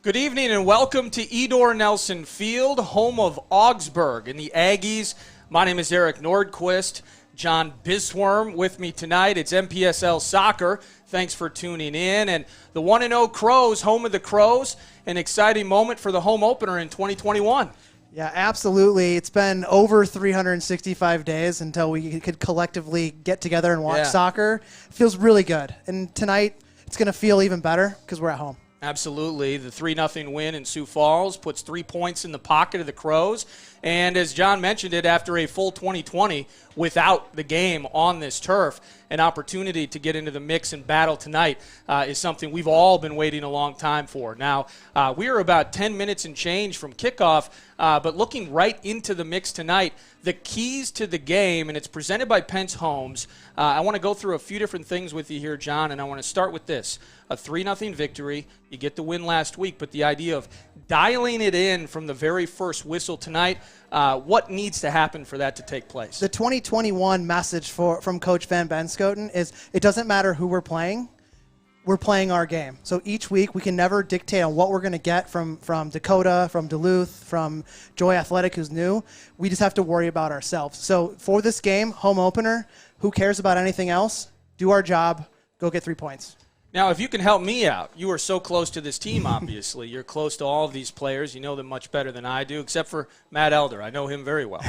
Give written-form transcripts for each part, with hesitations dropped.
Good evening and welcome to Edor Nelson Field, home of Augsburg and the Aggies. My name is Eric Nordquist. John Bisworm with me tonight. It's NPSL Soccer. Thanks for tuning in. And the 1-0 Crows, home of the Crows, an exciting moment for the home opener in 2021. Yeah, absolutely. It's been over 365 days until we could collectively get together and watch soccer. Feels really good. And tonight, it's going to feel even better because we're at home. Absolutely. The 3-0 win in Sioux Falls puts 3 points in the pocket of the Crows. And as John mentioned it, after a full 2020 without the game on this turf, an opportunity to get into the mix and battle tonight is something we've all been waiting a long time for. Now, we are about 10 minutes and change from kickoff, but looking right into the mix tonight, the keys to the game, and it's presented by Pentz Homes. I want to go through a few different things with you here, John, and I want to start with this. A 3-0 victory. You get the win last week, but the idea of dialing it in from the very first whistle tonight, what needs to happen for that to take place? The 2021 message from Coach Van Benschoten is it doesn't matter who we're playing our game. So each week we can never dictate on what we're going to get from Dakota, from Duluth, from Joy Athletic, who's new. We just have to worry about ourselves. So for this game, home opener, who cares about anything else? Do our job, go get 3 points. Now, if you can help me out, you are so close to this team, obviously. You're close to all of these players. You know them much better than I do, except for Matt Elder. I know him very well.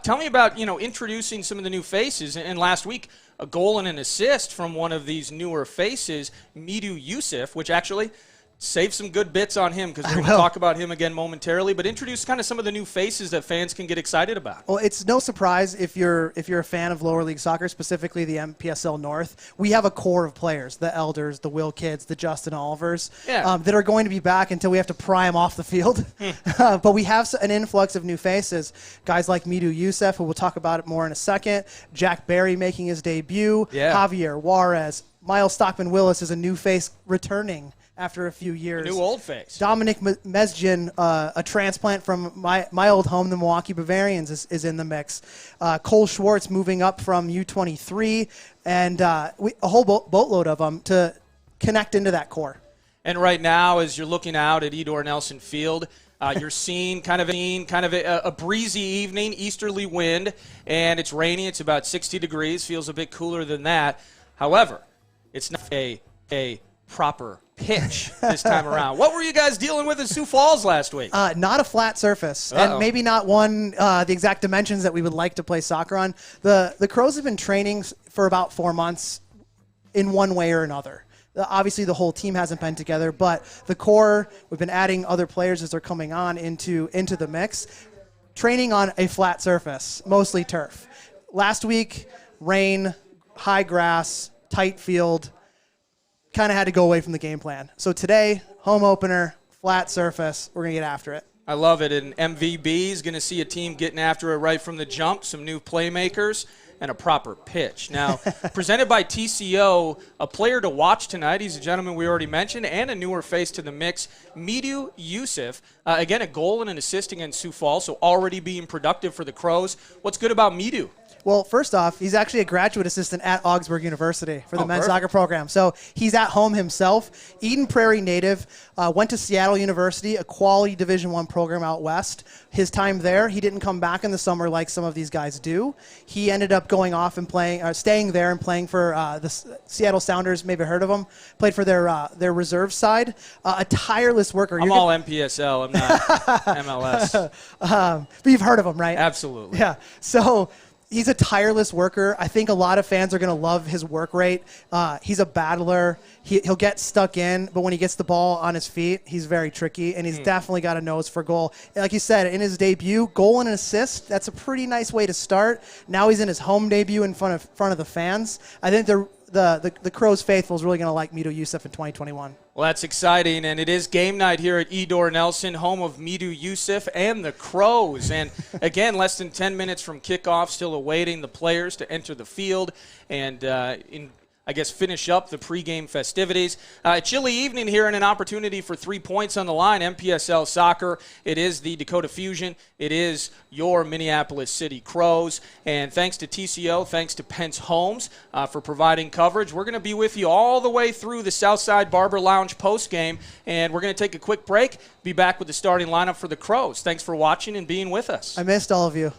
Tell me about, introducing some of the new faces. And last week, a goal and an assist from one of these newer faces, Midu Yusuf, which actually save some good bits on him because we're going to talk about him again momentarily, but introduce kind of some of the new faces that fans can get excited about. Well, it's no surprise if you're a fan of lower league soccer, specifically the NPSL North. We have a core of players, the Elders, the Will Kids, the Justin Olivers, that are going to be back until we have to pry them off the field. But we have an influx of new faces, guys like Midu Yusuf, who we'll talk about it more in a second, Jack Barry making his debut, Javier Juarez, Miles Stockman-Willis is a new face returning after a few years. A new old face. Dominic Mesjin, a transplant from my old home, the Milwaukee Bavarians, is in the mix. Cole Schwartz moving up from U23, and a whole boatload of them to connect into that core. And right now, as you're looking out at Edor Nelson Field, you're seeing kind of a breezy evening, easterly wind, and it's rainy. It's about 60 degrees, feels a bit cooler than that. However, it's not a proper pitch this time around. What were you guys dealing with in Sioux Falls last week? Not a flat surface, and maybe not one the exact dimensions that we would like to play soccer on. The Crows have been training for about 4 months in one way or another. Obviously, the whole team hasn't been together, but the core, we've been adding other players as they're coming on into the mix. Training on a flat surface, mostly turf. Last week, rain, high grass, tight field, kind of had to go away from the game plan. So today, home opener, flat surface, we're going to get after it. I love it. And MVB is going to see a team getting after it right from the jump, some new playmakers, and a proper pitch. Now, presented by TCO, a player to watch tonight. He's a gentleman we already mentioned, and a newer face to the mix, Midu Yusuf. Again, a goal and an assist against Sioux Falls, so already being productive for the Crows. What's good about Midu? Well, first off, he's actually a graduate assistant at Augsburg University for the men's soccer program. So he's at home himself. Eden Prairie native, went to Seattle University, a quality Division I program out west. His time there, he didn't come back in the summer like some of these guys do. He ended up going off and staying there and playing for the Seattle Sounders. Maybe heard of them. Played for their reserve side. A tireless worker. I'm all NPSL. I'm not MLS. But you've heard of him, right? Absolutely. Yeah. So he's a tireless worker. I think a lot of fans are going to love his work rate. He's a battler. He'll get stuck in, but when he gets the ball on his feet, he's very tricky, and he's definitely got a nose for goal. And like you said, in his debut, goal and an assist, that's a pretty nice way to start. Now he's in his home debut in front of the fans. I think the Crows faithful is really going to like Midu Yusuf in 2021. Well, that's exciting, and it is game night here at Edor Nelson, home of Midu Yusuf and the Crows. And, again, less than 10 minutes from kickoff, still awaiting the players to enter the field. And finish up the pregame festivities. Chilly evening here and an opportunity for 3 points on the line. NPSL soccer. It is the Dakota Fusion. It is your Minneapolis City Crows. And thanks to TCO, thanks to Pentz Homes for providing coverage. We're going to be with you all the way through the Southside Barber Lounge postgame. And we're going to take a quick break. Be back with the starting lineup for the Crows. Thanks for watching and being with us. I missed all of you.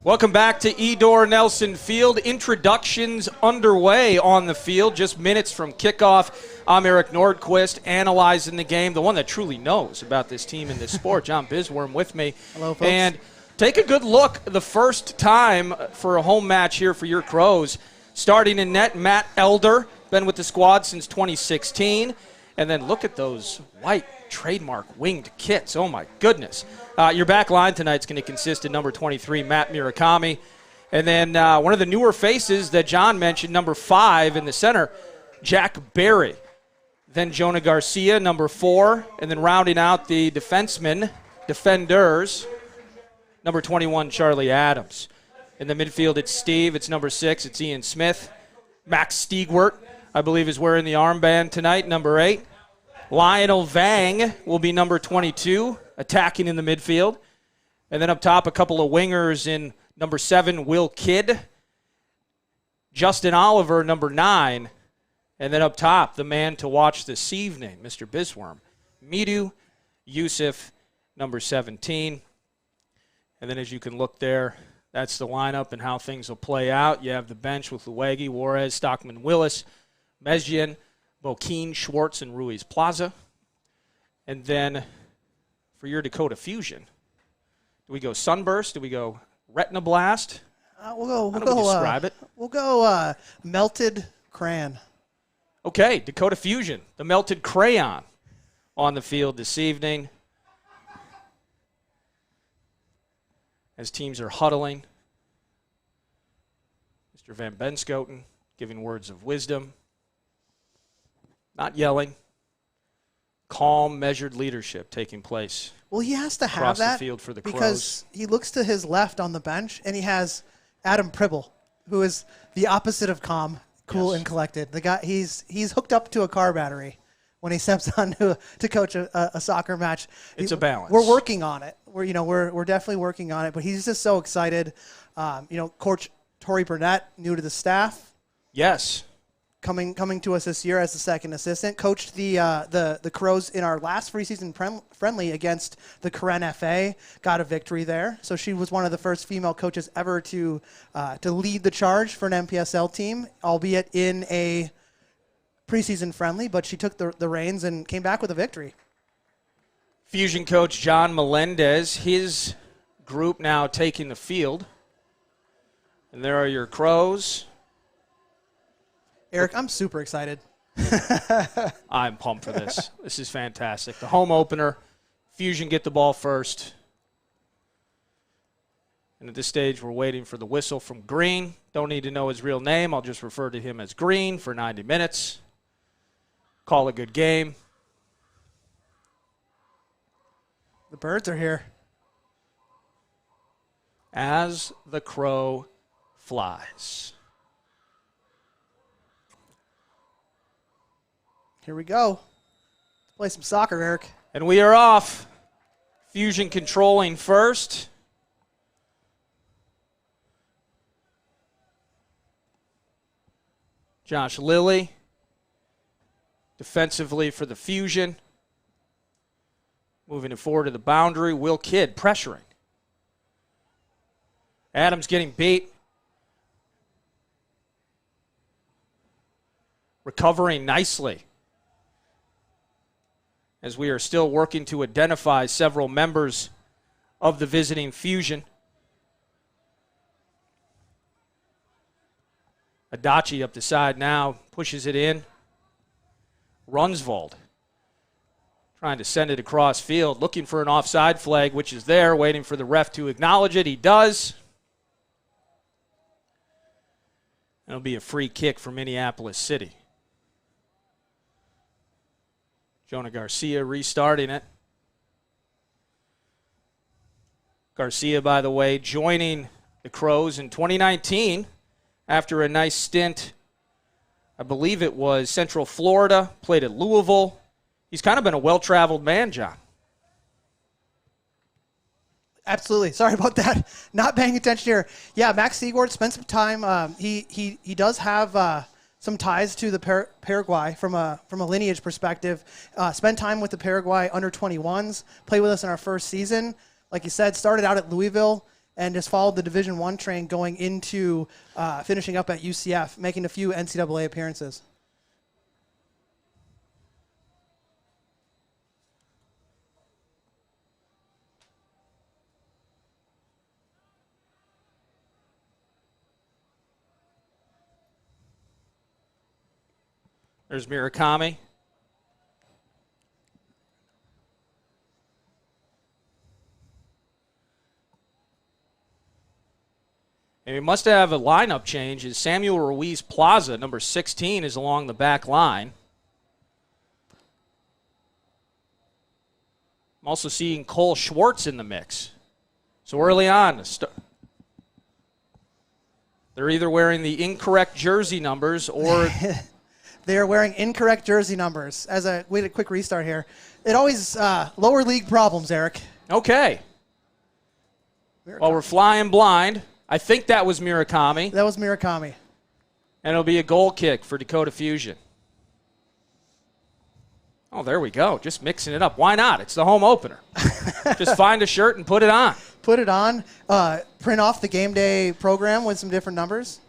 Welcome back to Edor Nelson Field. Introductions underway on the field, just minutes from kickoff. I'm Eric Nordquist, analyzing the game, the one that truly knows about this team and this sport. John Bisworm with me. Hello, folks. And take a good look, the first time for a home match here for your Crows. Starting in net, Matt Elder, been with the squad since 2016. And then look at those white trademark winged kits. Oh, my goodness. Your back line tonight is going to consist of number 23, Matt Murakami. And then one of the newer faces that John mentioned, number 5 in the center, Jack Berry. Then Jonah Garcia, number 4. And then rounding out the defenders, number 21, Charlie Adams. In the midfield, it's Steve. It's number 6. It's Ian Smith. Max Stiegwart, I believe, is wearing the armband tonight, number 8. Lionel Vang will be number 22, attacking in the midfield. And then up top, a couple of wingers in number 7, Will Kidd. Justin Oliver, number 9. And then up top, the man to watch this evening, Mr. Bisworm, Midu Yusuf, number 17. And then as you can look there, that's the lineup and how things will play out. You have the bench with Luegi, Juarez, Stockman, Willis, Mezgian, Bokeen, Schwartz, and Ruiz Plaza. And then for your Dakota Fusion, do we go Sunburst? Do we go Retina Blast? We'll How go. do we describe it? We'll go Melted Crayon. Okay, Dakota Fusion, the Melted Crayon on the field this evening. As teams are huddling, Mr. Van Benschoten giving words of wisdom. Not yelling. Calm, measured leadership taking place. Well, he has to have across that the field for the because Crows. He looks to his left on the bench, and he has Adam Pribble, who is the opposite of calm, cool, Yes. and collected. The guy, he's hooked up to a car battery when he steps on to coach a soccer match. It's a balance. We're working on it. We're definitely working on it. But he's just so excited. Coach Tori Burnett, new to the staff. Yes. coming to us this year as the second assistant. Coached the Crows in our last preseason friendly against the Karen FA. Got a victory there. So she was one of the first female coaches ever to lead the charge for an NPSL team, albeit in a preseason friendly. But she took the reins and came back with a victory. Fusion coach John Melendez, his group now taking the field. And there are your Crows. Eric, I'm super excited. I'm pumped for this. This is fantastic. The home opener, Fusion get the ball first. And at this stage, we're waiting for the whistle from Green. Don't need to know his real name. I'll just refer to him as Green for 90 minutes. Call a good game. The birds are here. As the crow flies. Here we go. Let's play some soccer, Eric. And we are off. Fusion controlling first. Josh Lilly defensively for the Fusion. Moving it forward to the boundary. Will Kidd pressuring. Adams getting beat. Recovering nicely. As we are still working to identify several members of the visiting Fusion. Adachi up the side now, pushes it in. Runsvold trying to send it across field, looking for an offside flag, which is there, waiting for the ref to acknowledge it. He does. It'll be a free kick for Minneapolis City. Jonah Garcia restarting it. Garcia, by the way, joining the Crows in 2019 after a nice stint. I believe it was Central Florida, played at Louisville. He's kind of been a well-traveled man, John. Absolutely. Sorry about that. Not paying attention here. Yeah, Max Seagord spent some time. He does have some ties to the Paraguay from a lineage perspective. Spent time with the Paraguay under-21s. Played with us in our first season. Like you said, started out at Louisville and just followed the Division I train going into finishing up at UCF, making a few NCAA appearances. There's Murakami. And we must have a lineup change as Samuel Ruiz Plaza, number 16, is along the back line. I'm also seeing Cole Schwartz in the mix. So early on, they're either wearing the incorrect jersey numbers or... They are wearing incorrect jersey numbers. As a quick restart here. It always lower league problems, Eric. Okay. While we're flying blind, I think that was Murakami. That was Murakami. And it'll be a goal kick for Dakota Fusion. Oh, there we go. Just mixing it up. Why not? It's the home opener. Just find a shirt and put it on. Put it on. Print off the game day program with some different numbers.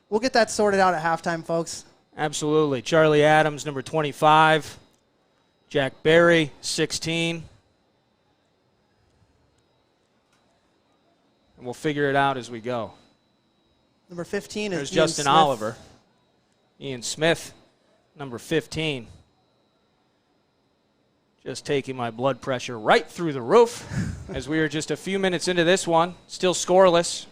We'll get that sorted out at halftime, folks. Absolutely. Charlie Adams, number 25. Jack Berry, 16. And we'll figure it out as we go. Number 15 is There's Justin Oliver. Ian Smith, number 15. Just taking my blood pressure right through the roof as we are just a few minutes into this one. Still scoreless.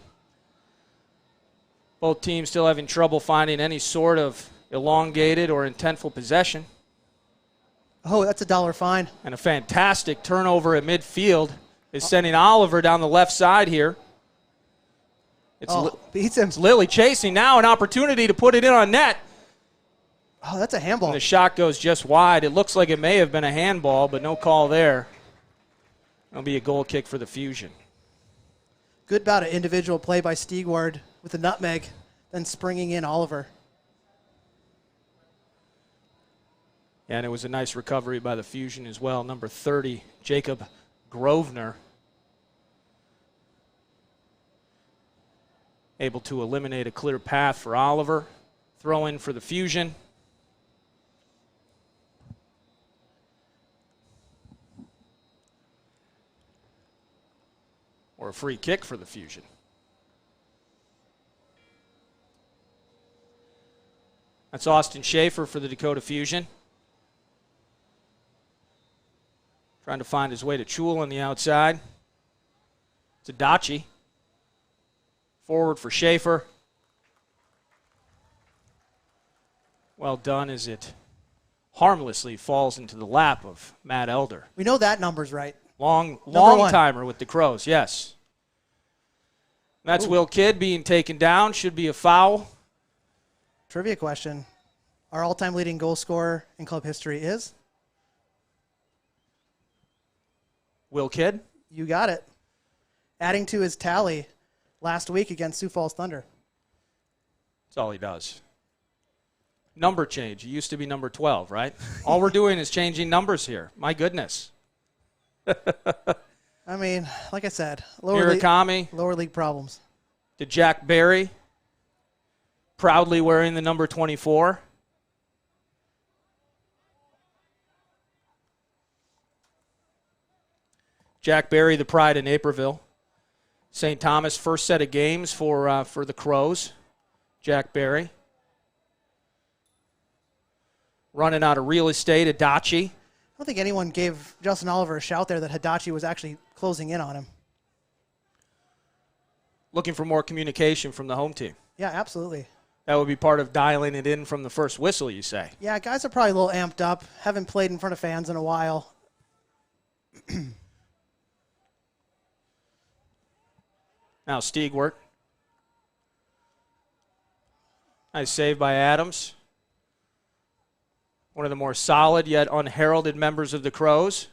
Both teams still having trouble finding any sort of elongated or intentful possession. Oh, that's $1 fine. And a fantastic turnover at midfield is sending Oliver down the left side here. Beats him. It's Lilly chasing now, an opportunity to put it in on net. Oh, that's a handball. And the shot goes just wide. It looks like it may have been a handball, but no call there. It'll be a goal kick for the Fusion. Good bout of individual play by Stigward with the nutmeg, then springing in Oliver. And it was a nice recovery by the Fusion as well. Number 30, Jacob Grosvenor, able to eliminate a clear path for Oliver. Throw in for the Fusion. Or a free kick for the Fusion. That's Austin Schaefer for the Dakota Fusion. Trying to find his way to Chul on the outside. It's Adachi. Forward for Schaefer. Well done as it harmlessly falls into the lap of Matt Elder. We know that number's right. Long timer with the Crows, yes. That's Will Kidd being taken down. Should be a foul. Trivia question. Our all-time leading goal scorer in club history is? Will Kidd? You got it. Adding to his tally last week against Sioux Falls Thunder. That's all he does. Number change. He used to be number 12, right? All we're doing is changing numbers here. My goodness. I mean, like I said, lower league problems. To Jack Barry, proudly wearing the number 24. Jack Barry, the pride of Naperville. St. Thomas, first set of games for the Crows. Jack Barry. Running out of real estate, Adachi. I don't think anyone gave Justin Oliver a shout there that Hidachi was actually closing in on him. Looking for more communication from the home team. Yeah, absolutely. That would be part of dialing it in from the first whistle, you say. Yeah, guys are probably a little amped up. Haven't played in front of fans in a while. Now Stigwart. Nice save by Adams. One of the more solid yet unheralded members of the Crows.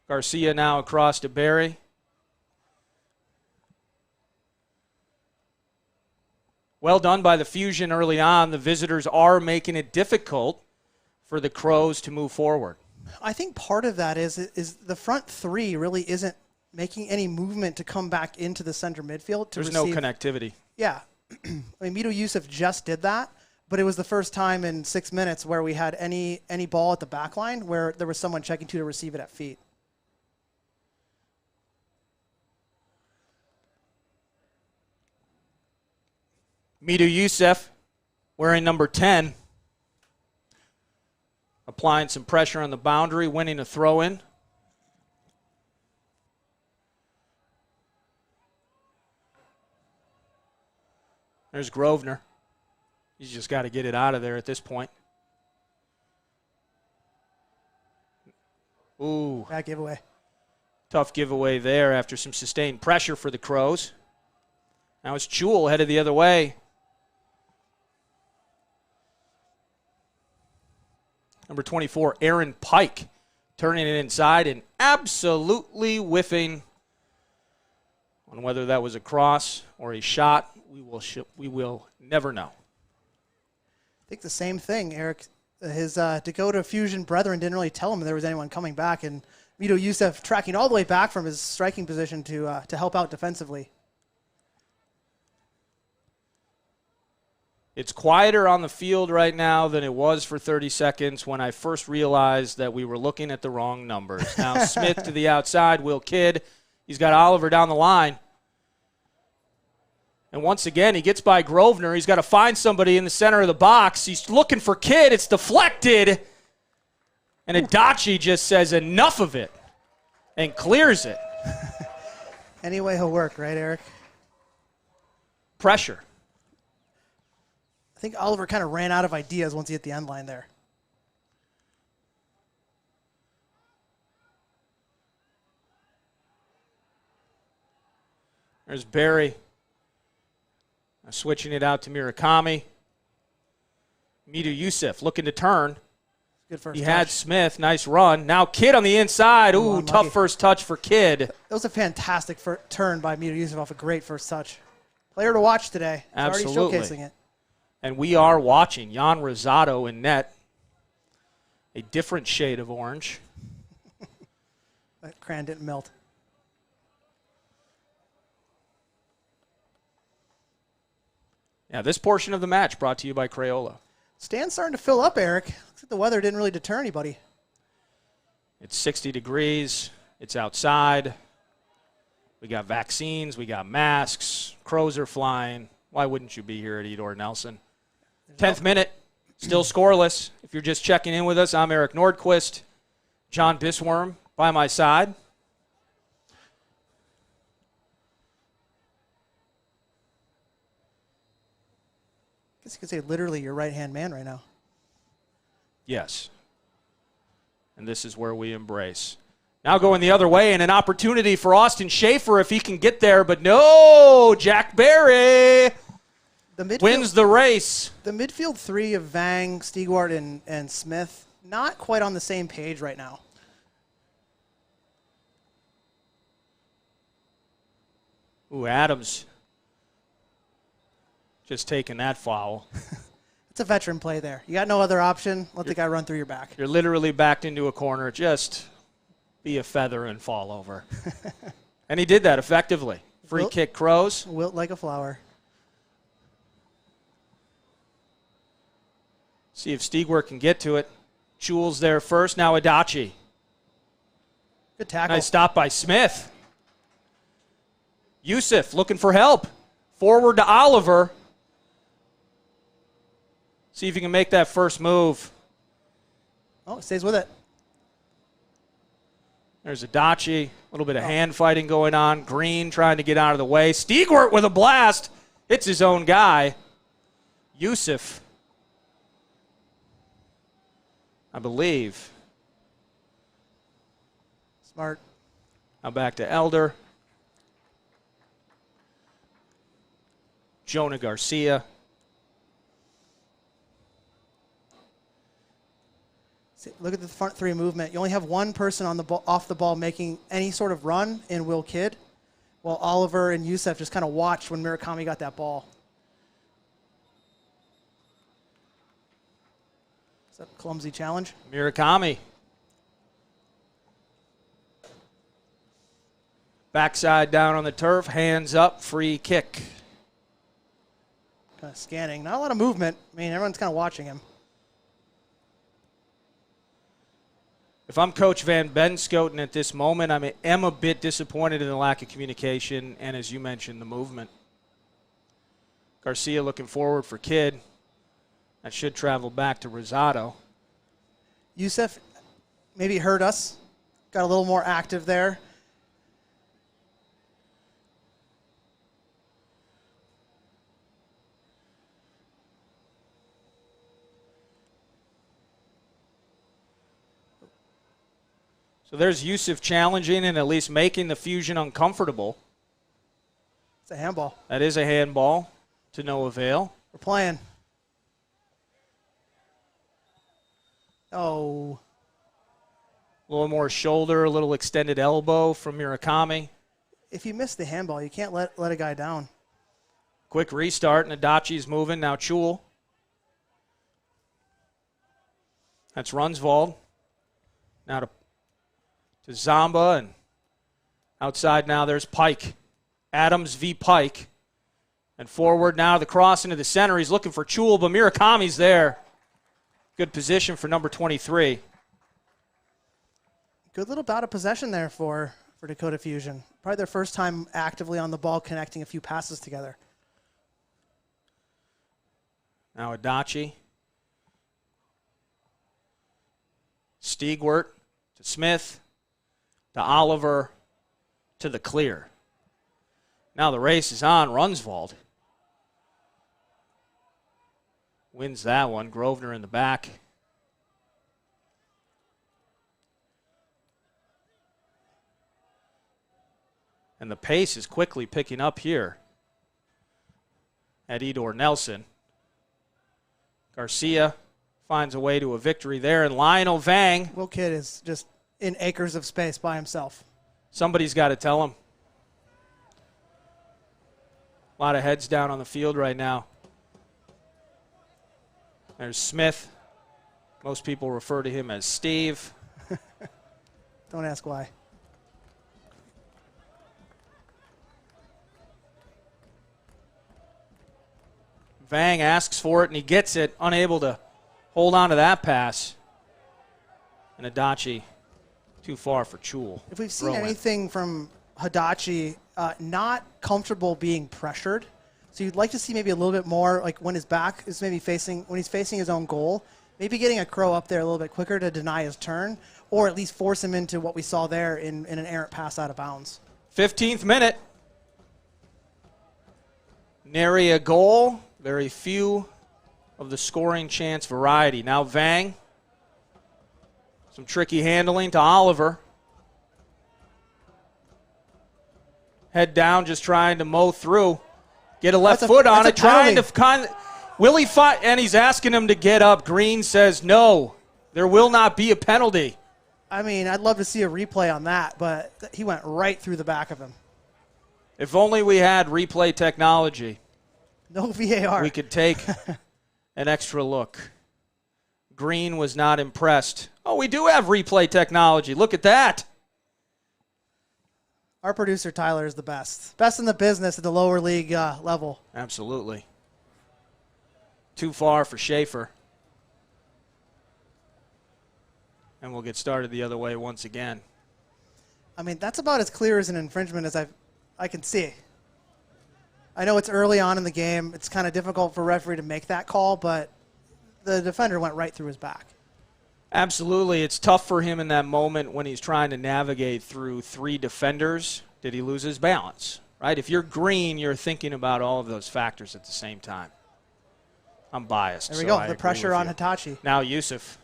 Garcia now across to Barry. Well done by the Fusion early on. The visitors are making it difficult for the Crows to move forward. I think part of that is the front three really isn't making any movement to come back into the center midfield. There's no connectivity. Yeah. I mean, Mito Youssef just did that. But it was the first time in 6 minutes where we had any ball at the back line where there was someone checking to receive it at feet. Mito Youssef wearing number 10. Applying some pressure on the boundary, winning a throw-in. There's Grosvenor. He's just got to get it out of there at this point. Ooh. Bad giveaway. Tough giveaway there after some sustained pressure for the Crows. Now it's Chul headed the other way. Number 24, Aaron Pike, turning it inside and absolutely whiffing on whether that was a cross or a shot. We will never know. I think the same thing, Eric. His Dakota Fusion brethren didn't really tell him there was anyone coming back, and Mito Youssef tracking all the way back from his striking position to help out defensively. It's quieter on the field right now than it was for 30 seconds when I first realized that we were looking at the wrong numbers. Now Smith to the outside, Will Kidd. He's got Oliver down the line. And once again, he gets by Grosvenor. He's got to find somebody in the center of the box. He's looking for Kidd. It's deflected. And Adachi just says enough of it and clears it. Anyway, he'll work, right, Eric? Pressure. I think Oliver kind of ran out of ideas once he hit the end line there. There's Barry. Switching it out to Murakami. Mito Youssef looking to turn. Good first he touch. Had Smith. Nice run. Now Kidd on the inside. Ooh, tough first touch for Kidd. That was a fantastic turn by Mito Youssef off a great first touch. Player to watch today. He's Absolutely. already showcasing it. And we are watching Jan Rosado in net. A different shade of orange. That crayon didn't melt. Yeah, this portion of the match brought to you by Crayola. Stand's starting to fill up, Eric. Looks like the weather didn't really deter anybody. It's 60 degrees. It's outside. We got vaccines. We got masks. Crows are flying. Why wouldn't you be here at Edor Nelson? 10th minute. Still scoreless. If you're just checking in with us, I'm Eric Nordquist. John Bisworm by my side. I guess you could say literally your right-hand man right now. Yes. And this is where we embrace. Now going the other way, and an opportunity for Austin Schaefer if he can get there, but no, Jack Barry wins the race. The midfield three of Vang, Stigwart, and Smith, not quite on the same page right now. Ooh, Adams just taking that foul. It's a veteran play there. You got no other option. Let the guy run through your back. You're literally backed into a corner. Just be a feather and fall over. And he did that effectively. Free kick, Crows. Wilt like a flower. See if Stigwart can get to it. Chul's there first. Now Adachi. Good tackle. Nice stop by Smith. Yusuf looking for help. Forward to Oliver. See if he can make that first move. Oh, it stays with it. There's Adachi. A little bit of hand fighting going on. Green trying to get out of the way. Stigwart with a blast. Hits his own guy. Yusuf, I believe. Smart. Now back to Elder. Jonah Garcia. See, look at the front three movement. You only have one person on the ball, off the ball making any sort of run in Will Kidd, while Oliver and Yusuf just kind of watched when Murakami got that ball. Is that a clumsy challenge? Murakami. Backside down on the turf, hands up, free kick. Kind of scanning. Not a lot of movement. I mean, everyone's kind of watching him. If I'm Coach Van Benschoten at this moment, I am a bit disappointed in the lack of communication and, as you mentioned, the movement. Garcia looking forward for Kidd. That should travel back to Rosado. Yusuf maybe heard us. Got a little more active there. So there's Yusuf challenging and at least making the Fusion uncomfortable. It's a handball. That is a handball to no avail. We're playing. Oh. A little more shoulder, a little extended elbow from Murakami. If you miss the handball, you can't let a guy down. Quick restart, and Adachi's moving. Now Chul. That's Runsvold. Now to Zamba, and outside now there's Pike. Adams v. Pike. And forward now the cross into the center. He's looking for Chul, but Murakami's there. Good position for number 23. Good little bout of possession there for Dakota Fusion. Probably their first time actively on the ball, connecting a few passes together. Now Adachi. Stigwart to Smith. To Oliver, to the clear. Now the race is on. Runsvold wins that one. Grosvenor in the back. And the pace is quickly picking up here at Edor Nelson. Garcia finds a way to a victory there, and Lionel Vang. Will Kidd is just in acres of space by himself. Somebody's got to tell him. A lot of heads down on the field right now. There's Smith. Most people refer to him as Steve. Don't ask why. Vang asks for it, and he gets it, unable to hold on to that pass. And Adachi too far for Chul. If we've seen anything from Hadachi, not comfortable being pressured. So you'd like to see maybe a little bit more, like when his back is maybe facing, when he's facing his own goal, maybe getting a Crow up there a little bit quicker to deny his turn, or at least force him into what we saw there in an errant pass out of bounds. 15th minute. Nary a goal. Very few of the scoring chance variety. Now Vang. Some tricky handling to Oliver. Head down, just trying to mow through. Get a left foot on it, trying to will he fight? And he's asking him to get up. Green says no. There will not be a penalty. I mean, I'd love to see a replay on that, but he went right through the back of him. If only we had replay technology. No VAR. We could take an extra look. Green was not impressed. Oh, we do have replay technology. Look at that. Our producer, Tyler, is the best. Best in the business at the lower league level. Absolutely. Too far for Schaefer. And we'll get started the other way once again. I mean, that's about as clear as an infringement as I can see. I know it's early on in the game. It's kind of difficult for a referee to make that call, but the defender went right through his back. Absolutely. It's tough for him in that moment when he's trying to navigate through three defenders. Did he lose his balance? Right? If you're Green, you're thinking about all of those factors at the same time. I'm biased. There we go. The pressure on Hitachi. Now Yusuf.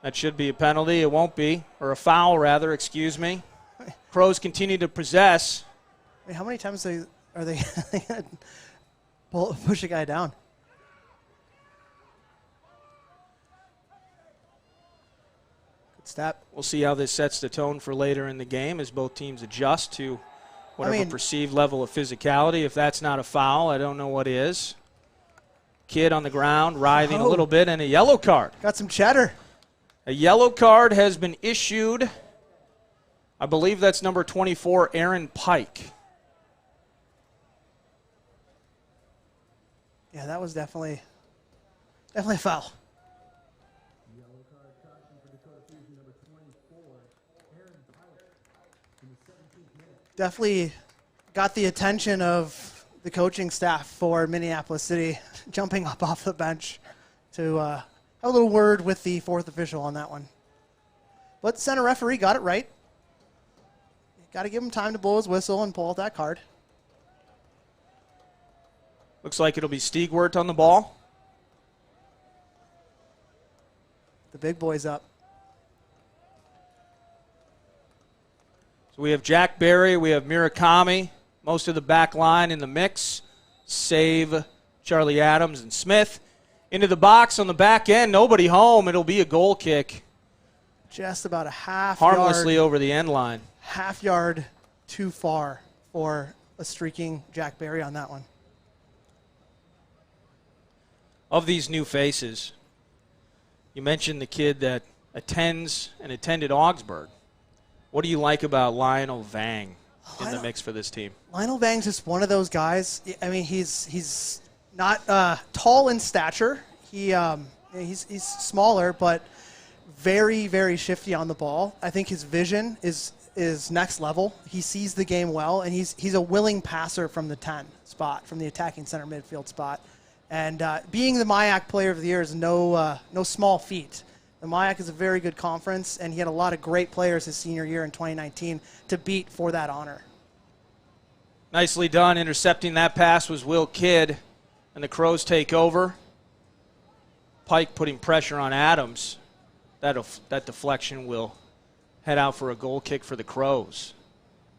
That should be a penalty. It won't be. Or a foul, rather. Excuse me. Crows continue to possess. I mean, how many times are they push a guy down? Good step. We'll see how this sets the tone for later in the game as both teams adjust to whatever perceived level of physicality. If that's not a foul, I don't know what is. Kid on the ground, writhing a little bit, and a yellow card. Got some cheddar. A yellow card has been issued. I believe that's number 24, Aaron Pike. Yeah, that was definitely a foul. Yellow card caution for Dakota Fusion, number 24, Aaron Pike, in the 17th minute. Definitely got the attention of the coaching staff for Minneapolis City, jumping up off the bench to have a little word with the fourth official on that one. But center referee got it right. Got to give him time to blow his whistle and pull out that card. Looks like it'll be Stigwart on the ball. The big boy's up. So we have Jack Barry, we have Murakami, most of the back line in the mix, save Charlie Adams and Smith. Into the box on the back end, nobody home. It'll be a goal kick. Just about a harmlessly over the end line. Half yard too far for a streaking Jack Barry on that one. Of these new faces, you mentioned the kid that attended Augsburg. What do you like about Lionel Vang in the mix for this team? Lionel Vang's just one of those guys. I mean, he's not tall in stature. He's smaller, but very, very shifty on the ball. I think his vision is next level. He sees the game well, and he's a willing passer from the 10 spot, from the attacking center midfield spot. And being the MIAC Player of the Year is no small feat. The MIAC is a very good conference, and he had a lot of great players his senior year in 2019 to beat for that honor. Nicely done. Intercepting that pass was Will Kidd, and the Crows take over. Pike putting pressure on Adams. That deflection will head out for a goal kick for the Crows.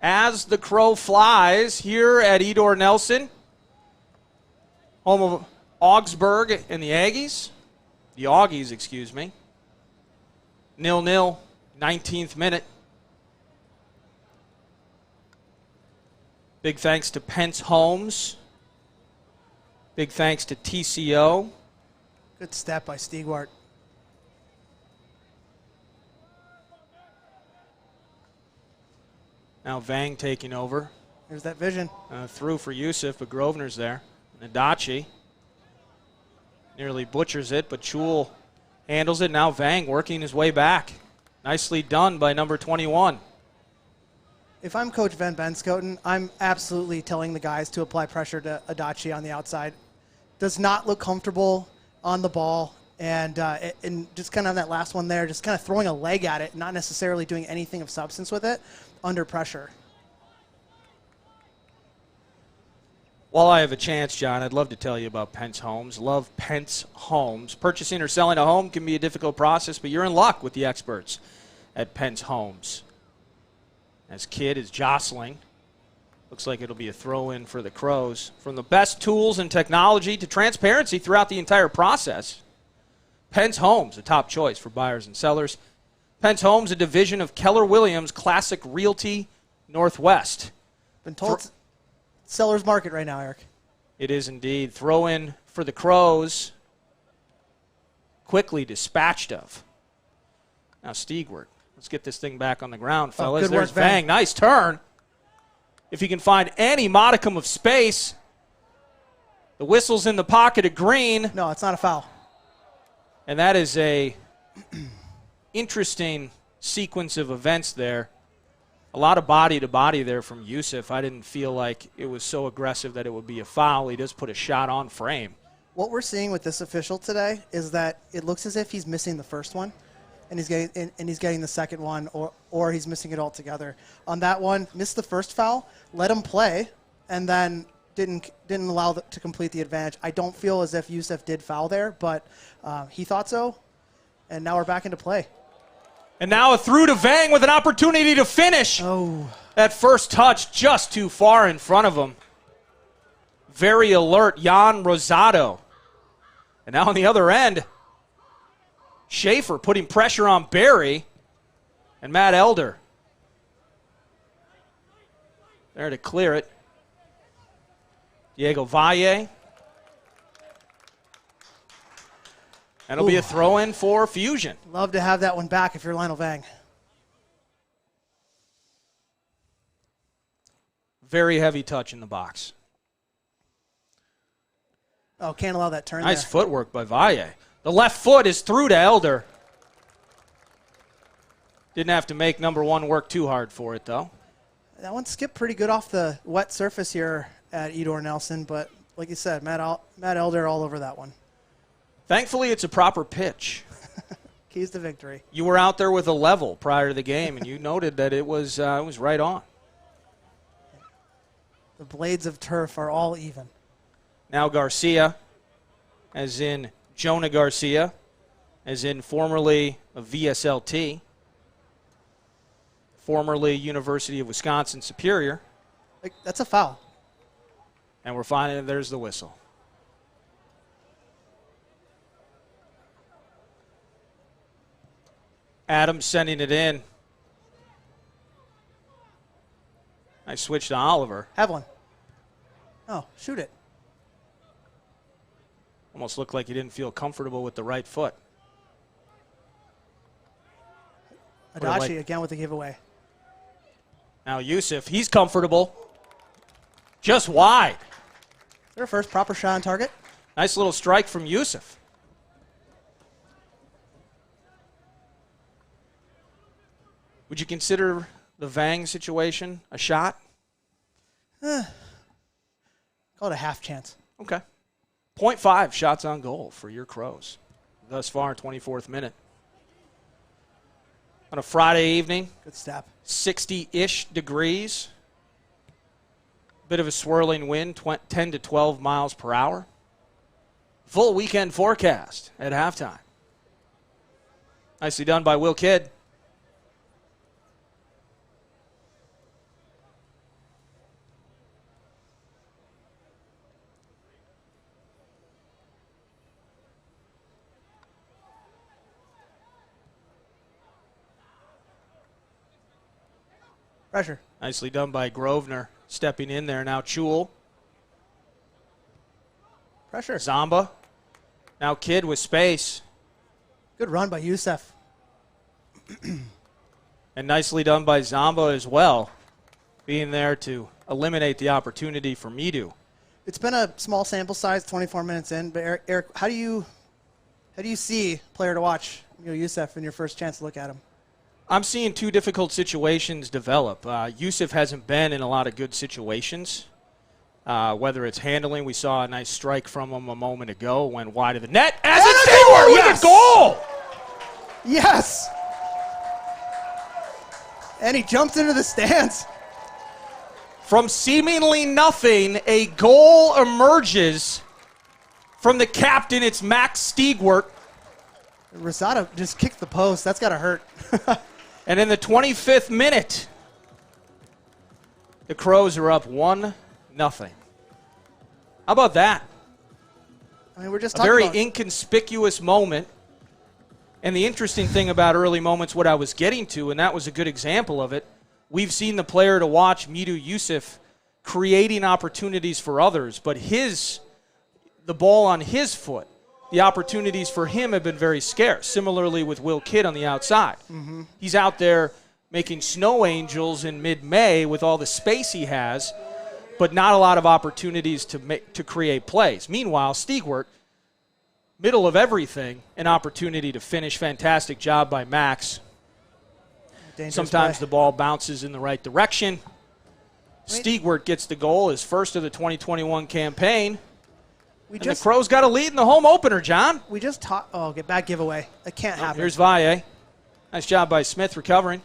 As the Crow flies here at Edor Nelson, home of Augsburg and the Aggies. The Augies, excuse me. 0-0, 19th minute. Big thanks to Pentz Homes. Big thanks to TCO. Good step by Stigwart. Now Vang taking over. There's that vision. Through for Yusuf, but Grosvenor's there. Nadachi nearly butchers it, but Chul handles it. Now Vang working his way back. Nicely done by number 21. If I'm Coach Van Benskoten, I'm absolutely telling the guys to apply pressure to Adachi on the outside. Does not look comfortable on the ball, and just kind of on that last one there, just kind of throwing a leg at it, not necessarily doing anything of substance with it under pressure. While I have a chance, John, I'd love to tell you about Pentz Homes. Love Pentz Homes. Purchasing or selling a home can be a difficult process, but you're in luck with the experts at Pentz Homes. As Kidd is jostling. Looks like it'll be a throw-in for the Crows. From the best tools and technology to transparency throughout the entire process, Pentz Homes, a top choice for buyers and sellers. Pentz Homes, a division of Keller Williams Classic Realty Northwest. Been told it's seller's market right now, Eric. It is indeed. Throw-in for the Crows. Quickly dispatched of. Now Stigwart. Let's get this thing back on the ground, fellas. Good There's work, Vang. Vang. Nice turn. If he can find any modicum of space. The whistle's in the pocket of Green. No, it's not a foul. And that is a interesting sequence of events there. A lot of body-to-body there from Yusuf. I didn't feel like it was so aggressive that it would be a foul. He does put a shot on frame. What we're seeing with this official today is that it looks as if he's missing the first one, and he's getting the second one, or he's missing it altogether. On that one, missed the first foul, let him play, and then didn't allow to complete the advantage. I don't feel as if Yusuf did foul there, but he thought so, and now we're back into play. And now a through to Vang with an opportunity to finish. Oh. That first touch just too far in front of him. Very alert, Jan Rosado. And now on the other end, Schaefer putting pressure on Barry and Matt Elder. There to clear it. Diego Valle. And it'll be a throw-in for Fusion. Love to have that one back if you're Lionel Vang. Very heavy touch in the box. Oh, can't allow that turn Nice there. footwork by Valle. The left foot is through to Elder. Didn't have to make number one work too hard for it, though. That one skipped pretty good off the wet surface here at Edor Nelson, but like you said, Matt Elder all over that one. Thankfully, it's a proper pitch. Keys to victory. You were out there with a level prior to the game, and you noted that it was right on. The blades of turf are all even. Now Garcia, as in Jonah Garcia, as in formerly of VSLT, formerly University of Wisconsin Superior. That's a foul. And we're finding there's the whistle. Adams sending it in. Nice switch to Oliver. Have one. Oh, shoot it. Almost looked like he didn't feel comfortable with the right foot. Adachi again with the giveaway. Now Yusuf, he's comfortable. Just wide. Their first proper shot on target. Nice little strike from Yusuf. Would you consider the Vang situation a shot? Call it a half chance. Okay. 0.5 shots on goal for your Crows thus far in 24th minute. On a Friday evening. Good step. 60-ish degrees. Bit of a swirling wind, 10 to 12 miles per hour. Full weekend forecast at halftime. Nicely done by Will Kidd. Pressure. Nicely done by Grosvenor, stepping in there. Now Chul. Pressure. Zamba. Now Kidd with space. Good run by Youssef. And nicely done by Zamba as well, being there to eliminate the opportunity for Midu. It's been a small sample size, 24 minutes in, but Eric, how do you see player to watch, Youssef, in your first chance to look at him? I'm seeing two difficult situations develop. Youssef hasn't been in a lot of good situations. Whether it's handling, we saw a nice strike from him a moment ago, went wide of the net. As it's Stewart with a goal! Yes! And he jumps into the stands. From seemingly nothing, a goal emerges from the captain. It's Max Stewart. Rosado just kicked the post. That's got to hurt. And in the 25th minute, the Crows are up 1-0. How about that? I mean, we're just a talking very about inconspicuous moment. And the interesting thing about early moments, what I was getting to, and that was a good example of it, we've seen the player to watch, Midu Youssef, creating opportunities for others, but the ball on his foot, the opportunities for him have been very scarce. Similarly with Will Kidd on the outside. Mm-hmm. He's out there making snow angels in mid-May with all the space he has, but not a lot of opportunities to create plays. Meanwhile, Stewart, middle of everything, an opportunity to finish. Fantastic job by Max. Dangerous Sometimes play. the ball bounces in the right direction. Stewart gets the goal, his first of the 2021 campaign. The Crows got a lead in the home opener, John. We just talked. Oh, get back giveaway. It can't happen. Here's Valle. Nice job by Smith recovering.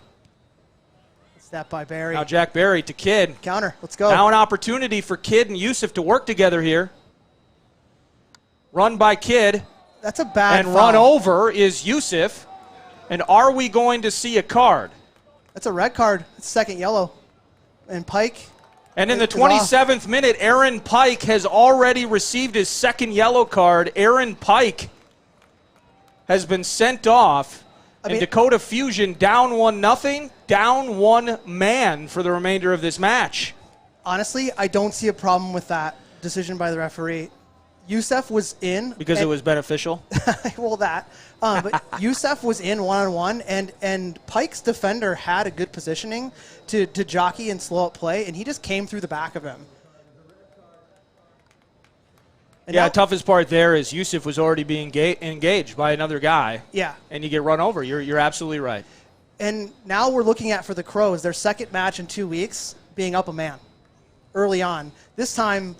Step by Barry. Now Jack Barry to Kidd. Counter. Let's go. Now an opportunity for Kidd and Youssef to work together here. Run by Kidd. That's a bad And foul. run over is Youssef. And are we going to see a card? That's a red card. It's second yellow. And Pike. And in the 27th minute, Aaron Pike has already received his second yellow card. Aaron Pike has been sent off. And Dakota Fusion down 1-0, down one man for the remainder of this match. Honestly, I don't see a problem with that decision by the referee. Youssef was in. Because it was beneficial? Well, that. But Youssef was in one-on-one, and Pike's defender had a good positioning to jockey and slow up play, and he just came through the back of him. And yeah, toughest part there is Youssef was already being engaged by another guy. Yeah. And you get run over. You're absolutely right. And now we're looking at, for the Crows, their second match in 2 weeks, being up a man early on. This time,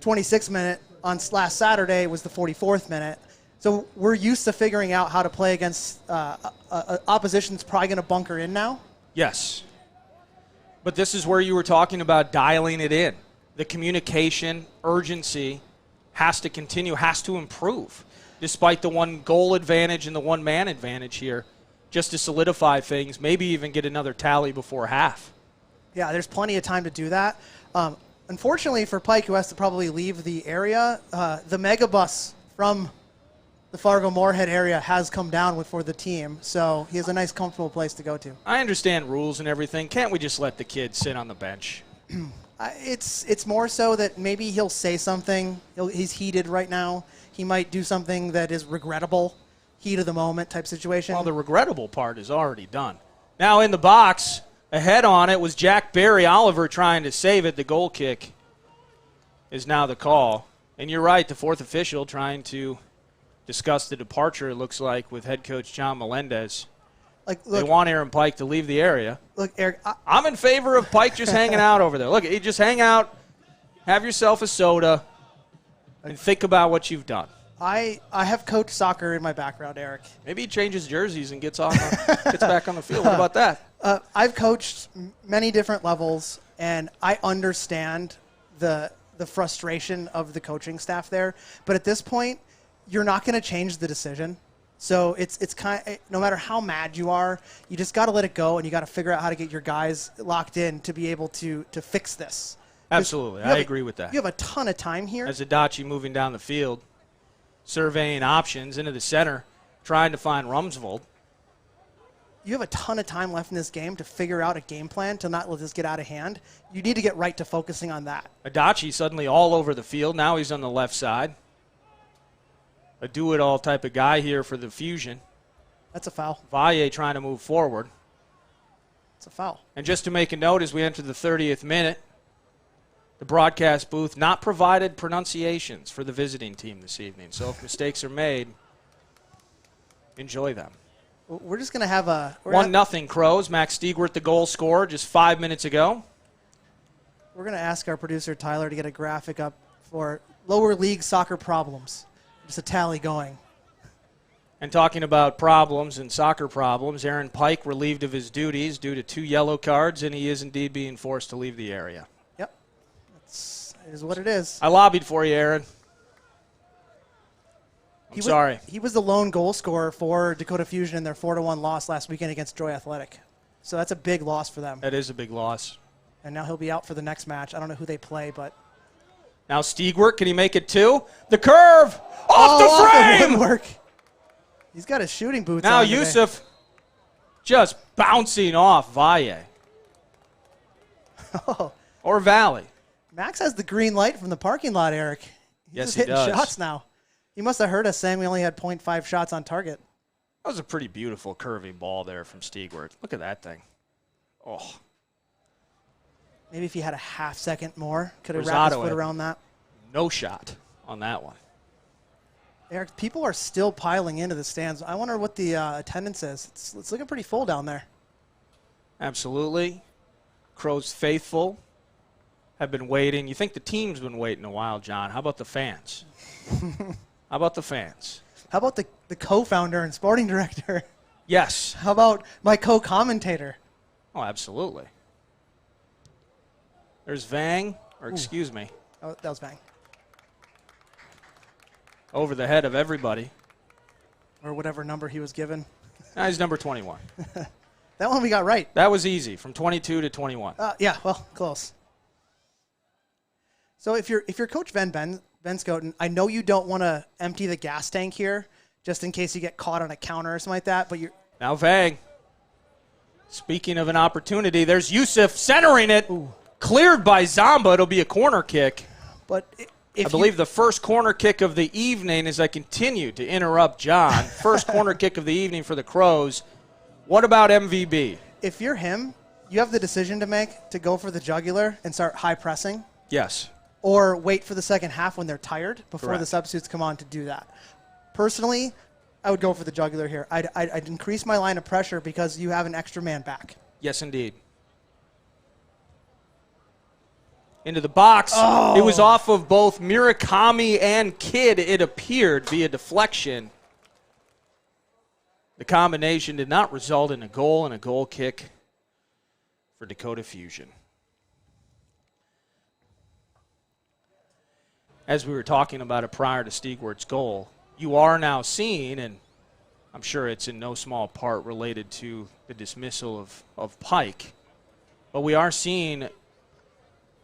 26th minute. On last Saturday was the 44th minute. So we're used to figuring out how to play against opposition's probably going to bunker in now. Yes. But this is where you were talking about dialing it in. The communication, urgency has to continue, has to improve, despite the one goal advantage and the one man advantage here, just to solidify things, maybe even get another tally before half. Yeah, there's plenty of time to do that. Unfortunately for Pike, who has to probably leave the area, the mega bus from the Fargo-Moorhead area has come down for the team, so he has a nice, comfortable place to go to. I understand rules and everything. Can't we just let the kid sit on the bench? It's more so that maybe he'll say something. He's heated right now. He might do something that is regrettable, heat of the moment type situation. Well, the regrettable part is already done. Now in the box, ahead on it was Jack Barry. Oliver trying to save it. The goal kick is now the call. And you're right, the fourth official trying to discuss the departure, it looks like, with head coach John Melendez. Look, they want Aaron Pike to leave the area. Look, Eric, I'm in favor of Pike just hanging out over there. Look, you just hang out, have yourself a soda, and think about what you've done. I have coached soccer in my background, Eric. Maybe he changes jerseys and gets back on the field. What about that? I've coached many different levels, and I understand the frustration of the coaching staff there. But at this point, you're not going to change the decision. So it's kind of, no matter how mad you are, you just got to let it go, and you got to figure out how to get your guys locked in to be able to fix this. Absolutely, I agree with that. You have a ton of time here. As Adachi moving down the field, surveying options into the center, trying to find Rumsvold. You have a ton of time left in this game to figure out a game plan to not let this get out of hand. You need to get right to focusing on that. Adachi suddenly all over the field. Now he's on the left side. a do-it-all type of guy here for the Fusion. That's a foul. Valle trying to move forward. It's a foul. And just to make a note as we enter the 30th minute, the broadcast booth not provided pronunciations for the visiting team this evening. So if mistakes are made, enjoy them. We're just going to have a... 1-0 Crows. Max Stiegwart, the goal scorer, just 5 minutes ago. We're going to ask our producer, Tyler, to get a graphic up for lower league soccer problems. Just a tally going. And talking about problems and soccer problems, Aaron Pike relieved of his duties due to 2 yellow cards, and he is indeed being forced to leave the area. Yep. It is what it is. I lobbied for you, Aaron. I'm sorry. He was the lone goal scorer for Dakota Fusion in their 4-1 loss last weekend against Troy Athletic. So that's a big loss for them. That is a big loss. And now he'll be out for the next match. I don't know who they play, but... Now Stiegwart, can he make it 2? The curve! Off the frame! Off the woodwork. He's got his shooting boots on. Now Yusuf just bouncing off Valle. Oh. Or Valley. Max has the green light from the parking lot, Eric. Yes, He's he does. hitting shots now. He must have heard us saying we only had 0.5 shots on target. That was a pretty beautiful curving ball there from Stiegwart. Look at that thing. Oh. Maybe if he had a half second more, could have wrapped his foot around that. No shot on that one. Eric, people are still piling into the stands. I wonder what the attendance is. It's looking pretty full down there. Absolutely. Crows faithful have been waiting. You think the team's been waiting a while, John. How about the fans? How about the fans? How about the co-founder and sporting director? Yes. How about my co-commentator? Oh, absolutely. There's Vang, or excuse me. Oh, that was Vang. Over the head of everybody. Or whatever number he was given. Now he's number 21. That one we got right. That was easy, from 22 to 21. Yeah, well, close. So if you're Coach Ben Scoten, I know you don't want to empty the gas tank here, just in case you get caught on a counter or something like that. But you're now Vang. Speaking of an opportunity, there's Yusuf centering it. Ooh. Cleared by Zamba. It'll be a corner kick. But I believe the first corner kick of the evening, as I continue to interrupt John. First corner kick of the evening for the Crows. What about MVB? If you're him, you have the decision to make to go for the jugular and start high pressing. Yes. Or wait for the second half when they're tired before Correct. the substitutes come on to do that. Personally, I would go for the jugular here. I'd increase my line of pressure because you have an extra man back. Yes, indeed. Into the box. Oh. It was off of both Murakami and Kidd, it appeared, via deflection. The combination did not result in a goal and a goal kick for Dakota Fusion. As we were talking about it prior to Stiegwart's goal, you are now seeing, and I'm sure it's in no small part related to the dismissal of Pike, but we are seeing,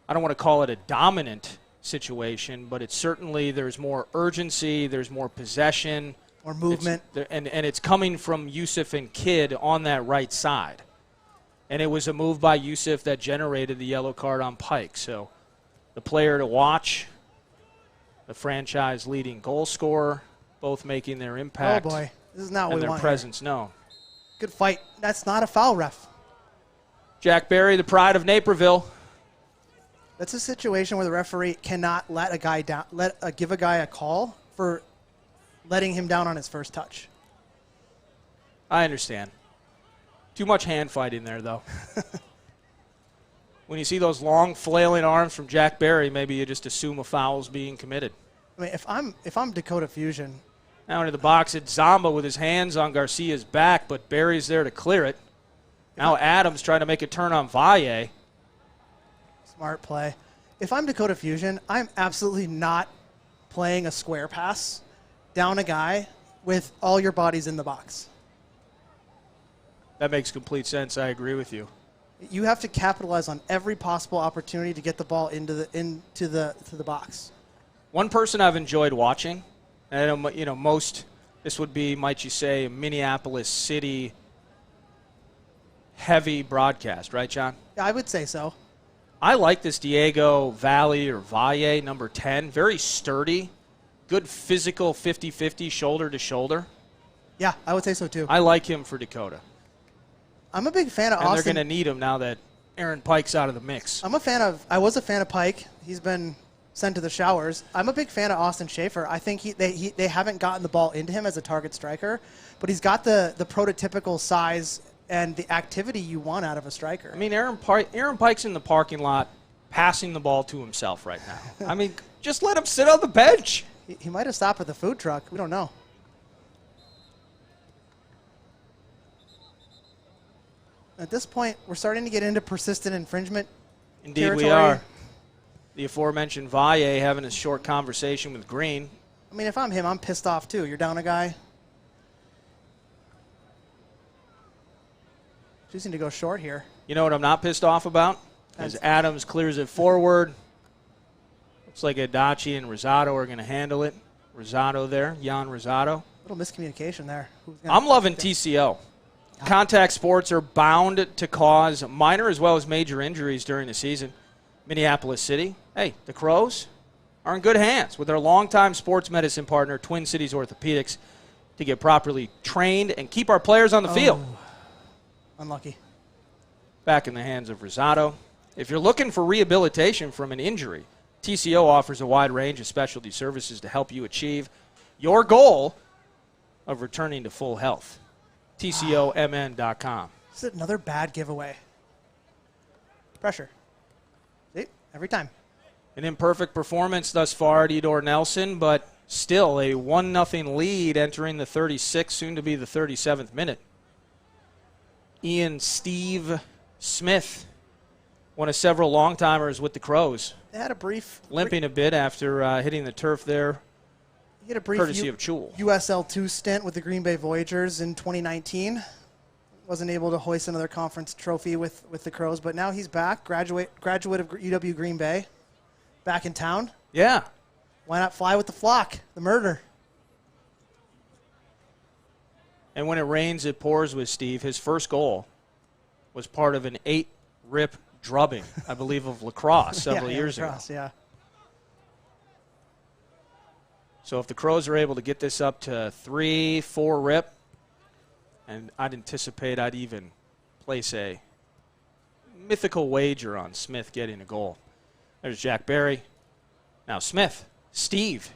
I don't want to call it a dominant situation, but it's certainly, there's more urgency, there's more possession. More movement. And it's coming from Yusuf and Kidd on that right side. And it was a move by Yusuf that generated the yellow card on Pike. So the player to watch, the franchise leading goal scorer, both making their impact. Oh boy, this is not what and we their want presence here. known. Good fight. That's not a foul, ref. Jack Berry, the pride of Naperville. That's a situation where the referee cannot let a guy down, give a guy a call for letting him down on his first touch. I understand. Too much hand fighting there, though. When you see those long flailing arms from Jack Berry, maybe you just assume a foul's being committed. I mean, if I'm Dakota Fusion. Now into the box, it's Zamba with his hands on Garcia's back, but Berry's there to clear it. Now Adams trying to make a turn on Valle. Smart play. If I'm Dakota Fusion, I'm absolutely not playing a square pass down a guy with all your bodies in the box. That makes complete sense. I agree with you. You have to capitalize on every possible opportunity to get the ball into the box. One person I've enjoyed watching, and most, this would be, might you say, Minneapolis City heavy broadcast, right, John? Yeah, I would say so. I like this Diego Valle or Valle, number 10. Very sturdy, good physical 50-50 shoulder to shoulder. Yeah, I would say so too. I like him for Dakota. I'm a big fan of And Austin. they're going to need him now that Aaron Pike's out of the mix. I was a fan of Pike. He's been sent to the showers. I'm a big fan of Austin Schaefer. I think they haven't gotten the ball into him as a target striker, but he's got the prototypical size and the activity you want out of a striker. I mean, Aaron Pike's in the parking lot passing the ball to himself right now. I mean, just let him sit on the bench. He might have stopped at the food truck. We don't know. At this point, we're starting to get into persistent infringement Indeed, territory. we are. The aforementioned Valle having a short conversation with Green. I mean, if I'm him, I'm pissed off too. You're down a guy. Choosing to go short here. You know what I'm not pissed off about? As Adams clears it forward. Looks like Adachi and Rosado are going to handle it. Rosado there, Jan Rosado. A little miscommunication there. I'm loving TCO. Contact sports are bound to cause minor as well as major injuries during the season. Minneapolis City, hey, the Crows are in good hands with their longtime sports medicine partner, Twin Cities Orthopedics, to get properly trained and keep our players on the field. Unlucky. Back in the hands of Rosado. If you're looking for rehabilitation from an injury, TCO offers a wide range of specialty services to help you achieve your goal of returning to full health. TCOMN.com. This is another bad giveaway. Pressure. See? Every time. An imperfect performance thus far at Edor Nelson, but still a 1-0 lead entering the 36th, soon to be the 37th minute. Steve Smith, one of several long-timers with the Crows. They had a brief... Limping a bit after hitting the turf there, He had a brief courtesy of Chul. USL2 stint with the Green Bay Voyagers in 2019. Wasn't able to hoist another conference trophy with the Crows, but now he's back, graduate of UW Green Bay, back in town. Yeah. Why not fly with the flock, the murder? And when it rains, it pours with Steve. His first goal was part of an 8-rip drubbing, I believe, of lacrosse several years ago. Yeah. So if the Crows are able to get this up to 3-4 rip, and I'd anticipate I'd even place a mythical wager on Smith getting a goal. There's Jack Barry. Now Smith, Steve,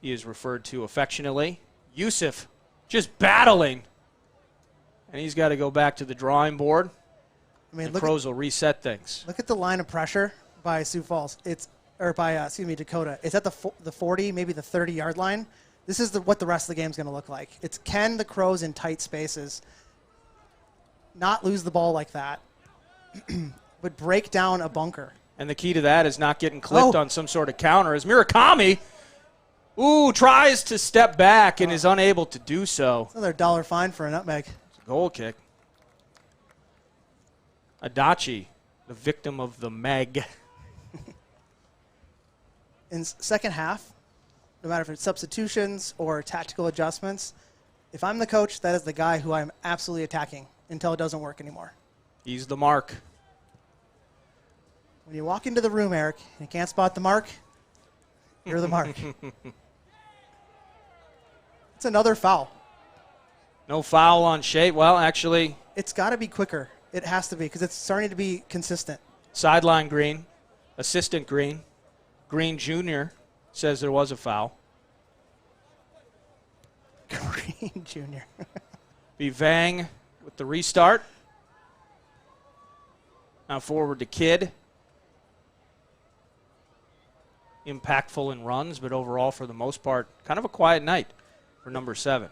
he is referred to affectionately. Yusuf just battling, and he's got to go back to the drawing board. I mean, the Crows will reset things. Look at the line of pressure by Sioux Falls. Dakota. It's at the 40, maybe the 30-yard line. This is what the rest of the game is going to look like. It's can the Crows in tight spaces not lose the ball like that, but break down a bunker. And the key to that is not getting clipped on some sort of counter. As Murakami, tries to step back and is unable to do so. It's another $1 fine for a nutmeg. It's a goal kick. Adachi, the victim of the Meg. In second half, no matter if it's substitutions or tactical adjustments, if I'm the coach, that is the guy who I'm absolutely attacking until it doesn't work anymore. He's the mark. When you walk into the room, Eric, and you can't spot the mark, you're the mark. It's another foul. No foul on Shea. Well, actually, it's got to be quicker. It has to be because it's starting to be consistent. Sideline Green, assistant Green. Green Jr. says there was a foul. Green Jr. Be Vang with the restart. Now forward to Kidd. Impactful in runs, but overall, for the most part, kind of a quiet night for number 7.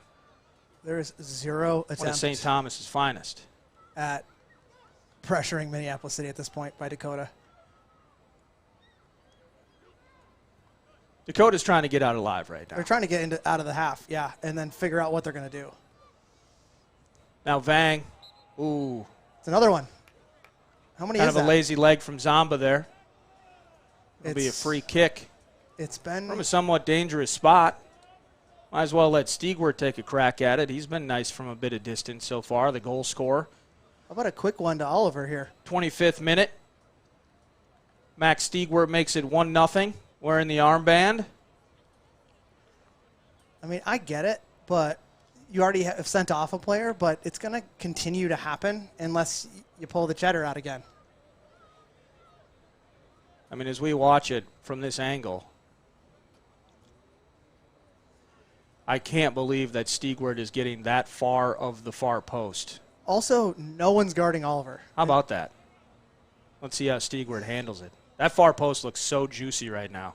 There is 0 attempts. One of St. Thomas's finest. At pressuring Minneapolis City at this point by Dakota. Dakota's trying to get out alive right now. They're trying to get out of the half, yeah, and then figure out what they're going to do. Now Vang. Ooh. It's another one. How many kind is of that? A lazy leg from Zamba there. It'll be a free kick. It's been from a somewhat dangerous spot. Might as well let Stigwer take a crack at it. He's been nice from a bit of distance so far, the goal scorer. How about a quick one to Oliver here? 25th minute. Max Stigwer makes it 1-0, wearing the armband. I mean, I get it, but you already have sent off a player, but it's going to continue to happen unless you pull the cheddar out again. I mean, as we watch it from this angle, I can't believe that Stigward is getting that far of the far post. Also, no one's guarding Oliver. How about that? Let's see how Stigward handles it. That far post looks so juicy right now.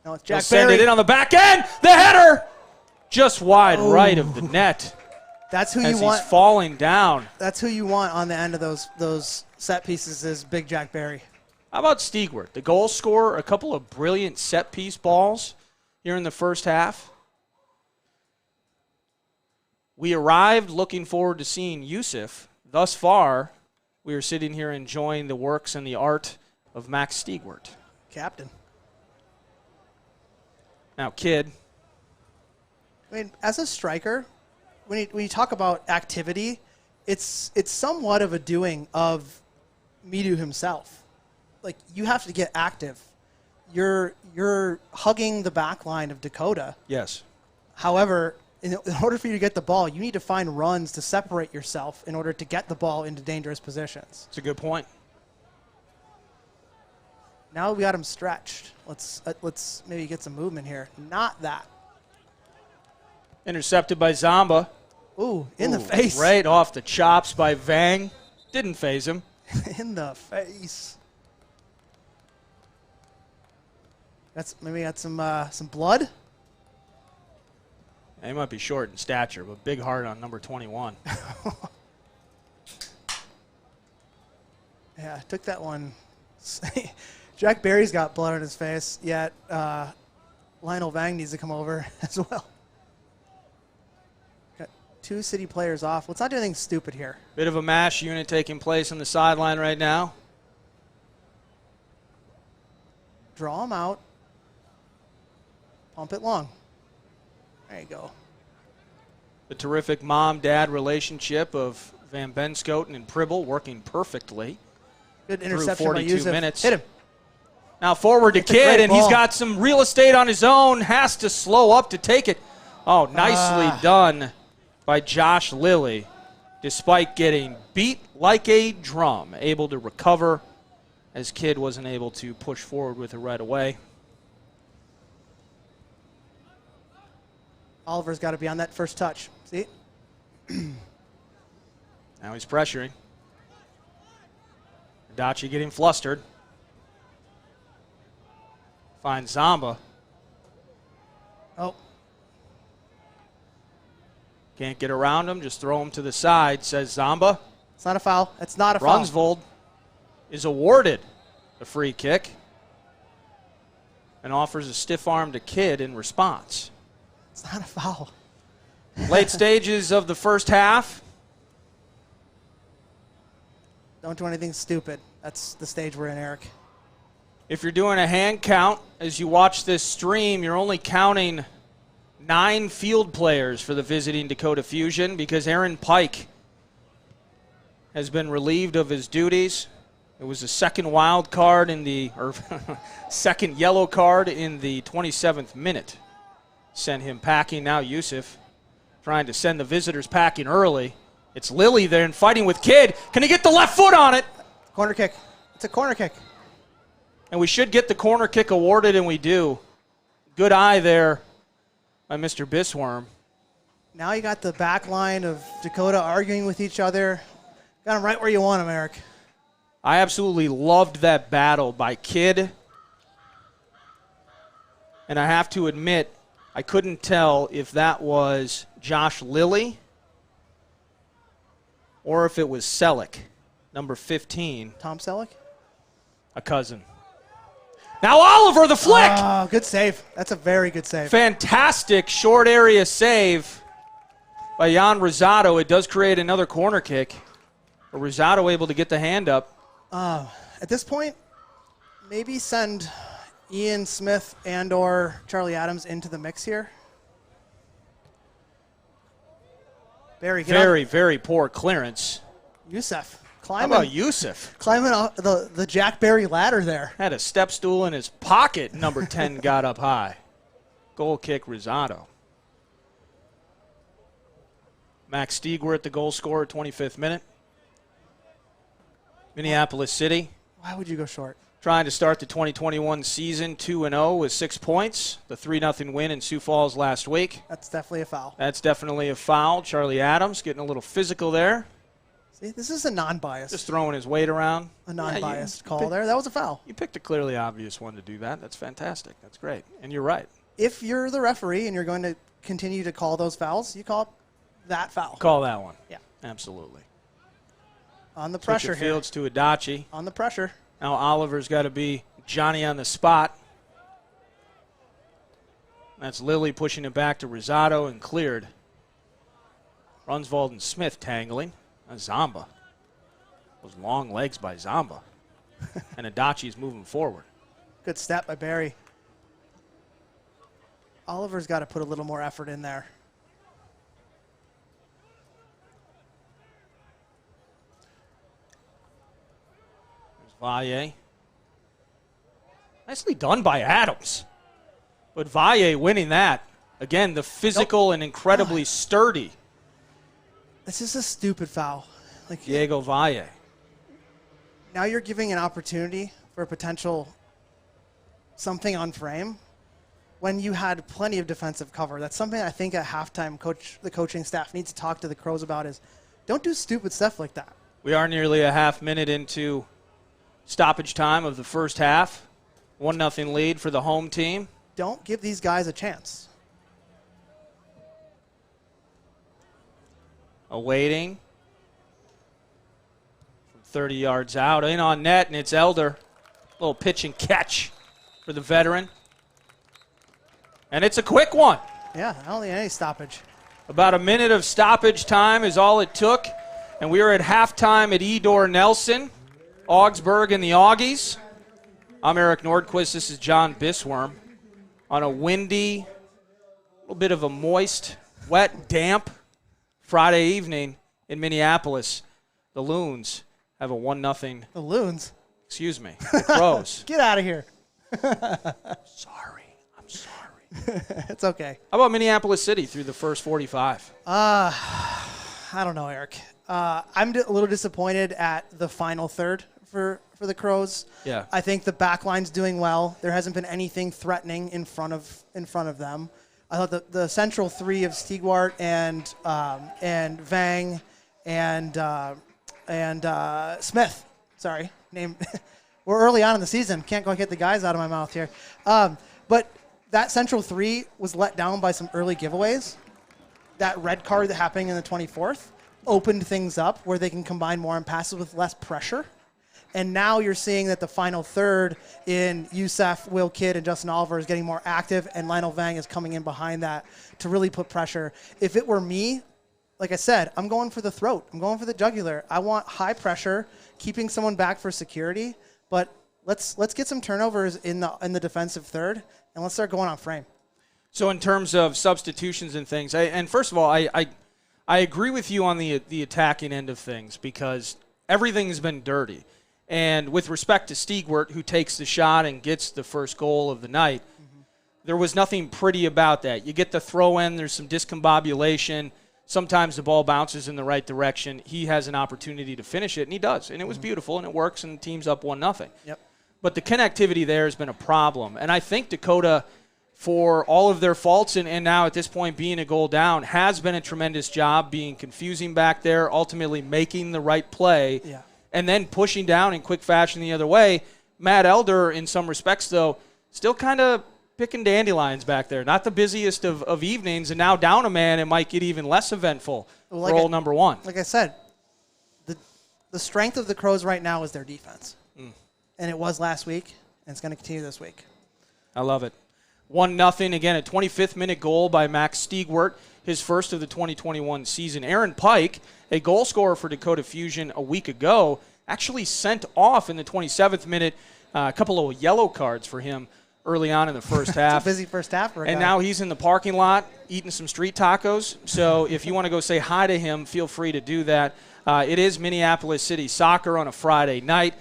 No, it's He'll Jack send Barry. it in on the back end. The header! Just wide right of the net. That's who as you want. He's falling down. That's who you want on the end of those set pieces is Big Jack Barry. How about Stigward? The goal scorer, a couple of brilliant set-piece balls here in the first half. We arrived looking forward to seeing Yusuf. Thus far, we are sitting here enjoying the works and the art of Max Stigward. Captain. Now, kid. I mean, as a striker, when you talk about activity, it's somewhat of a doing of Midu himself. Like, you have to get active. You're hugging the back line of Dakota. Yes. However, in order for you to get the ball, you need to find runs to separate yourself in order to get the ball into dangerous positions. That's a good point. Now we got him stretched. Let's maybe get some movement here. Not that. Intercepted by Zamba. Ooh, in the face. Right off the chops by Vang. Didn't phase him. In the face. Maybe got some blood. He might be short in stature, but big heart on number 21. Yeah, took that one. Jack Barry's got blood on his face, yet Lionel Vang needs to come over as well. Got 2 city players off. Let's not do anything stupid here. Bit of a mash unit taking place on the sideline right now. Draw him out. Pump it long. There you go. The terrific mom-dad relationship of Van Benskoten and Pribble working perfectly. Good Through interception 42 by Yusuf. minutes. Hit him. Now forward to It's a Kidd, great and he's ball. got some real estate on his own. Has to slow up to take it. Oh, nicely done by Josh Lilly, despite getting beat like a drum. Able to recover as Kidd wasn't able to push forward with it right away. Oliver's got to be on that first touch. See? Now he's pressuring. Dachi getting flustered. Finds Zamba. Oh. Can't get around him. Just throw him to the side, says Zamba. It's not a foul. It's not a foul. Brunsvold is awarded a free kick and offers a stiff arm to Kidd in response. It's not a foul. Late stages of the first half. Don't do anything stupid. That's the stage we're in, Eric. If you're doing a hand count as you watch this stream, you're only counting 9 field players for the visiting Dakota Fusion because Aaron Pike has been relieved of his duties. It was a second wild card second yellow card in the 27th minute. Sent him packing. Now Yusuf trying to send the visitors packing early. It's Lilly there and fighting with Kidd. Can he get the left foot on it? Corner kick. It's a corner kick. And we should get the corner kick awarded, and we do. Good eye there by Mr. Bisworm. Now you got the back line of Dakota arguing with each other. Got him right where you want him, Eric. I absolutely loved that battle by Kidd. And I have to admit, I couldn't tell if that was Josh Lilly or if it was Selleck, number 15. Tom Selleck? A cousin. Now Oliver, the flick! Oh, good save. That's a very good save. Fantastic short area save by Jan Rosado. It does create another corner kick. But Rosado able to get the hand up. At this point, maybe send Ian Smith and or Charlie Adams into the mix here. Barry, get Very, very poor clearance. Yusuf. How Climbing, about Yusuf? climbing up the Jack Barry ladder there. Had a step stool in his pocket. Number 10 got up high. Goal kick, Rosado. Max Stiegwart, the goal scorer, 25th minute. Minneapolis City. Why would you go short? Trying to start the 2021 season 2-0 with 6 points. The 3-0 win in Sioux Falls last week. That's definitely a foul. That's definitely a foul. Charlie Adams getting a little physical there. See, this is a non-biased. Just throwing his weight around. A non-biased call there. That was a foul. You picked a clearly obvious one to do that. That's fantastic. That's great. And you're right. If you're the referee and you're going to continue to call those fouls, you call that foul. Call that one. Yeah. Absolutely. On the pressure Took the here. Fields to Adachi. On the pressure. Now Oliver's got to be Johnny on the spot. That's Lilly pushing it back to Rosado and cleared. Runsvold and Smith tangling. That's Zamba. Those long legs by Zamba. And Adachi's moving forward. Good step by Barry. Oliver's got to put a little more effort in there. There's Valle. Nicely done by Adams. But Valle winning that. Again, the physical and incredibly sturdy This is a stupid foul. Like Diego Valle. now you're giving an opportunity for a potential something on frame when you had plenty of defensive cover. That's something I think at halftime the coaching staff needs to talk to the Crows about is don't do stupid stuff like that. We are nearly a half minute into stoppage time of the first half. 1-0 lead for the home team. Don't give these guys a chance. Awaiting. From 30 yards out. In on net, and it's Elder. Little pitch and catch for the veteran. And it's a quick one. Yeah, I don't need any stoppage. About a minute of stoppage time is all it took. And we are at halftime at Edor Nelson, Augsburg and the Augies. I'm Eric Nordquist. This is John Bisworm. On a windy, little bit of a moist, wet, damp Friday evening in Minneapolis, the Loons have a 1-0. The Loons? Excuse me, the Crows. Get out of here. Sorry. I'm sorry. It's okay. How about Minneapolis City through the first 45? I don't know, Eric. I'm a little disappointed at the final third for the Crows. Yeah. I think the back line's doing well. There hasn't been anything threatening in front of them. I thought the central three of Stiegwart and Vang and Smith. Sorry, name. We're early on in the season. Can't quite get the guys out of my mouth here. But that central three was let down by some early giveaways. That red card that happened in the 24th opened things up where they can combine more on passes with less pressure. And now you're seeing that the final third in Youssef, Will Kidd, and Justin Oliver is getting more active, and Lionel Vang is coming in behind that to really put pressure. If it were me, like I said, I'm going for the throat. I'm going for the jugular. I want high pressure, keeping someone back for security, but let's get some turnovers in the defensive third, and let's start going on frame. So in terms of substitutions and things, and first of all, I agree with you on the attacking end of things because everything's been dirty. And with respect to Stiegwart, who takes the shot and gets the first goal of the night, there was nothing pretty about that. You get the throw in, there's some discombobulation. Sometimes the ball bounces in the right direction. He has an opportunity to finish it, and he does. And it was beautiful, and it works, and the team's up 1-0. Yep. But the connectivity there has been a problem. And I think Dakota, for all of their faults and now at this point being a goal down, has been a tremendous job being confusing back there, ultimately making the right play. Yeah. And then pushing down in quick fashion the other way. Matt Elder, in some respects, though, still kind of picking dandelions back there. Not the busiest of evenings, and now down a man, it might get even less eventful for role number one. Like I said, the strength of the Crows right now is their defense. And it was last week, and it's going to continue this week. I love it. 1-0, again, a 25th-minute goal by Max Stiegwart, his first of the 2021 season. Aaron Pike, a goal scorer for Dakota Fusion a week ago, actually sent off in the 27th minute. A couple of yellow cards for him early on in the first half. It's a busy first half for a And guy. now he's in the parking lot eating some street tacos. So if you want to go say hi to him, feel free to do that. It is Minneapolis City Soccer on a Friday night.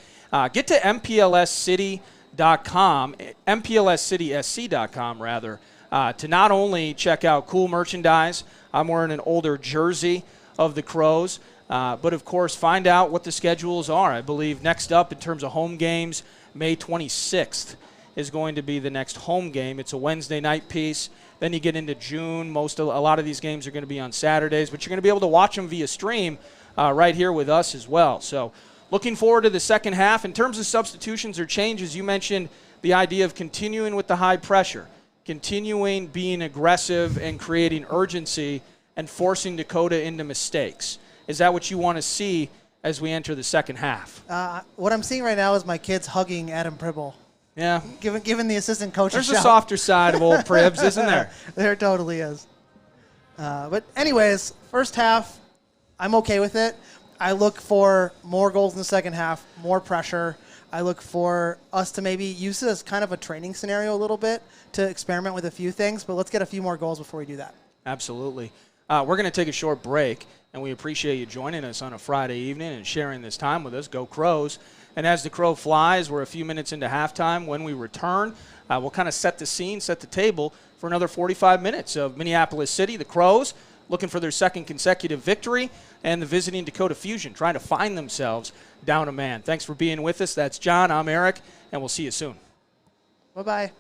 Get to MPLScity.com, MPLSCitySC.com rather, to not only check out cool merchandise. I'm wearing an older jersey of the Crows. But, of course, find out what the schedules are. I believe next up in terms of home games, May 26th is going to be the next home game. It's a Wednesday night piece. Then you get into June. A lot of these games are going to be on Saturdays, but you're going to be able to watch them via stream right here with us as well. So looking forward to the second half. In terms of substitutions or changes, you mentioned the idea of continuing with the high pressure, continuing being aggressive and creating urgency and forcing Dakota into mistakes. Is that what you want to see as we enter the second half? What I'm seeing right now is my kids hugging Adam Pribble. Yeah. Given the assistant coach There's a softer side of old Pribs, isn't there? There totally is. But anyways, first half, I'm okay with it. I look for more goals in the second half, more pressure. I look for us to maybe use it as kind of a training scenario a little bit to experiment with a few things, but let's get a few more goals before we do that. Absolutely. We're going to take a short break, and we appreciate you joining us on a Friday evening and sharing this time with us. Go Crows. And as the crow flies, we're a few minutes into halftime. When we return, we'll kind of set the scene, set the table for another 45 minutes of Minneapolis City, the Crows, looking for their second consecutive victory, and the visiting Dakota Fusion trying to find themselves down a man. Thanks for being with us. That's John. I'm Eric, and we'll see you soon. Bye-bye.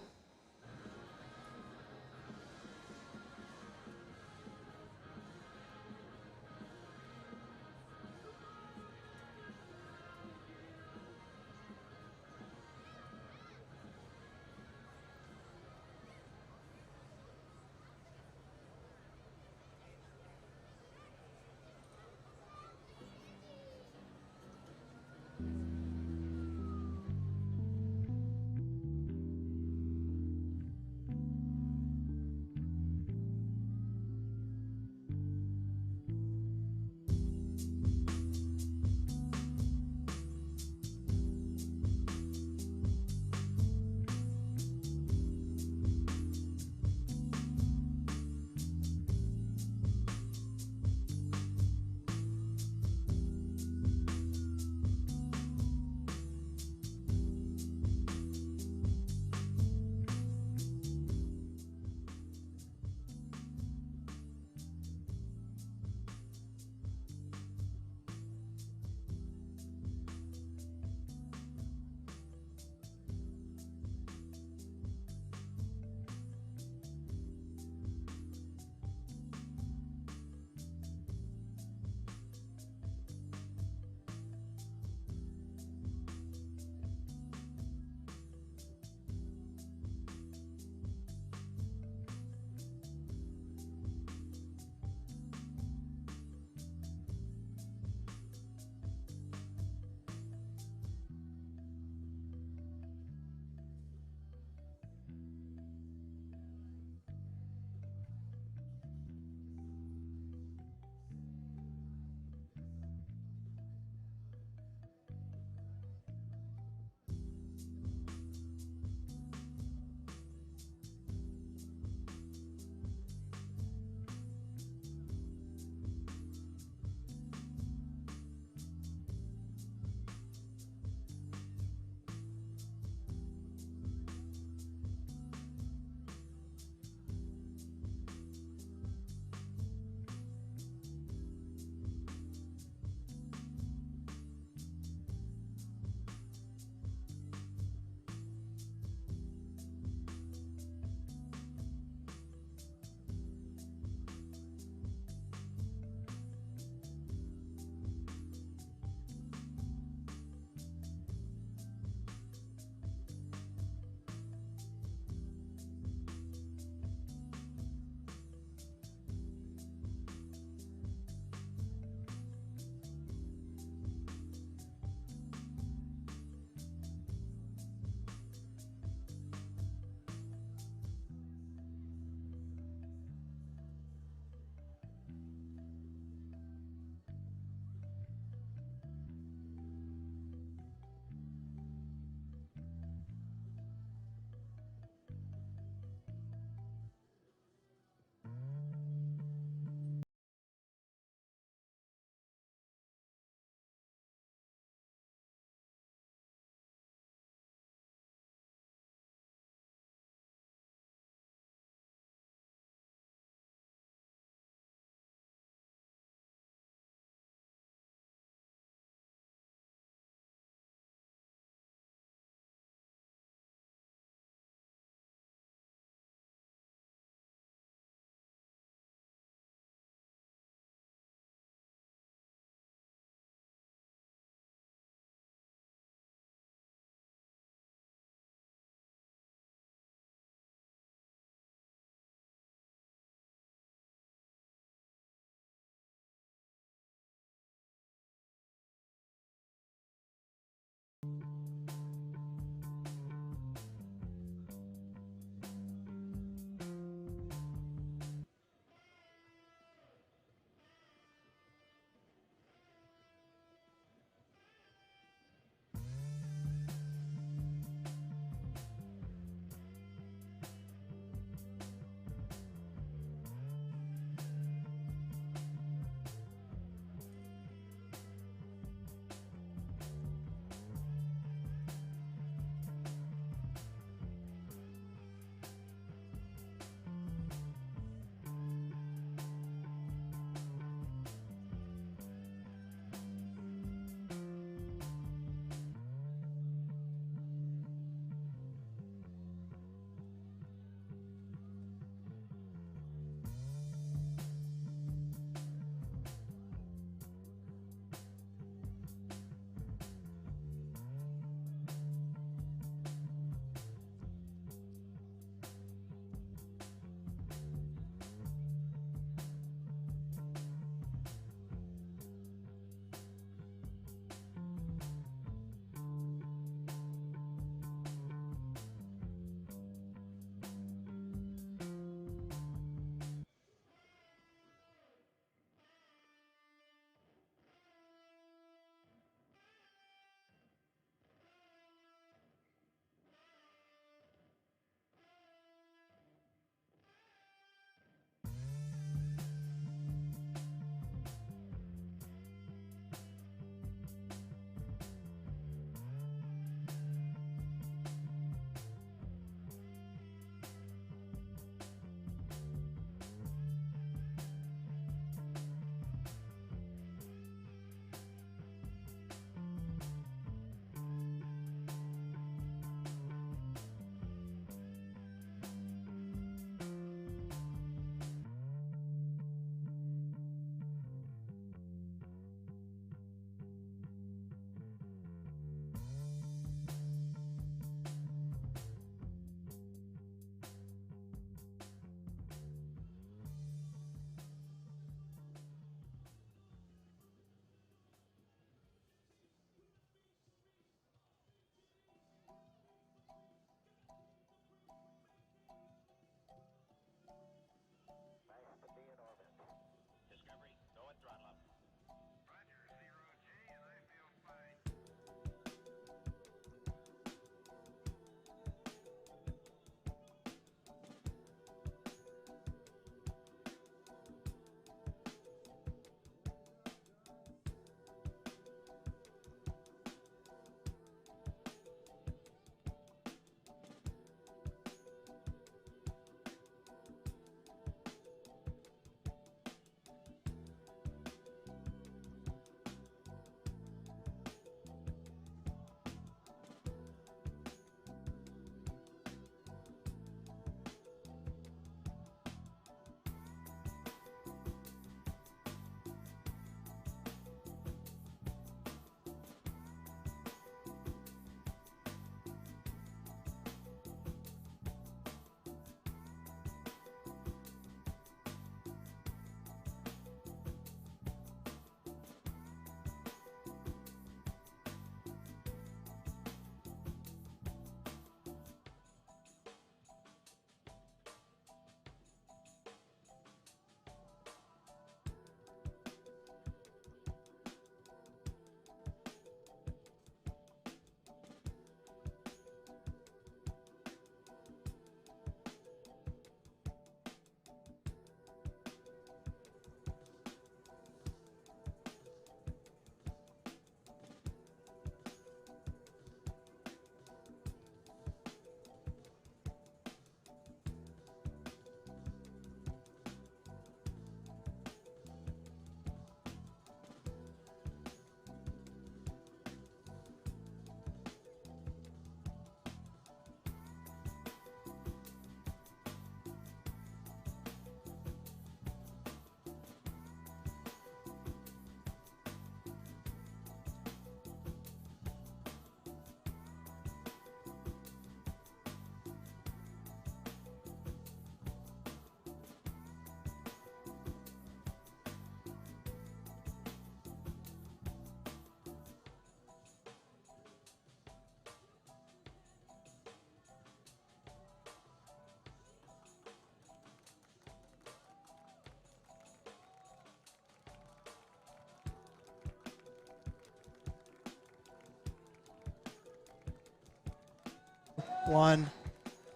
1.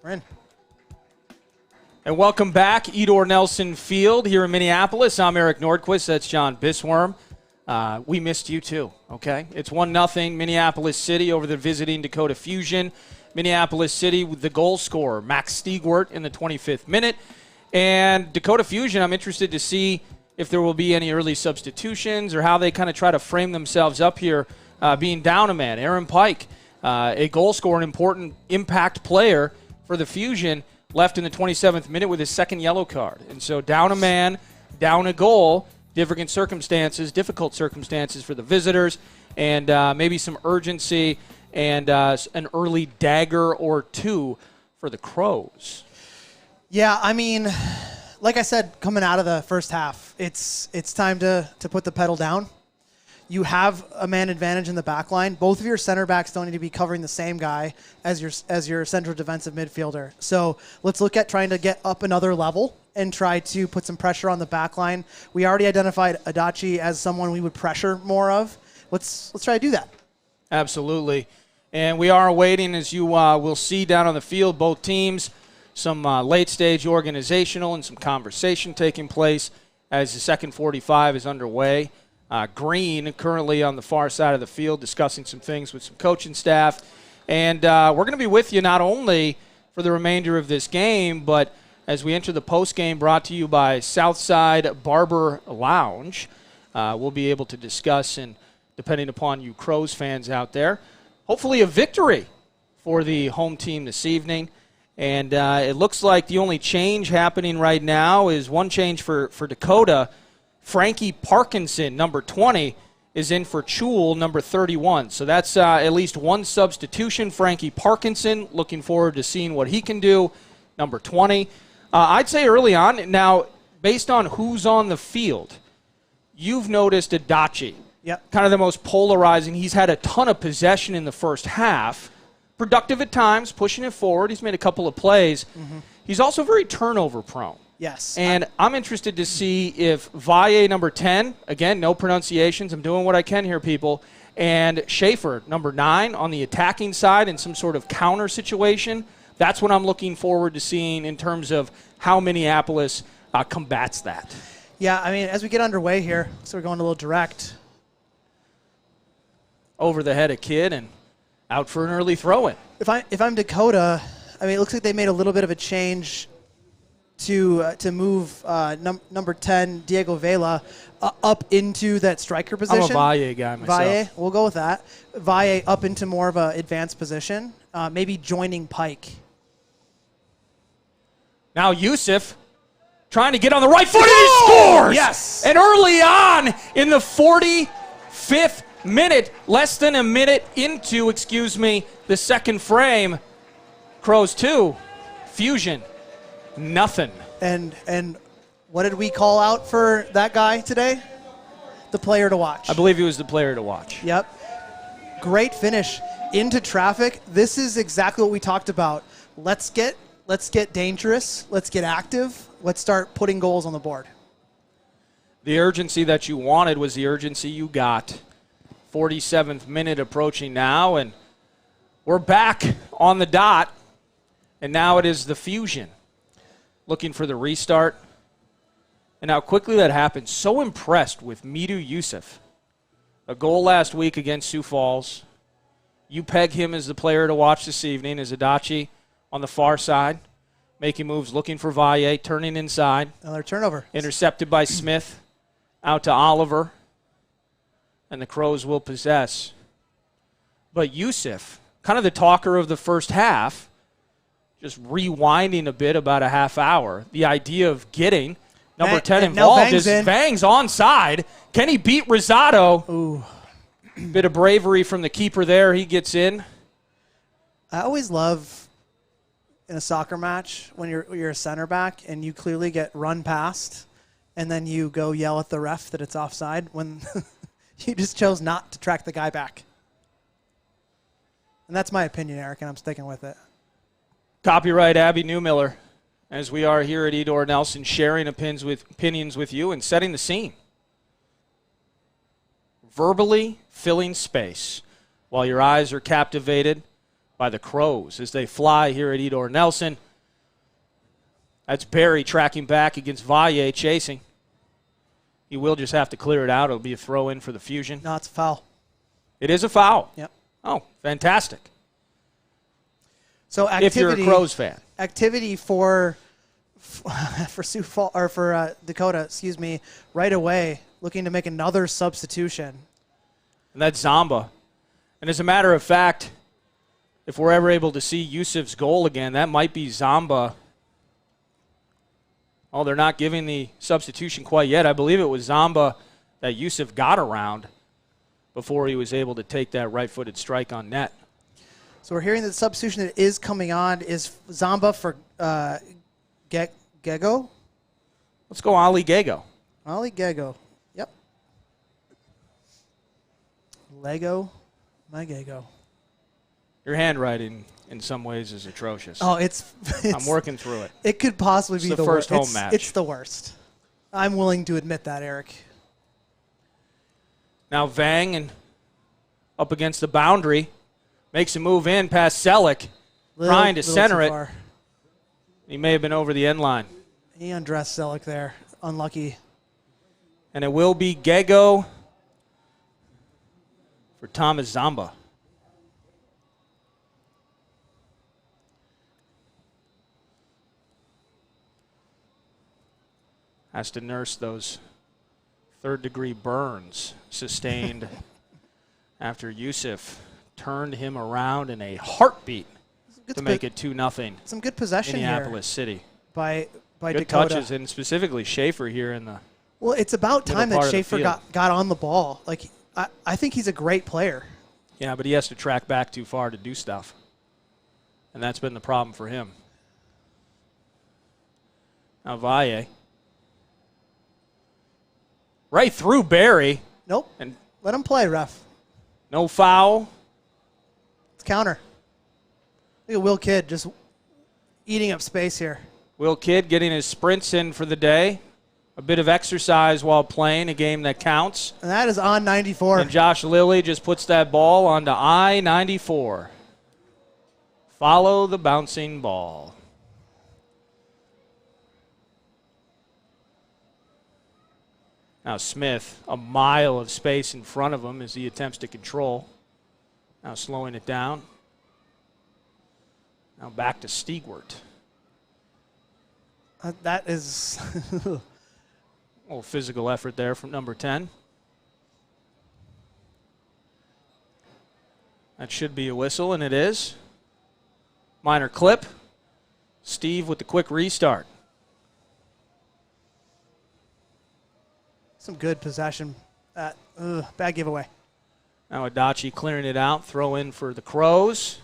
We're in. And welcome back, Edor Nelson Field here in Minneapolis. I'm Eric Nordquist. That's John Bisworm. We missed you too, okay? It's 1-0 Minneapolis City over the visiting Dakota Fusion. Minneapolis City with the goal scorer, Max Stigwart, in the 25th minute. And Dakota Fusion, I'm interested to see if there will be any early substitutions or how they kind of try to frame themselves up here, being down a man. Aaron Pike, a goal scorer, an important impact player for the Fusion, left in the 27th minute with his second yellow card. And so down a man, down a goal, difficult circumstances for the visitors, and maybe some urgency and an early dagger or two for the Crows. Yeah, I mean, like I said, coming out of the first half, it's time to put the pedal down. You have a man advantage in the back line. Both of your center backs don't need to be covering the same guy as your central defensive midfielder. So let's look at trying to get up another level and try to put some pressure on the back line. We already identified Adachi as someone we would pressure more of. Let's try to do that. Absolutely. And we are awaiting, as you will see down on the field, both teams, some late-stage organizational and some conversation taking place as the second 45 is underway. Green currently on the far side of the field discussing some things with some coaching staff. And we're going to be with you not only for the remainder of this game, but as we enter the postgame brought to you by Southside Barber Lounge. We'll be able to discuss, and depending upon you Crows fans out there, hopefully a victory for the home team this evening. And it looks like the only change happening right now is one change for Dakota. Frankie Parkinson, number 20, is in for Chul, number 31. So that's at least one substitution. Frankie Parkinson, looking forward to seeing what he can do, number 20. I'd say early on, now, based on who's on the field, you've noticed Adachi. Yep. Kind of the most polarizing. He's had a ton of possession in the first half. Productive at times, pushing it forward. He's made a couple of plays. Mm-hmm. He's also very turnover prone. Yes. And I'm interested to see if Valle, number 10, again, no pronunciations, I'm doing what I can here, people, and Schaefer, number 9, on the attacking side in some sort of counter situation. That's what I'm looking forward to seeing in terms of how Minneapolis combats that. Yeah, I mean, as we get underway here, so we're going a little direct. Over the head of Kidd and out for an early throw-in. If I'm Dakota, I mean, it looks like they made a little bit of a change to move number 10, Diego Vela, up into that striker position. I'm a Valle guy myself. Valle, we'll go with that. Valle up into more of an advanced position, maybe joining Pike. Now Yusuf trying to get on the right foot, and he scores! Yes! And early on in the 45th minute, less than a minute into, the second frame, Crows 2, Fusion nothing. And what did we call out for that guy today? The player to watch. I believe he was the player to watch. Yep. Great finish into traffic. This is exactly what we talked about. Let's get dangerous. Let's get active. Let's start putting goals on the board. The urgency that you wanted was the urgency you got. 47th minute approaching now, and we're back on the dot. And now it is the Fusion looking for the restart. And how quickly that happened. So impressed with Midu Yusuf. A goal last week against Sioux Falls. You peg him as the player to watch this evening as Adachi on the far side, making moves, looking for Valle, turning inside. Another turnover. Intercepted by Smith. Out to Oliver. And the Crows will possess. But Yusuf, kind of the talker of the first half, just rewinding a bit about a half hour, the idea of getting number 10 involved is Vang's onside. Can he beat Rosado? Ooh. Bit of bravery from the keeper there. He gets in. I always love in a soccer match when you're a center back and you clearly get run past and then you go yell at the ref that it's offside when you just chose not to track the guy back. And that's my opinion, Eric, and I'm sticking with it. Copyright Abby Newmiller, as we are here at Edor Nelson, sharing opinions with you and setting the scene. Verbally filling space while your eyes are captivated by the Crows as they fly here at Edor Nelson. That's Barry tracking back against Valle chasing. He will just have to clear it out. It'll be a throw in for the Fusion. No, it's a foul. It is a foul. Yep. Oh, fantastic. So activity, if you're a Crows fan. Activity for Sioux Falls, or for Dakota, excuse me, right away, looking to make another substitution. And that's Zamba. And as a matter of fact, if we're ever able to see Yusuf's goal again, that might be Zamba. Oh, they're not giving the substitution quite yet. I believe it was Zamba that Yusuf got around before he was able to take that right-footed strike on net. So we're hearing that the substitution that is coming on is Zamba for Gego. Let's go Ali Gego. Ali Gego. Yep. Lego, my Gego. Your handwriting in some ways is atrocious. Oh, it's I'm working through it. It could possibly be the worst. first home match. It's the worst. I'm willing to admit that, Eric. Now Vang and up against the boundary. Makes a move in past Selleck. Trying to center it. Far. He may have been over the end line. He undressed Selleck there. Unlucky. And it will be Gego for Thomas Zamba. Has to nurse those third-degree burns sustained after Yusuf turned him around in a heartbeat to make it 2-0. Some good possession Minneapolis here City. by Good Dakota. touches, and specifically Schaefer here in the Well, it's about time that Schaefer field. got on the ball. Like I think he's a great player. Yeah, but he has to track back too far to do stuff. And that's been the problem for him. Now Valle. Right through Barry. Nope. And let him play, ref. no foul. It's counter. Look at Will Kidd just eating up space here. Will Kidd getting his sprints in for the day. A bit of exercise while playing a game that counts. And that is on 94. And Josh Lilly just puts that ball onto I-94. Follow the bouncing ball. Now Smith, a mile of space in front of him as he attempts to control. Now slowing it down. Now back to Stigwart. That is A little physical effort there from number 10. That should be a whistle, and it is. Minor clip. Steve with the quick restart. some good possession. Bad giveaway. Now Adachi clearing it out. Throw in for the Crows.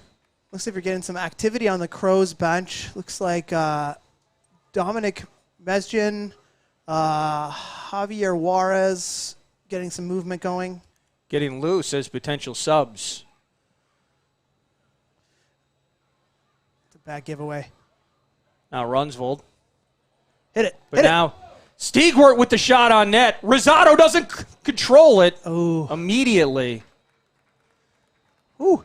Looks like we're getting some activity on the Crows bench. Looks like Dominic Mesjin, Javier Juarez getting some movement going. Getting loose as potential subs. It's a bad giveaway. Now Runsvold. Hit it. But now Stigwart with the shot on net. Rosado doesn't control it immediately. Ooh.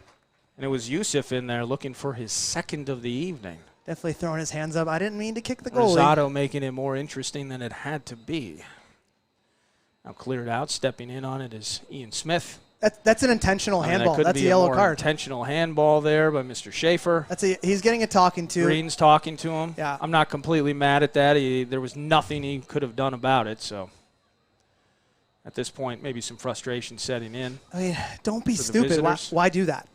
And it was Yusuf in there looking for his second of the evening. Definitely throwing his hands up. I didn't mean to kick the goalie. Rosado making it more interesting than it had to be. Now cleared out. Stepping in on it is Ian Smith. That's an intentional handball. That That's a yellow card. Intentional handball there by Mr. Schaefer. He's getting a talking to. Green's talking to him. Yeah. I'm not completely mad at that. There was nothing he could have done about it. So at this point, maybe some frustration setting in. I mean, don't be stupid. Why do that?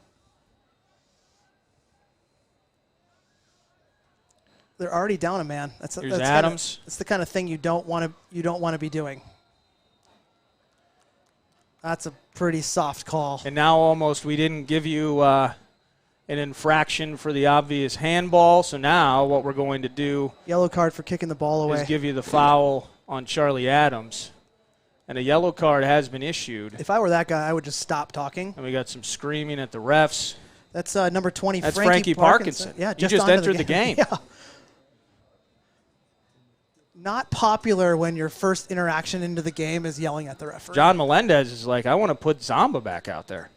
They're already down a man. That's Adams. That's the kind of thing you don't want to be doing. That's a pretty soft call. And now almost we didn't give you an infraction for the obvious handball. So now what we're going to do, yellow card for kicking the ball away, is give you the foul on Charlie Adams. And a yellow card has been issued. If I were that guy, I would just stop talking. And we got some screaming at the refs. That's number 20, That's Frankie Parkinson. Yeah, just entered the game. Yeah. Not popular when your first interaction into the game is yelling at the referee. John Melendez is like, I want to put Zamba back out there.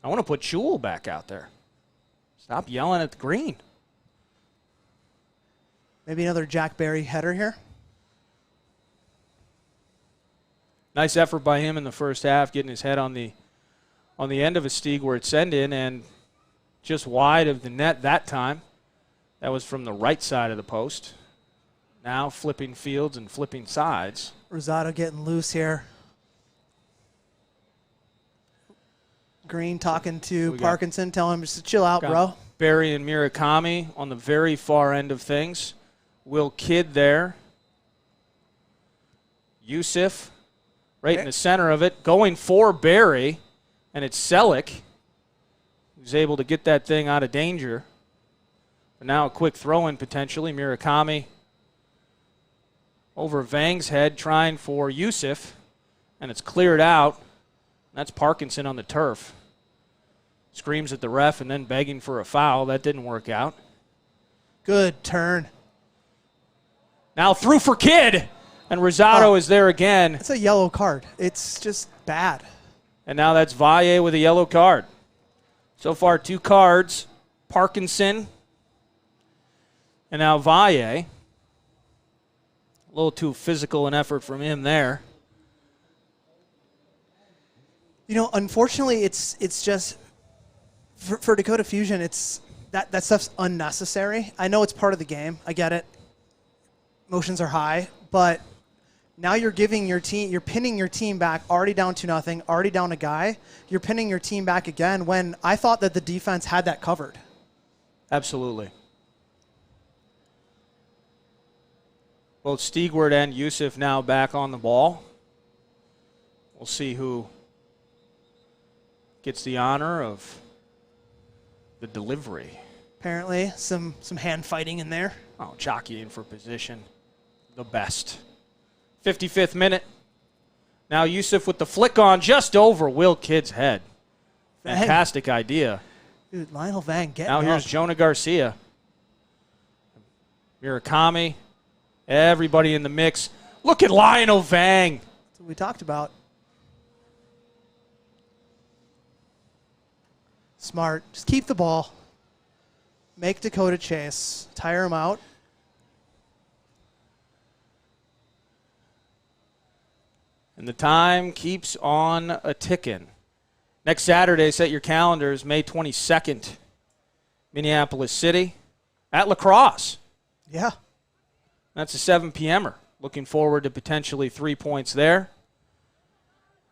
I want to put Chul back out there. Stop yelling at the green. Maybe another Jack Barry header here. Nice effort by him in the first half, getting his head on the end of a Stigwart send-in and just wide of the net that time. That was from the right side of the post. Now flipping fields and flipping sides. Rosado getting loose here. Green talking to Parkinson, telling him just to chill out, bro. Barry and Murakami on the very far end of things. Will Kidd there. Yusuf right in the center of it. Going for Barry, and it's Selleck who's able to get that thing out of danger. But now a quick throw-in potentially. Murakami over Vang's head trying for Yusuf, and it's cleared out. That's Parkinson on the turf. Screams at the ref and then begging for a foul. That didn't work out. Good turn. Now through for Kidd, and Rosado is there again. It's a yellow card. It's just bad. And now that's Valle with a yellow card. So far, 2 cards. Parkinson and now Valle. A little too physical an effort from him there. You know, unfortunately, it's just for Dakota Fusion, it's that stuff's unnecessary. I know it's part of the game. I get it. Emotions are high, but now you're giving your team, you're pinning your team back, already down 2-0, already down a guy. You're pinning your team back again when I thought that the defense had that covered. Absolutely. Both Stigwart and Yusuf now back on the ball. We'll see who gets the honor of the delivery. Apparently, some hand fighting in there. Oh, jockeying for position. The best. 55th minute. Now Yusuf with the flick on just over Will Kidd's head. Fantastic idea. Dude, Lionel Vang getting Now here's up. Jonah Garcia. Murakami. Everybody in the mix. Look at Lionel Vang. That's what we talked about. Smart. Just keep the ball. Make Dakota chase. Tire him out. And the time keeps on a ticking. Next Saturday, set your calendars, May 22nd, Minneapolis City at La Crosse. Yeah. That's a 7 p.m.er. Looking forward to potentially 3 points there.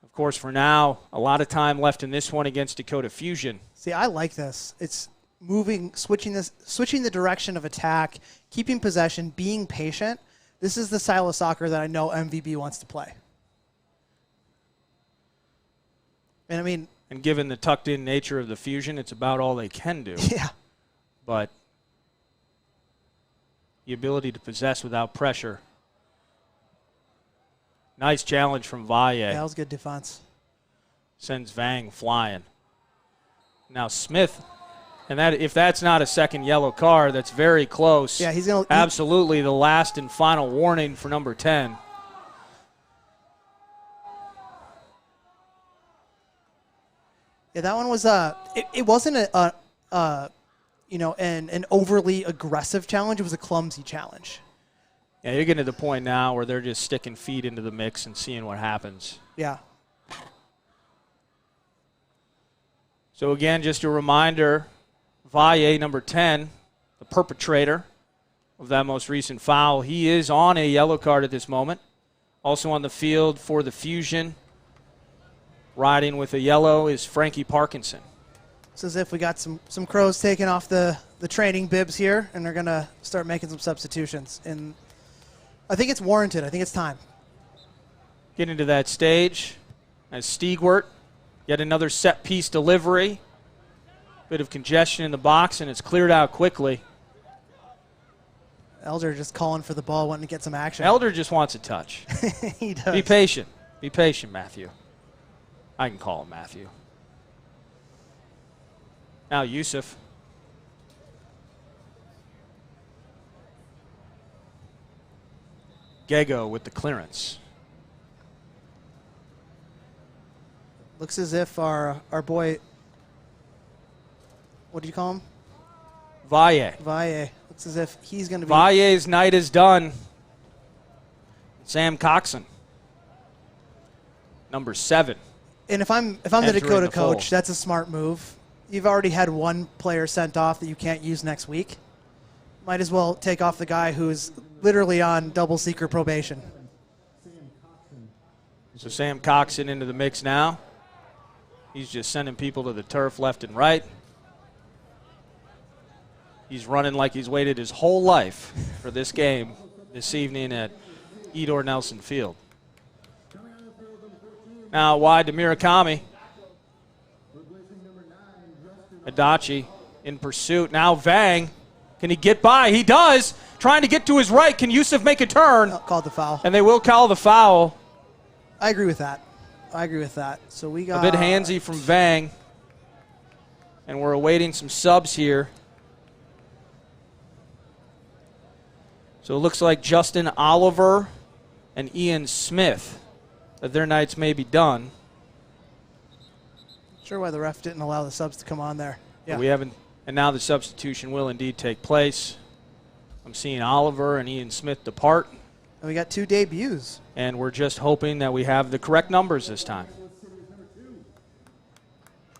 Of course, for now, a lot of time left in this one against Dakota Fusion. See, I like this. It's moving, switching the direction of attack, keeping possession, being patient. This is the style of soccer that I know MVB wants to play. And I mean, and given the tucked-in nature of the Fusion, it's about all they can do. Yeah. But the ability to possess without pressure. Nice challenge from Valle. Yeah, that was good defense. Sends Vang flying. Now Smith, and that if that's not a second yellow card, that's very close. Yeah, he's going to absolutely the last and final warning for number 10. Yeah, that one was it wasn't an overly aggressive challenge. It was a clumsy challenge. Yeah, you're getting to the point now where they're just sticking feet into the mix and seeing what happens. Yeah. So again, just a reminder, Valle, number 10, the perpetrator of that most recent foul, he is on a yellow card at this moment. Also on the field for the Fusion, riding with a yellow, is Frankie Parkinson. It's as if we got some crows taking off the training bibs here, and they're going to start making some substitutions. And I think it's warranted. I think it's time. Getting to that stage as Stigwart, yet another set-piece delivery. Bit of congestion in the box, and it's cleared out quickly. Elder just calling for the ball, wanting to get some action. Elder just wants a touch. He does. Be patient. Be patient, Matthew. I can call him Matthew. Now Yusuf. Gego with the clearance. Looks as if our boy, what do you call him? Valle. Valle. Looks as if he's going to be. Valle's night is done. Sam Coxon, number 7. And if I'm the entering Dakota the coach, fold. that's a smart move. You've already had one player sent off that you can't use next week. Might as well take off the guy who's literally on double secret probation. So Sam Coxon into the mix now. He's just sending people to the turf left and right. He's running like he's waited his whole life for this game this evening at Edor Nelson Field. Now wide to Murakami. Adachi in pursuit. Now Vang. Can he get by? He does. Trying to get to his right. Can Yusuf make a turn? Called the foul. And they will call the foul. I agree with that. So we got A bit handsy from Vang. And we're awaiting some subs here. So it looks like Justin Oliver and Ian Smith, that their nights may be done. Sure why the ref didn't allow the subs to come on there. Yeah. But we haven't, and now the substitution will indeed take place. I'm seeing Oliver and Ian Smith depart. And we got 2 debuts. And we're just hoping that we have the correct numbers this time.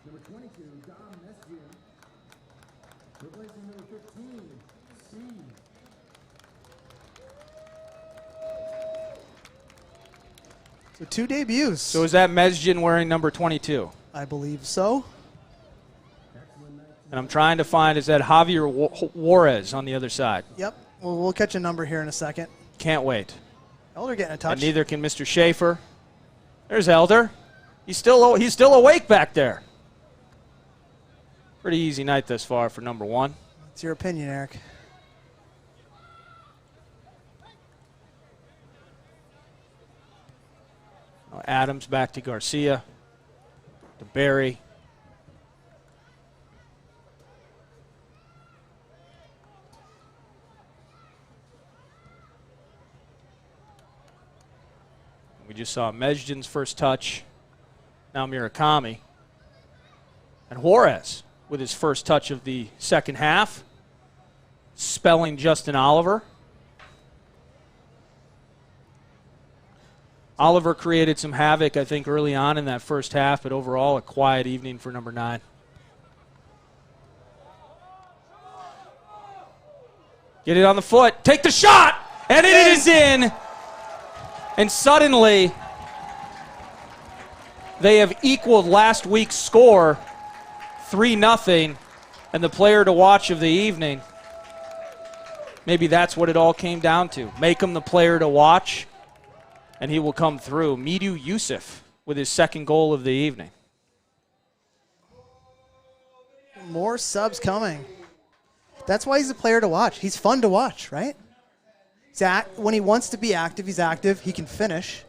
Number 22, Dom Mesgian. Replacing number 15, C. So 2 debuts. So is that Mesjin wearing number 22? I believe so. And I'm trying to find, is that Javier Juarez on the other side? Yep. Well, we'll catch a number here in a second. Can't wait. Elder getting a touch. And neither can Mr. Schaefer. There's Elder. He's still awake back there. Pretty easy night thus far for number 1. It's your opinion, Eric. Adams back to Garcia, to Barry. We just saw Mesjin's first touch. Now Murakami. And Juarez with his first touch of the second half, spelling Justin Oliver. Oliver created some havoc, I think, early on in that first half, but overall a quiet evening for number 9. Get it on the foot. Take the shot! And it is in! And suddenly, they have equaled last week's score, 3-0, and the player to watch of the evening. Maybe that's what it all came down to. Make him the player to watch, and he will come through. Midu Yusuf with his second goal of the evening. More subs coming. That's why he's a player to watch. He's fun to watch, right? When he wants to be active, he's active. He can finish.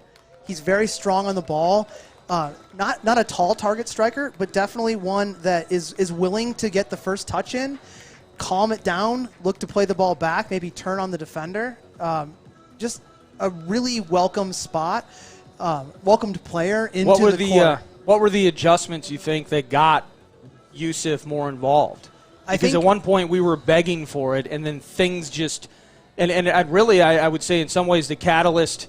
He's very strong on the ball. Not a tall target striker, but definitely one that is willing to get the first touch in, calm it down, look to play the ball back, maybe turn on the defender. Just a really welcome spot, welcomed player into the core. What were the adjustments you think that got Yusuf more involved? Because at one point we were begging for it, and then things just and I would say in some ways the catalyst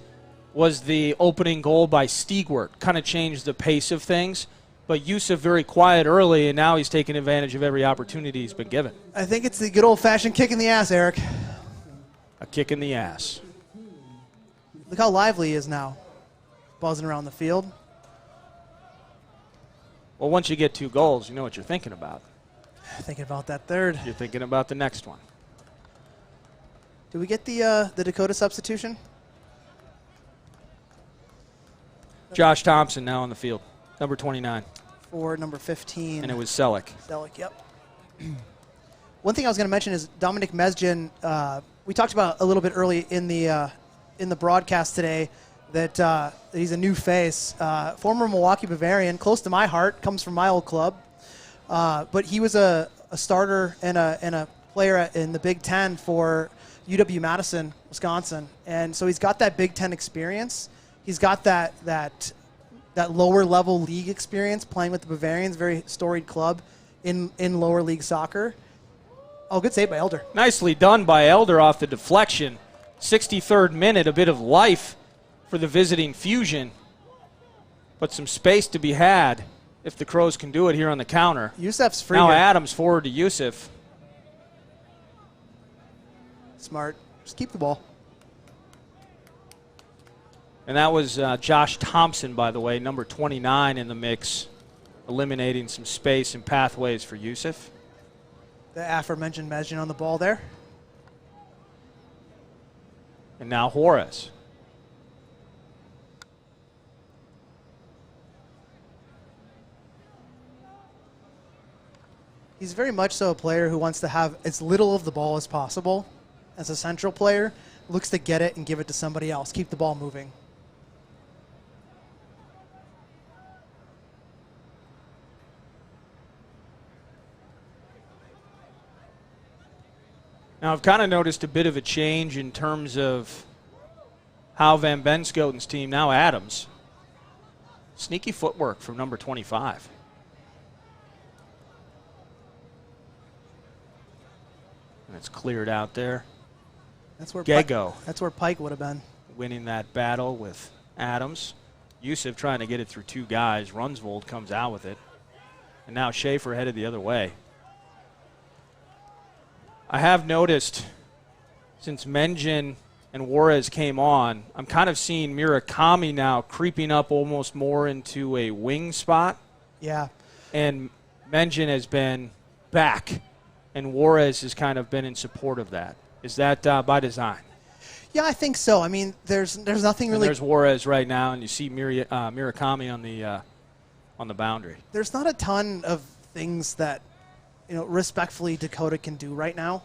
was the opening goal by Stiegwart. Kind of changed the pace of things. But Yusuf very quiet early, and now he's taking advantage of every opportunity he's been given. I think it's the good old-fashioned kick in the ass, Eric. A kick in the ass. Look how lively he is now, buzzing around the field. Well, once you get 2 goals, you know what you're thinking about. Thinking about that third. You're thinking about the next one. Did we get the Dakota substitution? Josh Thompson now on the field, number 29. For number 15. And it was Selleck. Selleck, yep. One thing I was going to mention is Dominic Mesjin. We talked about a little bit early in the broadcast today that he's a new face. Former Milwaukee Bavarian, close to my heart, comes from my old club. But he was a starter and a player in the Big Ten for UW-Madison, Wisconsin. And so he's got that Big Ten experience. He's got that lower level league experience playing with the Bavarians, very storied club in lower league soccer. Oh, good save by Elder. Nicely done by Elder off the deflection. 63rd minute, a bit of life for the visiting Fusion. But some space to be had if the Crows can do it here on the counter. Yusuf's free Now here. Adams forward to Yusuf. Smart. Just keep the ball. And that was Josh Thompson, by the way, number 29 in the mix, eliminating some space and pathways for Yusuf. The aforementioned Mezgin on the ball there. And now Juarez. He's very much so a player who wants to have as little of the ball as possible. As a central player, looks to get it and give it to somebody else. Keep the ball moving. Now, I've kind of noticed a bit of a change in terms of how Van Benschoten's team, now Adams, sneaky footwork from number 25. And it's cleared out there. That's where Gego that's where Pike would have been. winning that battle with Adams. Yusuf trying to get it through two guys. Runsvold comes out with it. And now Schaefer headed the other way. I have noticed since Mengin and Juarez came on, I'm kind of seeing Murakami now creeping up almost more into a wing spot. Yeah. And Mengin has been back, and Juarez has kind of been in support of that. Is that by design? Yeah, I think so. I mean, there's nothing really. And there's Juarez right now, and you see Murakami on the boundary. There's not a ton of things that, respectfully Dakota can do right now.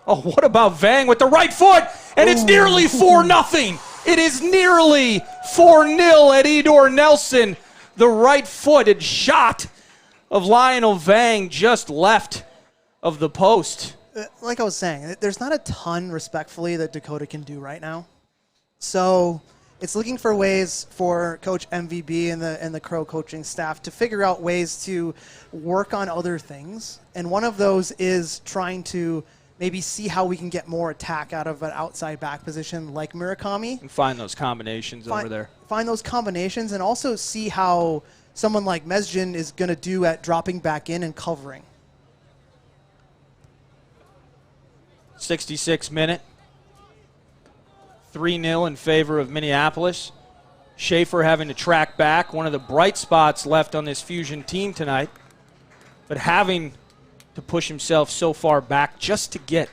Oh, what about Vang with the right foot? And it's nearly 4-0. It is nearly 4-0 at Edor Nelson. The right-footed shot of Lionel Vang just left of the post. Like I was saying, there's not a ton, respectfully, that Dakota can do right now. So it's looking for ways for Coach MVB and the Crow coaching staff to figure out ways to work on other things. And one of those is trying to maybe see how we can get more attack out of an outside back position like Murakami. And find those combinations over there. Find those combinations and also see how someone like Mezgin is going to do at dropping back in and covering. 66th minute. 3-0 in favor of Minneapolis. Schaefer having to track back, one of the bright spots left on this Fusion team tonight, but having to push himself so far back just to get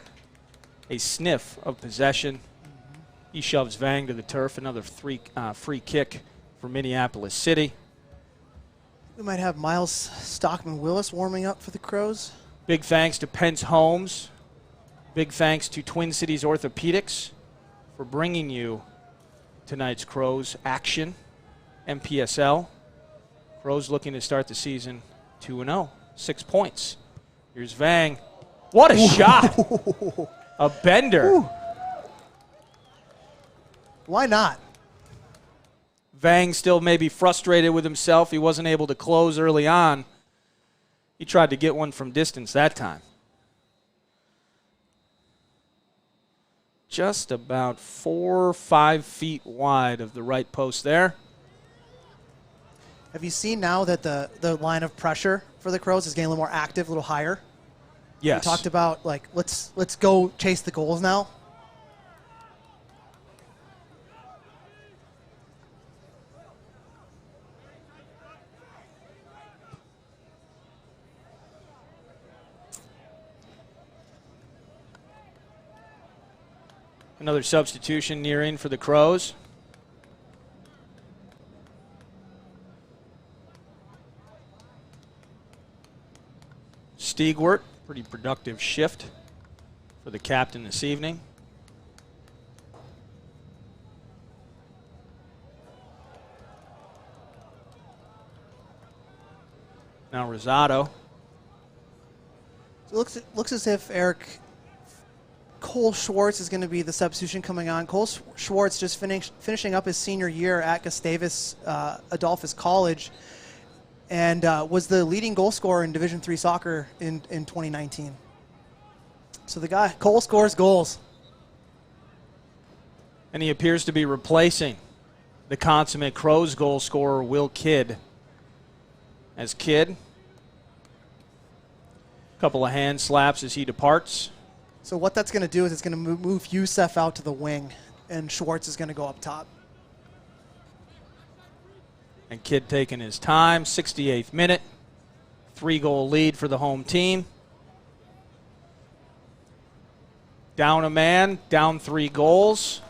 a sniff of possession. He shoves Vang to the turf. Another free kick for Minneapolis City. We might have Miles Stockman-Willis warming up for the Crows. Big thanks to Pentz Homes. Big thanks to Twin Cities Orthopedics for bringing you tonight's Crows action. NPSL. Crows looking to start the season 2-0. 6 points. Here's Vang. What a shot. A bender. Ooh. Why not? Vang still maybe frustrated with himself. He wasn't able to close early on. He tried to get one from distance that time. Just about 4 or 5 feet wide of the right post there. Have you seen now that the line of pressure for the Crows is getting a little more active, a little higher? Yes. We talked about, like, let's go chase the goals now. Another substitution nearing for the Crows. Stigwart, pretty productive shift for the captain this evening. Now Rosado. It looks as if Cole Schwartz is going to be the substitution coming on. Cole Schwartz just finishing up his senior year at Gustavus Adolphus College and was the leading goal scorer in Division III soccer in 2019. So the guy, Cole scores goals. And he appears to be replacing the consummate Crows goal scorer, Will Kidd. As Kidd, a couple of hand slaps as he departs. So what that's going to do is it's going to move Youssef out to the wing, and Schwartz is going to go up top. And Kidd taking his time, 68th minute. 3-goal lead for the home team. Down a man, down 3 goals.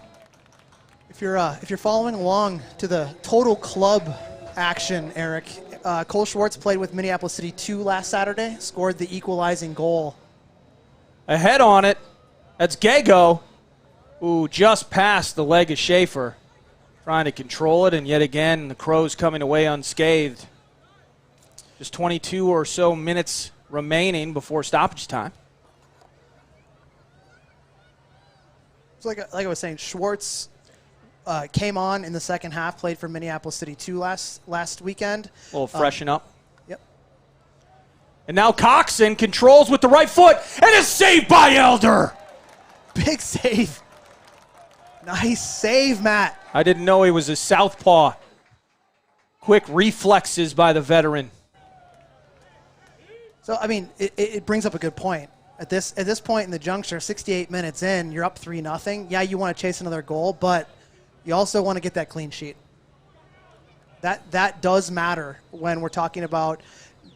If you're following along to the total club action, Eric, Cole Schwartz played with Minneapolis City 2 last Saturday, scored the equalizing goal. Ahead on it, that's Gago, who just passed the leg of Schaefer, trying to control it, and yet again the Crows coming away unscathed. Just 22 or so minutes remaining before stoppage time. So like I was saying, Schwartz came on in the second half, played for Minneapolis City 2 last weekend. A little freshen up. Yep. And now Coxon controls with the right foot, and is saved by Elder. Big save. Nice save, Matt. I didn't know he was a southpaw. Quick reflexes by the veteran. So, I mean, it brings up a good point. At this point in the juncture, 68 minutes in, you're up 3-0. Yeah, you want to chase another goal, but you also want to get that clean sheet. That does matter when we're talking about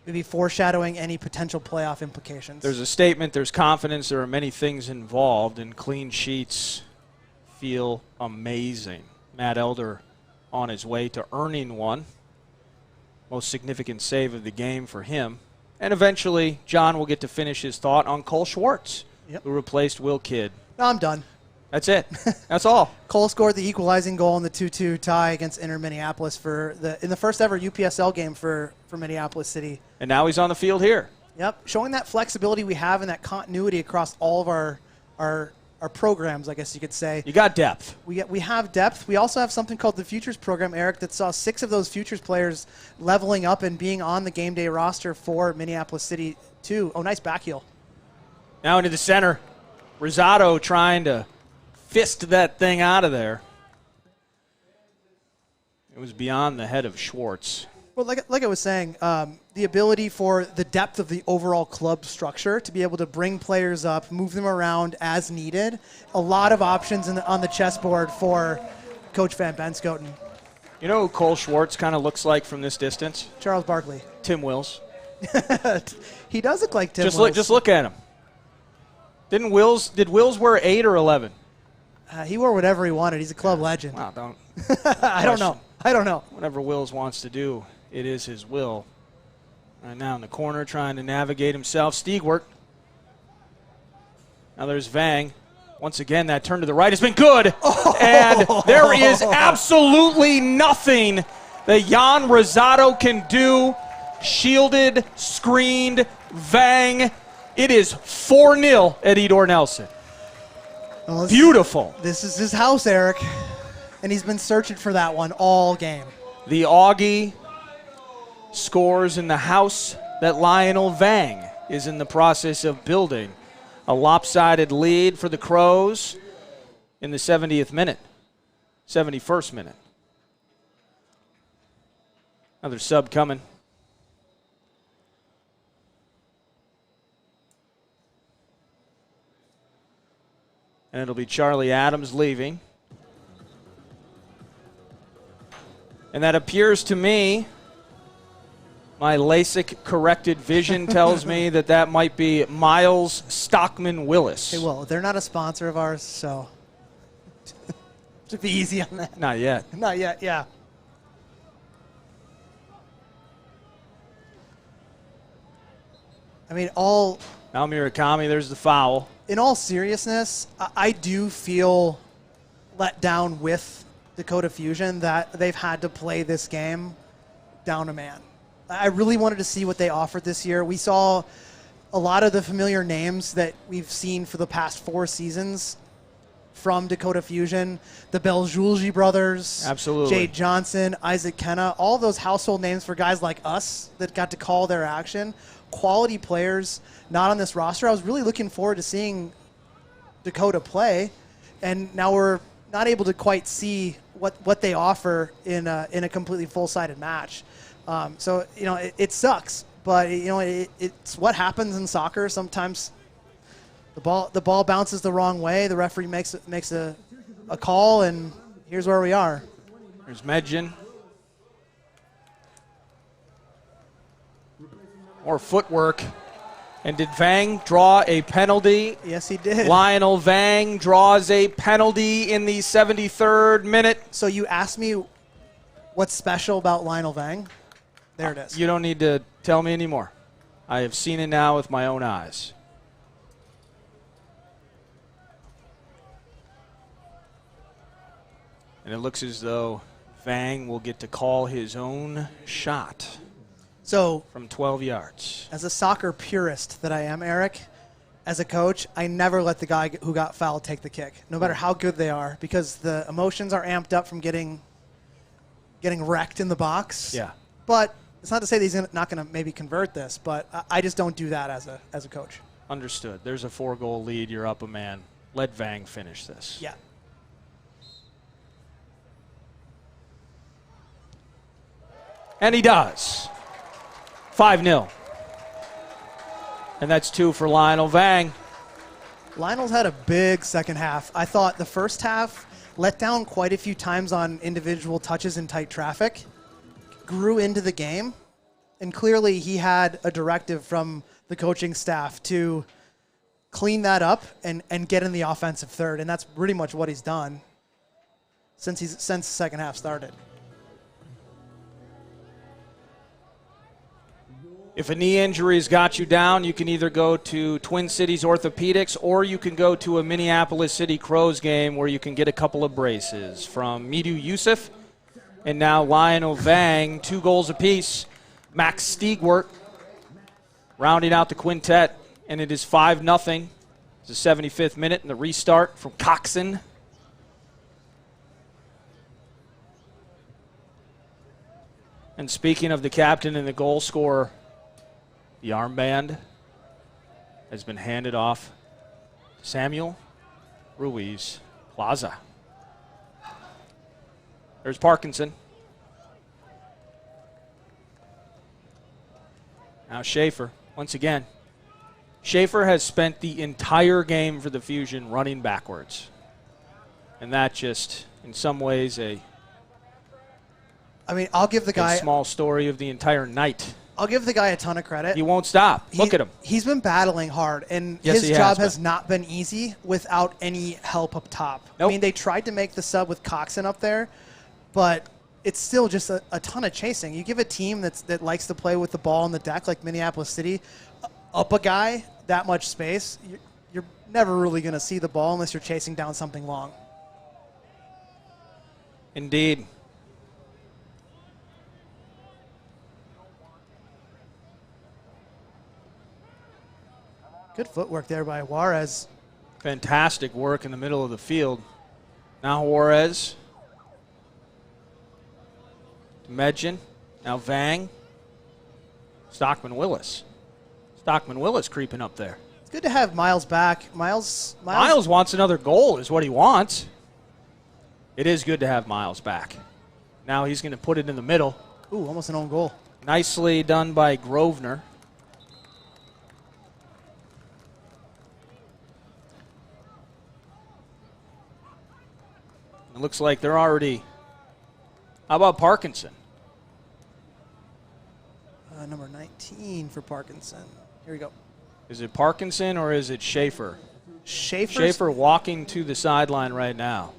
maybe foreshadowing any potential playoff implications. There's a statement, there's confidence, there are many things involved, and clean sheets feel amazing. Matt Elder on his way to earning one. Most significant save of the game for him. And eventually, John will get to finish his thought on Cole Schwartz, who replaced Will Kidd. No, I'm done. That's it. That's all. Cole scored the equalizing goal in the 2-2 tie against Inter Minneapolis in the first ever UPSL game for Minneapolis City. And now he's on the field here. Yep, showing that flexibility we have and that continuity across all of our programs, I guess you could say. You got depth. We have depth. We also have something called the Futures program, Eric, that saw 6 of those Futures players leveling up and being on the game day roster for Minneapolis City 2. Oh, nice back heel. Now into the center. Rosado trying to fist that thing out of there. It was beyond the head of Schwartz. Well, like I was saying, the ability for the depth of the overall club structure to be able to bring players up, move them around as needed. A lot of options on the chessboard for Coach Van Benschoten. You know who Cole Schwartz kind of looks like from this distance? Charles Barkley. Tim Wills. He does look like Tim Wills. Just look at him. Did Wills wear 8 or 11? He wore whatever he wanted. He's a club legend. Wow, don't. I don't know. Whatever Wills wants to do, it is his will. Right now in the corner trying to navigate himself. Stiegwart. Now there's Vang. Once again, that turn to the right has been good. Oh. And there is absolutely nothing that Jan Rosado can do. Shielded, screened, Vang. It is 4-0 at Edor Nelson. Well, beautiful. This is his house, Eric. And he's been searching for that one all game. The Augie scores in the house that Lionel Vang is in the process of building. A lopsided lead for the Crows in the 70th minute, 71st minute. Another sub coming. And it'll be Charlie Adams leaving. And that appears to me, my LASIK-corrected vision tells me that might be Miles Stockman Willis. Hey, well, they're not a sponsor of ours, so should be easy on that. Not yet. Not yet, yeah. I mean, Al Murakami, there's the foul. In all seriousness, I do feel let down with Dakota Fusion that they've had to play this game down a man. I really wanted to see what they offered this year. We saw a lot of the familiar names that we've seen for the past 4 seasons from Dakota Fusion. The Beljulji brothers. Absolutely. Jade Johnson, Isaac Kenna, all those household names for guys like us that got to call their action. quality players not on this roster. I was really looking forward to seeing Dakota play, and now we're not able to quite see what they offer in a completely full-sided match. So, you know, it sucks, but, you know, it's what happens in soccer. Sometimes the ball bounces the wrong way. The referee makes a call, and here's where we are. There's Medjin. More footwork. And did Vang draw a penalty? Yes, he did. Lionel Vang draws a penalty in the 73rd minute. So you asked me what's special about Lionel Vang? There it is. You don't need to tell me anymore. I have seen it now with my own eyes. And it looks as though Vang will get to call his own shot. So from 12 yards. As a soccer purist that I am, Eric, as a coach, I never let the guy who got fouled take the kick, no matter how good they are, because the emotions are amped up from getting wrecked in the box. Yeah. But it's not to say that he's not going to maybe convert this, but I just don't do that as a coach. Understood. There's a 4-goal lead. You're up a man. Let Vang finish this. Yeah. And he does. 5-0. And that's 2 for Lionel Vang. Lionel's had a big second half. I thought the first half let down quite a few times on individual touches in tight traffic, grew into the game, and clearly he had a directive from the coaching staff to clean that up and get in the offensive third, and that's pretty much what he's done since the second half started. If a knee injury's got you down, you can either go to Twin Cities Orthopedics or you can go to a Minneapolis City Crows game where you can get a couple of braces. From Mido Youssef and now Lionel Vang, 2 goals apiece. Max Stiegwart rounding out the quintet, and it is 5-0. It's the 75th minute and the restart from Coxon. And speaking of the captain and the goal scorer, the armband has been handed off to Samuel Ruiz Plaza. There's Parkinson. Now Schaefer, once again. Schaefer has spent the entire game for the Fusion running backwards. And that just, in some ways, I'll give the guy a small story of the entire night. I'll give the guy a ton of credit. He won't stop. Look at him. He's been battling hard, and yes, his job has not been easy without any help up top. Nope. I mean, they tried to make the sub with Coxon up there, but it's still just a ton of chasing. You give a team that likes to play with the ball on the deck like Minneapolis City, up a guy that much space, you're never really going to see the ball unless you're chasing down something long. Indeed. Good footwork there by Juarez. Fantastic work in the middle of the field. Now Juarez. Medjin. Now Vang. Stockman Willis. Stockman Willis creeping up there. It's good to have Miles back. Miles wants another goal is what he wants. It is good to have Miles back. Now he's going to put it in the middle. Ooh, almost an own goal. Nicely done by Grosvenor. It looks like they're already. How about Parkinson? Number 19 for Parkinson. Here we go. Is it Parkinson or is it Schaefer? Schaefer walking to the sideline right now.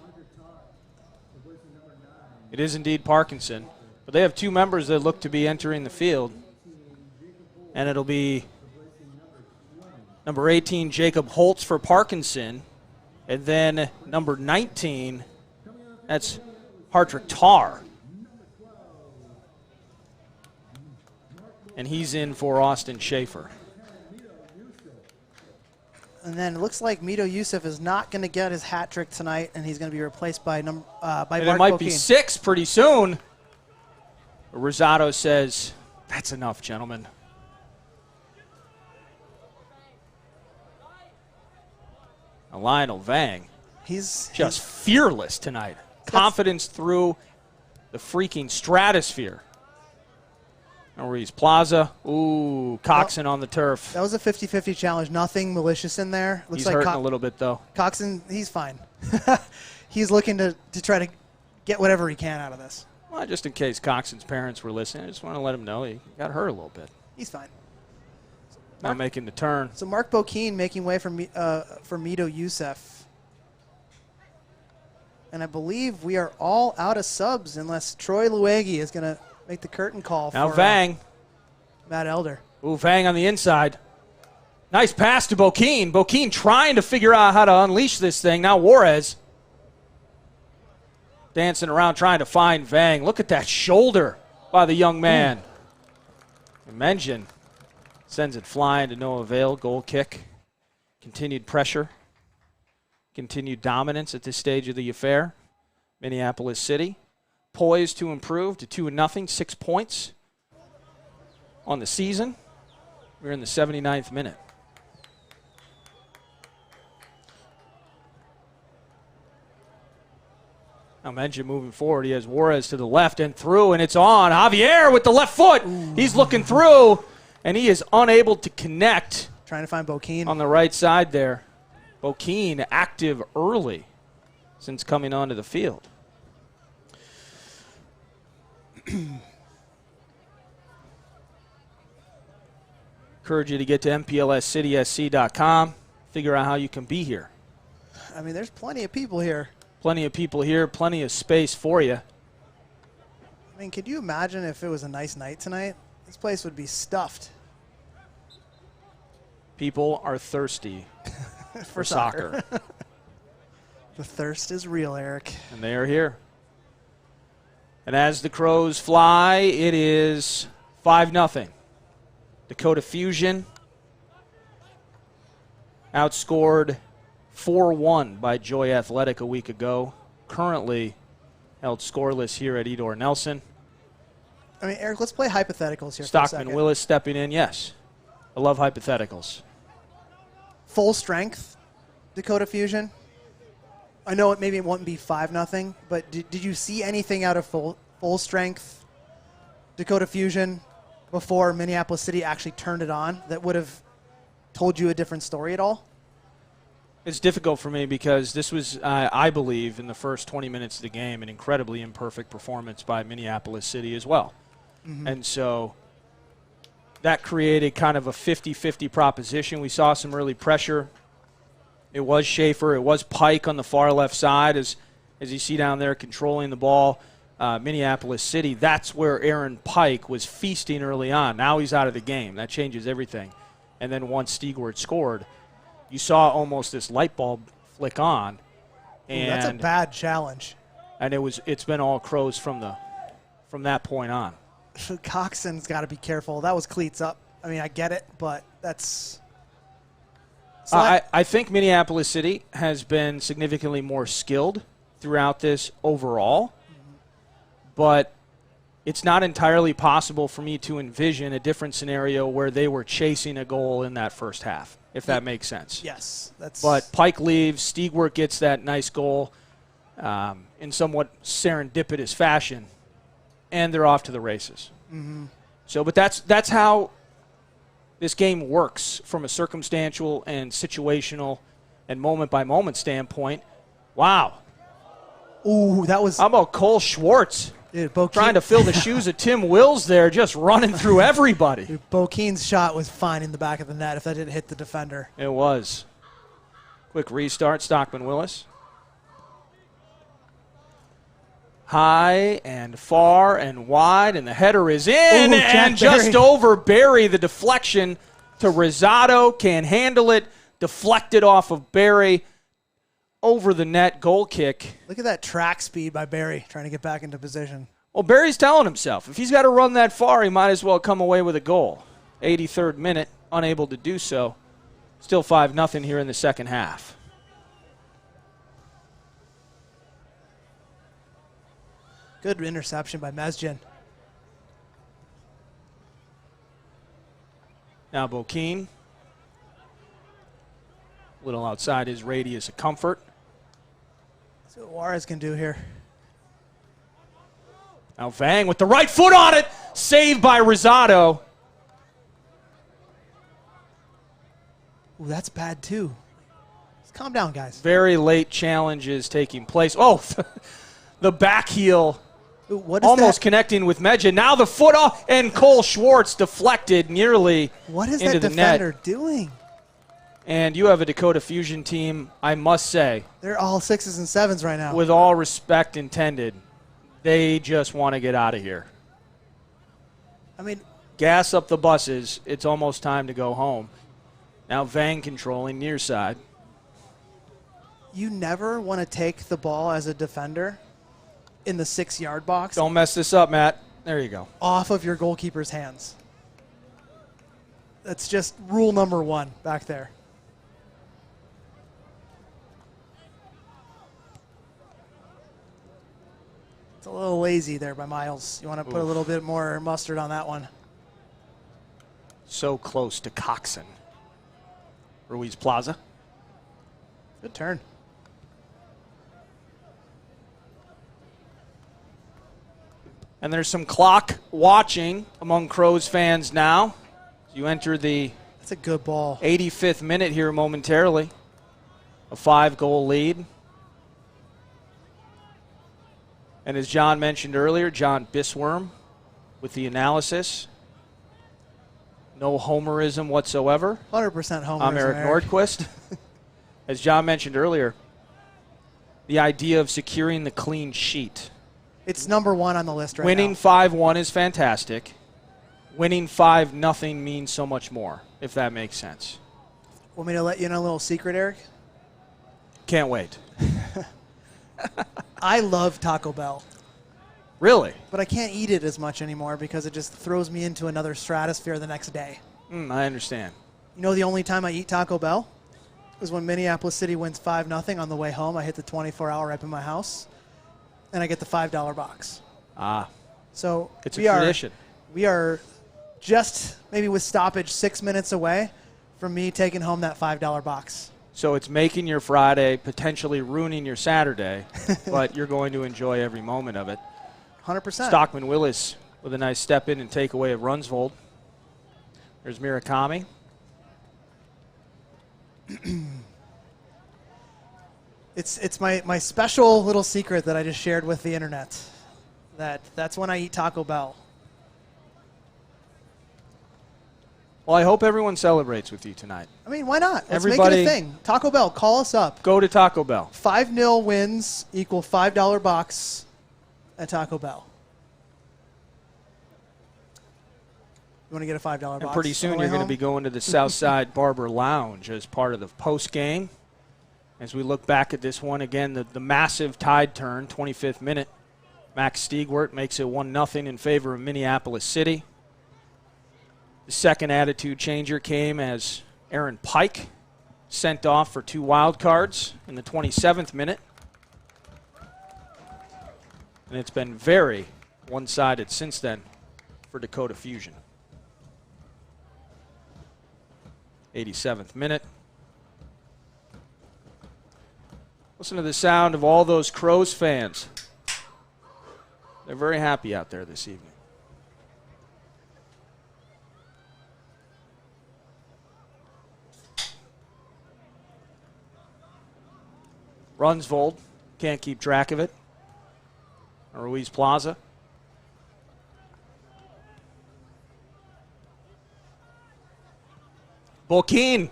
It is indeed Parkinson. But they have 2 members that look to be entering the field. And it'll be number 18, Jacob Holtz for Parkinson. And then number 19, that's Hartrick Tarr. And he's in for Austin Schaefer. And then it looks like Mido Youssef is not going to get his hat trick tonight, and he's going to be replaced by Bart And it might Coquin. be 6 pretty soon. Rosado says, that's enough, gentlemen. Now Lionel Vang, He's just fearless tonight. Confidence through the freaking stratosphere. Ruiz Plaza. Ooh, Coxon on the turf. That was a 50-50 challenge. Nothing malicious in there. He's hurting a little bit, though. Coxon, he's fine. He's looking to try to get whatever he can out of this. Well, just in case Coxon's parents were listening, I just want to let him know he got hurt a little bit. He's fine. Not making the turn. So Mark Bokeen making way for Mito Youssef. And I believe we are all out of subs unless Troy Luegi is going to make the curtain call now for Vang. Matt Elder. Ooh, Vang on the inside. Nice pass to Bokeen. Bokeen trying to figure out how to unleash this thing. Now Juarez dancing around trying to find Vang. Look at that shoulder by the young man. Mengen sends it flying to no avail. Goal kick. Continued pressure. Continued dominance at this stage of the affair. Minneapolis City poised to improve to 2-0, 6 points on the season. We're in the 79th minute. Now Mengen moving forward. He has Juarez to the left and through, and it's on. Javier with the left foot. Ooh. He's looking through, and he is unable to connect. Trying to find Bokeen. On the right side there. Bokeen active early since coming onto the field. Encourage you to get to NPLSCitySC.com. Figure out how you can be here. I mean, there's plenty of people here. Plenty of people here, plenty of space for you. I mean, could you imagine if it was a nice night tonight? This place would be stuffed. People are thirsty for soccer. The thirst is real, Eric. And they are here. And as the Crows fly, it is 5-0. Dakota Fusion outscored 4-1 by Joy Athletic a week ago. Currently held scoreless here at Edor Nelson. I mean, Eric, let's play hypotheticals here Stockman for a second. Willis stepping in, yes. I love hypotheticals. Full strength, Dakota Fusion. I know maybe it wouldn't be 5-0, but did you see anything out of full strength Dakota Fusion before Minneapolis City actually turned it on that would have told you a different story at all? It's difficult for me because this was, I believe, in the first 20 minutes of the game, an incredibly imperfect performance by Minneapolis City as well. Mm-hmm. And so that created kind of a 50-50 proposition. We saw some early pressure. It was Schaefer. It was Pike on the far left side, as you see down there controlling the ball. Minneapolis City, that's where Aaron Pike was feasting early on. Now he's out of the game. That changes everything. And then once Stigwart scored, you saw almost this light bulb flick on. And that's a bad challenge. And it's been all Crows from that point on. Coxon's got to be careful. That was cleats up. I mean, I get it, but that's... I think Minneapolis City has been significantly more skilled throughout this overall, but it's not entirely possible for me to envision a different scenario where they were chasing a goal in that first half, if that makes sense. Yes. But Pike leaves, Stigwart gets that nice goal in somewhat serendipitous fashion, and they're off to the races. Mm-hmm. So, but that's how this game works from a circumstantial and situational and moment-by-moment standpoint. Wow. Ooh, that was... How about Cole Schwartz? Dude, trying to fill the shoes of Tim Wills there, just running through everybody. Dude, Bokeen's shot was fine in the back of the net if that didn't hit the defender. It was. Quick restart, Stockman Willis. High and far and wide, and the header is in. Ooh, and just over Barry, the deflection to Rosado. Can't handle it. Deflected off of Barry. Over the net, goal kick. Look at that track speed by Barry trying to get back into position. Well, Barry's telling himself, if he's got to run that far, he might as well come away with a goal. 83rd minute, unable to do so. Still 5-0 here in the second half. Good interception by Mesgen. Now Bokeen A little outside his radius of comfort. See what Juarez can do here. Now Vang with the right foot on it. Saved by Rosado. Ooh, that's bad too. Let's calm down, guys. Very late challenges taking place. Oh, the back heel Ooh, what is almost that? connecting with Medja. Now the foot off, and Cole Schwartz deflected nearly What is into that the net. defender doing? And you have a Dakota Fusion team, I must say, They're all 6s and 7s right now. with all respect intended, they just want to get out of here. I mean, Gas up the buses. It's almost time to go home. Now Vang controlling near side. you never want to take the ball as a defender in the 6-yard box Don't mess this up, Matt. There you go. off of your goalkeeper's hands. That's just rule number 1 back there. It's a little lazy there by Miles. You want to put a little bit more mustard on that one. So close to Coxon. Ruiz Plaza. Good turn. And there's some clock watching among Crows fans now. You enter the That's a good ball. 85th minute here momentarily. A 5-goal lead. And as John mentioned earlier, John Bisworm with the analysis. No homerism whatsoever. 100% homer. I'm Eric Nordquist. As John mentioned earlier, the idea of securing the clean sheet. It's number 1 on the list right Winning now. 5-1 is fantastic. Winning 5-0 means so much more, if that makes sense. Want me to let you in a little secret, Eric? Can't wait. I love Taco Bell, Really? but I can't eat it as much anymore because it just throws me into another stratosphere the next day. I understand. You know the only time I eat Taco Bell is when Minneapolis City wins 5-0 on the way home. I hit the 24-hour right in my house, and I get the $5 box. Ah, So it's a tradition. We are just maybe with stoppage 6 minutes away from me taking home that $5 box. So it's making your Friday, potentially ruining your Saturday, but you're going to enjoy every moment of it. 100%. Stockman Willis with a nice step in and takeaway of Runsvold. There's Murakami. It's my special little secret that I just shared with the internet. That's when I eat Taco Bell. Well, I hope everyone celebrates with you tonight. I mean, why not? Let's Everybody- make it a thing. Taco Bell, call us up. Go to Taco Bell. 5-0 wins equal $5 box at Taco Bell. You want to get a $5 box? And pretty on soon the way you're going to home? be going to the Southside Barber Lounge as part of the post game. As we look back at this one again, the massive tide turn, 25th minute. Max Stiegwart makes it 1-0 in favor of Minneapolis City. The second attitude changer came as Aaron Pike sent off for 2 wild cards in the 27th minute. And it's been very one-sided since then for Dakota Fusion. 87th minute. Listen to the sound of all those Crows fans. They're very happy out there this evening. Runsvold, can't keep track of it. Ruiz Plaza. Bolkeen.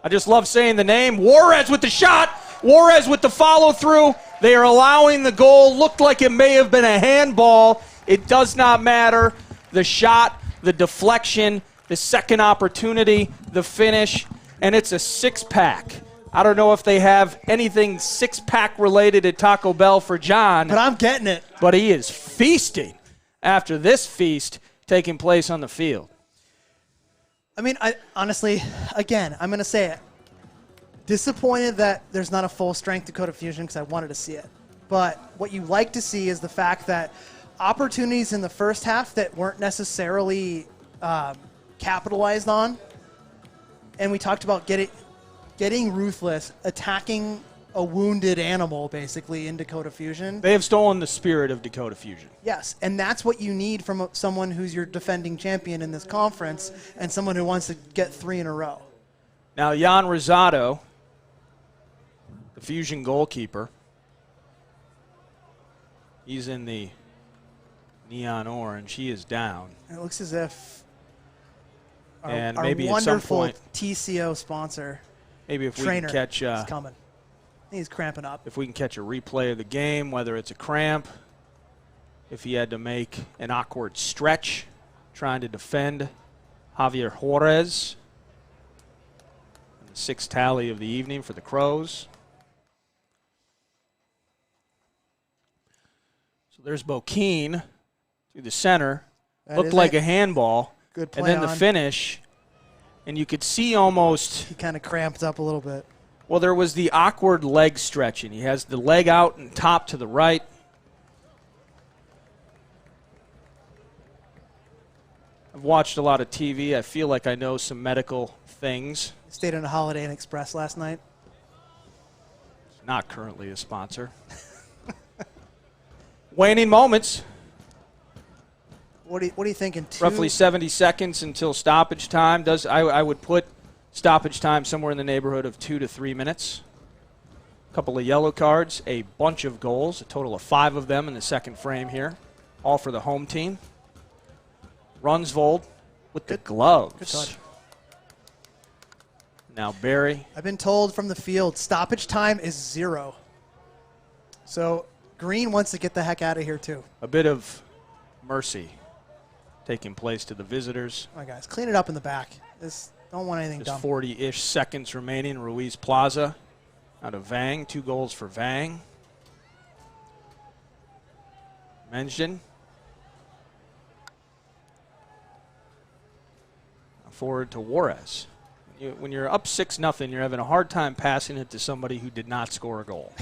I just love saying the name. Juarez with the shot. Juarez with the follow through. They are allowing the goal. Looked like it may have been a handball. It does not matter. The shot, the deflection, the second opportunity, the finish, and it's a 6-pack. I don't know if they have anything 6-pack related at Taco Bell for John. But I'm getting it. But he is feasting after this feast taking place on the field. I mean, honestly, again, I'm going to say it. Disappointed that there's not a full-strength Dakota Fusion because I wanted to see it. But what you like to see is the fact that opportunities in the first half that weren't necessarily capitalized on, and we talked about getting ruthless, attacking a wounded animal, basically, in Dakota Fusion. They have stolen the spirit of Dakota Fusion. Yes, and that's what you need from someone who's your defending champion in this conference and someone who wants to get 3 in a row. Now, Jan Rosado, the Fusion goalkeeper, he's in the neon orange. He is down. It looks as if and our maybe wonderful at some point, TCO sponsor, maybe if trainer, we can catch is coming. He's cramping up. if we can catch a replay of the game, whether it's a cramp, if he had to make an awkward stretch trying to defend Javier Juarez. The 6th tally of the evening for the Crows. So there's Bokeen through the center. Looked like a handball. Good play. And then the finish, and you could see almost. He kind of cramped up a little bit. Well, there was the awkward leg stretching. He has the leg out and top to the right. I've watched a lot of TV. I feel like I know some medical things. Stayed on a Holiday Inn Express last night. Not currently a sponsor. Waning moments. What are you thinking? Roughly 70 seconds until stoppage time. I would put stoppage time somewhere in the neighborhood of 2 to 3 minutes. A couple of yellow cards, a bunch of goals, a total of 5 of them in the second frame here, all for the home team. Runsvold with the gloves. Good touch. Now Barry. I've been told from the field stoppage time is 0. So Green wants to get the heck out of here too. A bit of mercy taking place to the visitors. All right, guys, clean it up in the back. Don't want anything There's dumb. 40-ish seconds remaining. Ruiz Plaza out of Vang. 2 goals for Vang. Menjin. Forward to Juarez. When you're up 6-0, you're having a hard time passing it to somebody who did not score a goal.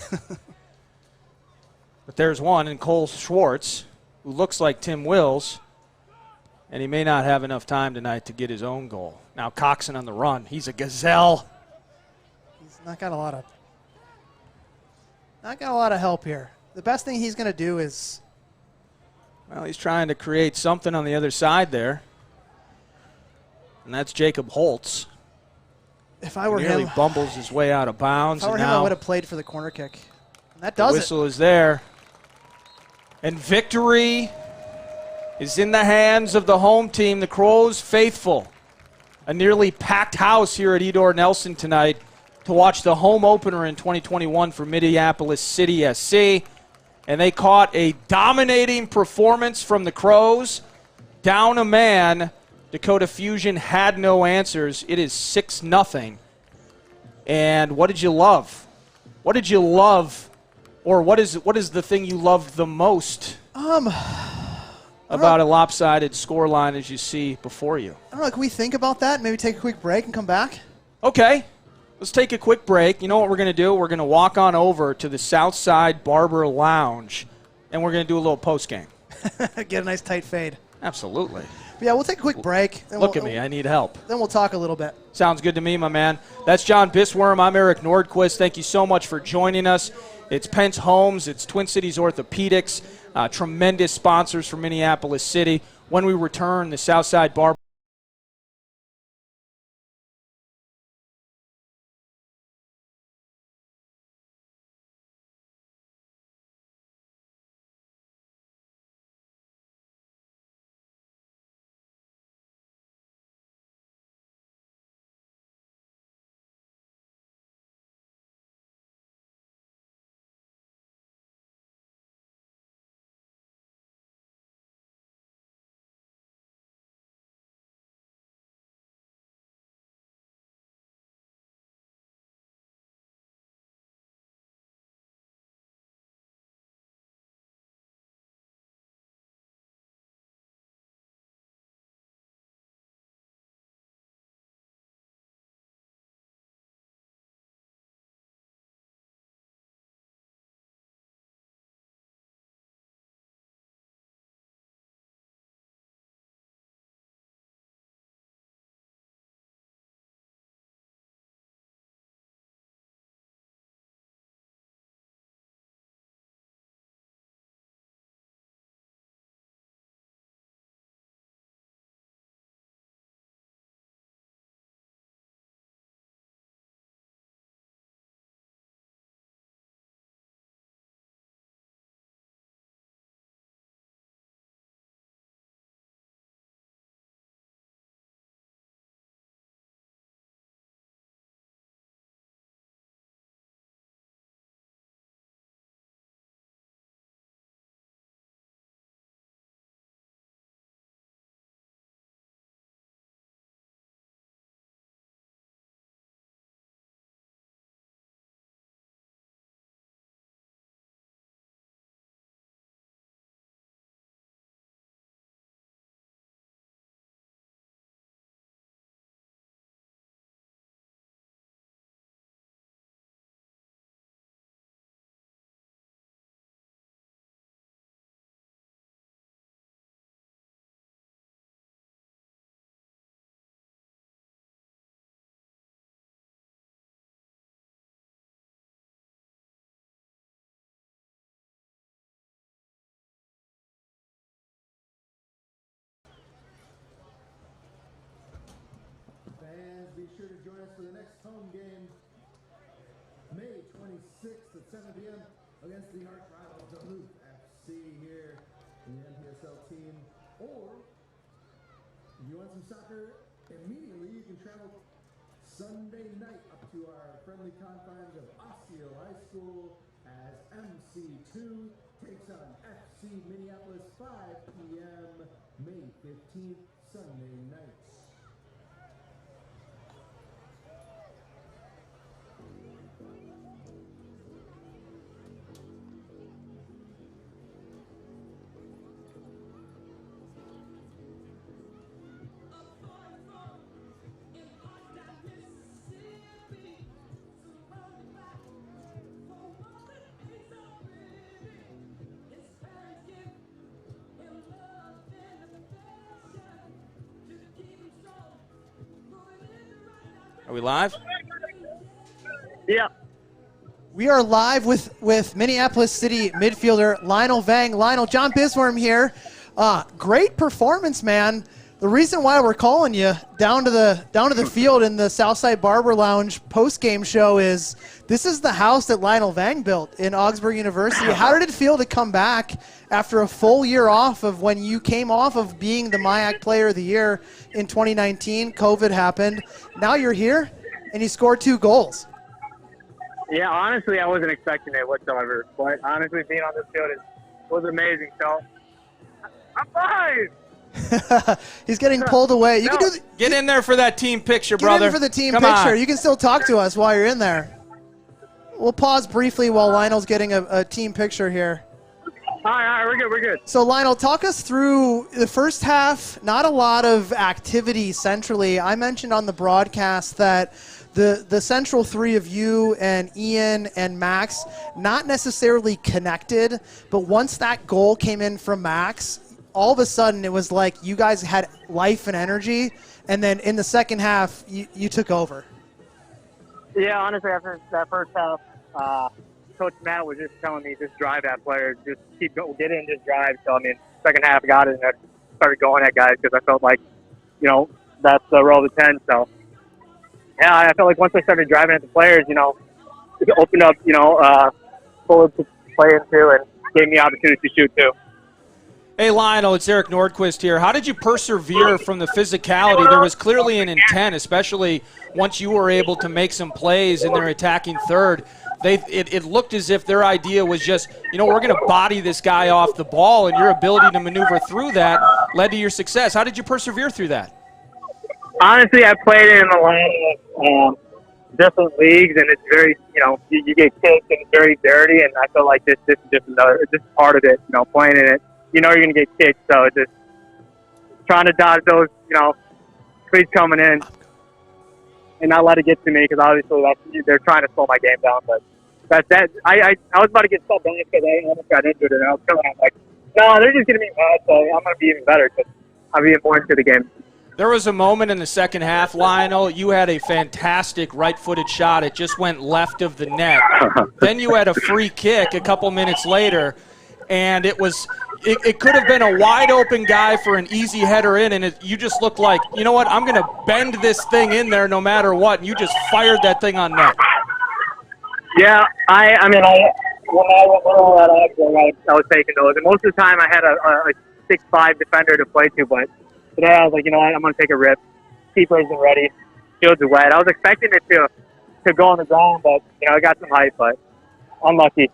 But there's one in Cole Schwartz, who looks like Tim Wills, and he may not have enough time tonight to get his own goal. Now Coxon on the run. He's a gazelle. He's not got a lot of help here. The best thing he's going to do is, well, he's trying to create something on the other side there. And that's Jacob Holtz. if I were nearly him, bumbles his way out of bounds. if I were him, I would have played for the corner kick. And that does the whistle is there. And victory is in the hands of the home team, the Crows faithful. A nearly packed house here at Edor Nelson tonight to watch the home opener in 2021 for Minneapolis City SC. And they caught a dominating performance from the Crows. Down a man, Dakota Fusion had no answers. It is 6-0. And what did you love? What did you love? Or what is the thing you loved the most about a lopsided scoreline as you see before you? I don't know. Can we think about that? Maybe take a quick break and come back? Okay. Let's take a quick break. You know what we're going to do? We're going to walk on over to the Southside Barber Lounge, and we're going to do a little post-game. Get a nice tight fade. Absolutely. But yeah, we'll take a quick break. Look at me. I need help. Then we'll talk a little bit. Sounds good to me, my man. That's John Bisworm. I'm Eric Nordquist. Thank you so much for joining us. It's Pentz Homes. It's Twin Cities Orthopedics. Tremendous sponsors for Minneapolis City. When we return, the Southside Barber join us for the next home game, May 26th at 7 p.m. against the arch rival Duluth FC here in the NPSL team. Or if you want some soccer immediately, you can travel Sunday night up to our friendly confines of Osseo High School as MC2 takes on FC Minneapolis 5 p.m. May 15th, Sunday night. Are we live? Yeah. We are live with Minneapolis City midfielder Lionel Vang. Lionel, John Bisworm here. Great performance, man. The reason why we're calling you down to the field in the Southside Barber Lounge post-game show is this is the house that Lionel Vang built in Augsburg University. How did it feel to come back after a full year off of when you came off of being the MIAC Player of the Year in 2019? COVID happened. Now you're here, and you scored 2 goals. Yeah, honestly, I wasn't expecting it whatsoever. But honestly, being on this field was amazing. So, I'm fine. He's getting pulled away. You can Get in there for that team picture, brother. Get in for the team Come picture. on. You can still talk to us while you're in there. We'll pause briefly while Lionel's getting a team picture here. All right, we're good. So, Lionel, talk us through the first half. Not a lot of activity centrally. I mentioned on the broadcast that the central three of you and Ian and Max, not necessarily connected, but once that goal came in from Max, all of a sudden it was like you guys had life and energy, and then in the second half, you took over. Yeah, honestly, after that first half, Coach Matt was just telling me, just drive that player, just keep going, get in, just drive. So, I mean, second half, I got it, and I started going at guys because I felt like, that's the role of the 10. So, yeah, I felt like once I started driving at the players, it opened up, forward to play into and gave me opportunity to shoot too. Hey, Lionel, it's Eric Nordquist here. How did you persevere from the physicality? There was clearly an intent, especially once you were able to make some plays in their attacking third. It looked as if their idea was just, we're going to body this guy off the ball, and your ability to maneuver through that led to your success. How did you persevere through that? Honestly, I played in a lot of different leagues, and it's very, you get kicked and it's very dirty, and I feel like this is just part of it, playing in it. You're going to get kicked, so it's just trying to dodge those, cleats coming in and not let it get to me because obviously they're trying to slow my game down. But that I was about to get subbed on because I almost got injured, and I was feeling like, no, they're just going to be mad, so I'm going to be even better because I'll be more into the game. There was a moment in the second half, Lionel, you had a fantastic right-footed shot. It just went left of the net. Then you had a free kick a couple minutes later, and it could have been a wide-open guy for an easy header in, and you just looked like, you know what, I'm going to bend this thing in there no matter what, and you just fired that thing on net. Yeah, I mean, when I was taking those, and most of the time I had a 6'5" defender to play to, but today I was like, I'm going to take a rip. Keeper isn't ready. Fields are wet. I was expecting it to go on the ground, but, I got some height, but unlucky.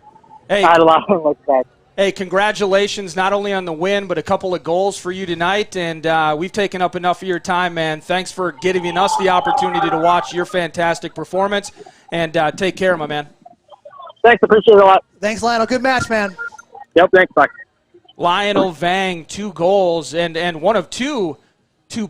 Hey. I had a lot of unlucky spots. Hey, congratulations not only on the win, but a couple of goals for you tonight. And we've taken up enough of your time, man. Thanks for giving us the opportunity to watch your fantastic performance. And take care, my man. Thanks. Appreciate it a lot. Thanks, Lionel. Good match, man. Yep, thanks. Bye. Lionel Vang, 2 goals, and one of two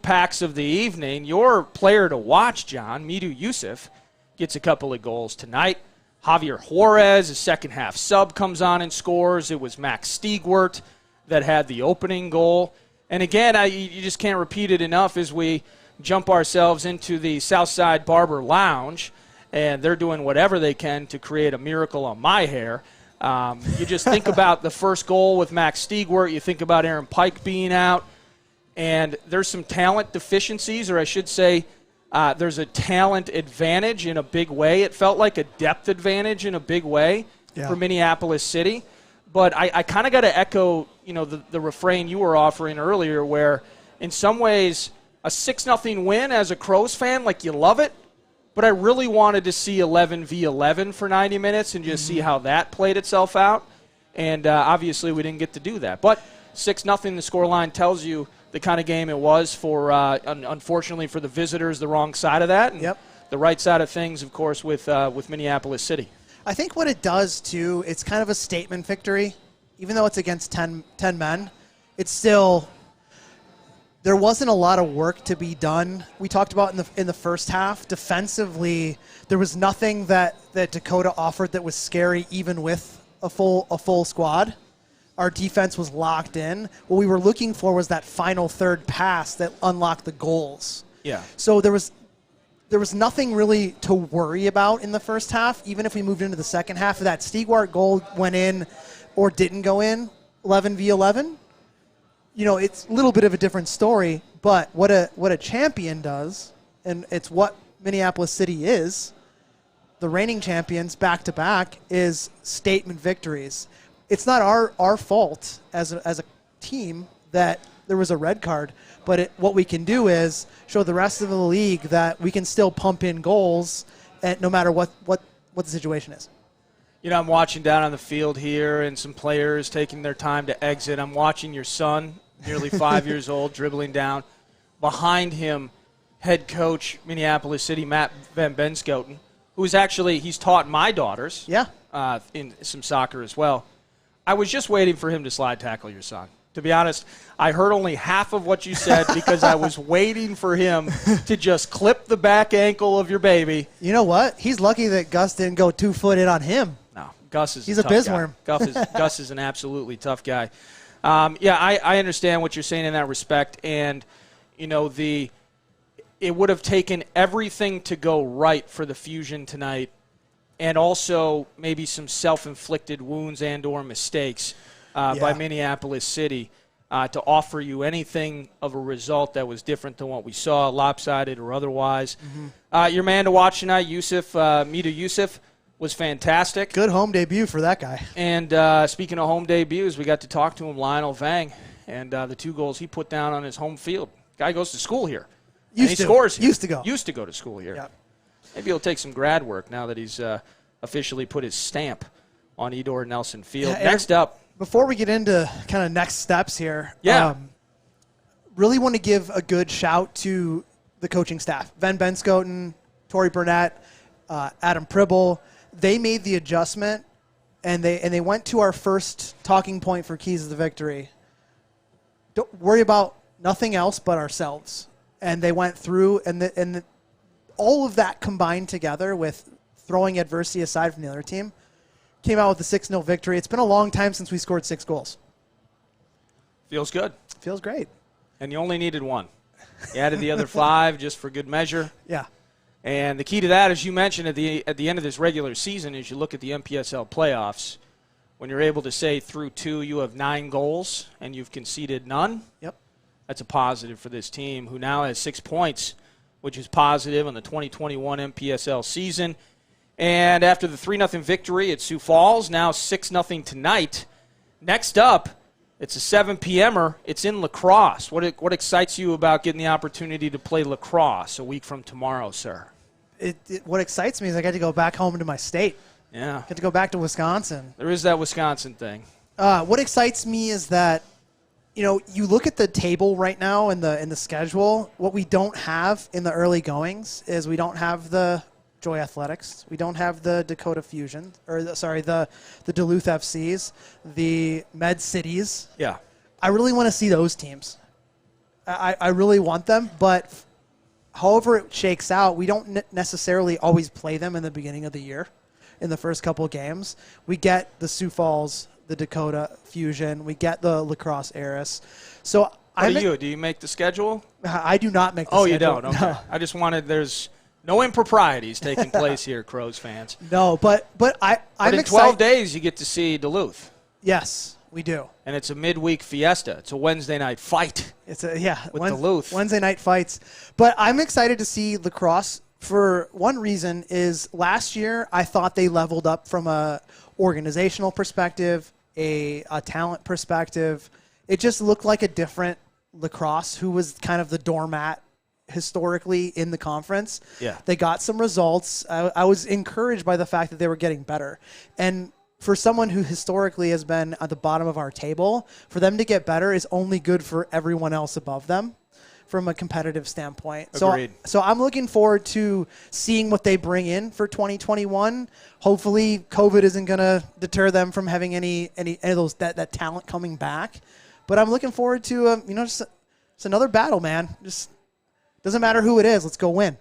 packs of the evening. Your player to watch, John, Midu Yusuf, gets a couple of goals tonight. Javier Juarez, a second-half sub, comes on and scores. It was Max Stiegwart that had the opening goal. And again, you just can't repeat it enough as we jump ourselves into the Southside Barber Lounge, and they're doing whatever they can to create a miracle on my hair. You just think about the first goal with Max Stiegwart. You think about Aaron Pike being out. And there's some talent deficiencies, or I should say There's a talent advantage in a big way. It felt like a depth advantage in a big way for Minneapolis City. But I kind of got to echo, the refrain you were offering earlier, where in some ways a 6-0 win as a Crows fan, like you love it. But I really wanted to see 11v11 for 90 minutes and just see how that played itself out. And obviously we didn't get to do that. But 6-0, the scoreline tells you the kind of game it was for, unfortunately for the visitors, the wrong side of that. And the right side of things, of course, with Minneapolis City. I think what it does, too, it's kind of a statement victory. Even though it's against 10 men, it's still – there wasn't a lot of work to be done. We talked about in the first half. Defensively, there was nothing that Dakota offered that was scary, even with a full squad. Our defense was locked in. What we were looking for was that final third pass that unlocked the goals. Yeah. So there was nothing really to worry about in the first half. Even if we moved into the second half, if that Stigwart goal went in or didn't go in, 11v11. It's a little bit of a different story, but what a champion does, and it's what Minneapolis City is, the reigning champions back-to-back, is statement victories. It's not our fault as a team that there was a red card, but what we can do is show the rest of the league that we can still pump in goals no matter what the situation is. I'm watching down on the field here and some players taking their time to exit. I'm watching your son, nearly 5 years old, dribbling down. Behind him, head coach, Minneapolis City, Matt Van Benschoten, who's actually, he's taught my daughters in some soccer as well. I was just waiting for him to slide tackle your son. To be honest, I heard only half of what you said because I was waiting for him to just clip the back ankle of your baby. You know what? He's lucky that Gus didn't go 2 foot in on him. No, Gus is He's a bizworm. Gus is an absolutely tough guy. I understand what you're saying in that respect, and it would have taken everything to go right for the Fusion tonight, and also maybe some self-inflicted wounds and/or mistakes by Minneapolis City to offer you anything of a result that was different than what we saw, lopsided or otherwise. Your man to watch tonight, Mita Yusuf, was fantastic. Good home debut for that guy. And speaking of home debuts, we got to talk to him, Lionel Vang, and the 2 goals he put down on his home field. Guy goes to school here. Scores here. Used to go. Used to go to school here. Yep. Maybe he'll take some grad work now that he's officially put his stamp on Edor Nelson Field. Next up. Before we get into kind of next steps here, really want to give a good shout to the coaching staff. Van Benschoten, Tori Burnett, Adam Pribble. They made the adjustment, and they went to our first talking point for Keys of the Victory. Don't worry about nothing else but ourselves. And they went through, and all of that combined together with throwing adversity aside from the other team, came out with a 6-0 victory. It's been a long time since we scored 6 goals. Feels good. Feels great. And you only needed 1. You added the other 5 just for good measure. Yeah. And the key to that, as you mentioned at the end of this regular season, is you look at the NPSL playoffs. When you're able to say through 2 you have 9 goals and you've conceded none, that's a positive for this team, who now has 6 points, which is positive on the 2021 NPSL season. And after the 3-0 victory at Sioux Falls, now 6-0 tonight. Next up, it's a 7 p.m.er. It's in lacrosse. What excites you about getting the opportunity to play lacrosse a week from tomorrow, sir? What excites me is I get to go back home to my state. Yeah. I get to go back to Wisconsin. There is that Wisconsin thing. What excites me is that, you look at the table right now in the schedule. What we don't have in the early goings is we don't have the Joy Athletics. We don't have the Dakota Fusion, the Duluth FCs, the Med Cities. Yeah. I really want to see those teams. I really want them, but however it shakes out, we don't necessarily always play them in the beginning of the year in the first couple of games. We get the Sioux Falls, the Dakota Fusion. We get the Lacrosse Heiress. So do you make the schedule? I do not make the schedule. Oh, you don't? Okay. No. I just wanted, there's no improprieties taking place here, Crows fans. No, but I'm in excited. 12 days, you get to see Duluth. Yes. We do. And it's a midweek fiesta. It's a Wednesday night fight. With Duluth. Wednesday night fights. But I'm excited to see lacrosse for one reason is last year I thought they leveled up from a organizational perspective, a talent perspective. It just looked like a different lacrosse who was kind of the doormat historically in the conference. Yeah. They got some results. I was encouraged by the fact that they were getting better. And for someone who historically has been at the bottom of our table, for them to get better is only good for everyone else above them from a competitive standpoint. Agreed. So I'm looking forward to seeing what they bring in for 2021. Hopefully COVID isn't going to deter them from having any of those that talent coming back. But I'm looking forward to just another battle, man. Just doesn't matter who it is. Let's go win.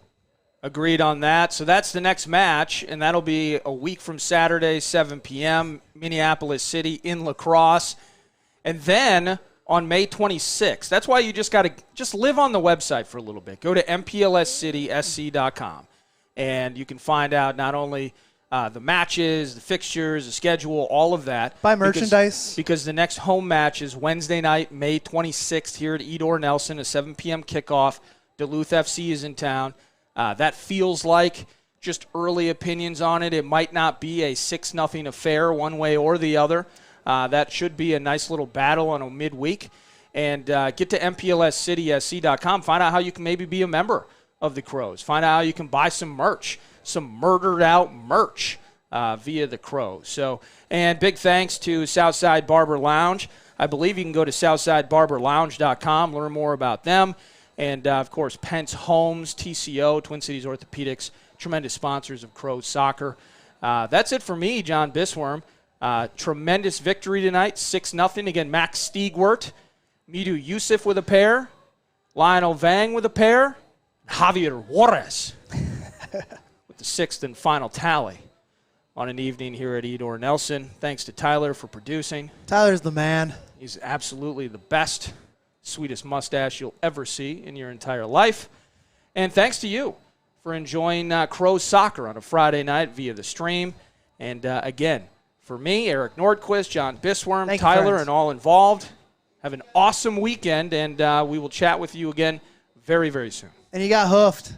Agreed on that. So that's the next match, and that'll be a week from Saturday, 7 p.m., Minneapolis City in lacrosse. And then on May 26th, that's why you just got to just live on the website for a little bit. Go to NPLSCitySC.com, and you can find out not only the matches, the fixtures, the schedule, all of that. Buy merchandise. Because the next home match is Wednesday night, May 26th here at Edor Nelson, a 7 p.m. kickoff. Duluth FC is in town. That feels like, just early opinions on it, it might not be a 6-0 affair one way or the other. That should be a nice little battle on a midweek. And get to NPLSCitySC.com. Find out how you can maybe be a member of the Crows. Find out how you can buy some merch, some murdered-out merch via the Crows. So, and big thanks to Southside Barber Lounge. I believe you can go to SouthsideBarberLounge.com, learn more about them. And, of course, Pentz Homes, TCO, Twin Cities Orthopedics, tremendous sponsors of Crows soccer. That's it for me, John Bisworm. Tremendous victory tonight, 6-0. Again, Max Stiegwart, Midu Yusuf with a pair, Lionel Vang with a pair, Javier Juarez with the 6th and final tally on an evening here at Edor Nelson. Thanks to Tyler for producing. Tyler's the man. He's absolutely the best. Sweetest mustache you'll ever see in your entire life. And thanks to you for enjoying Crows soccer on a Friday night via the stream. And again, for me, Eric Nordquist, John Bisworm, Tyler, and all involved, have an awesome weekend, and we will chat with you again very, very soon. And you got hoofed.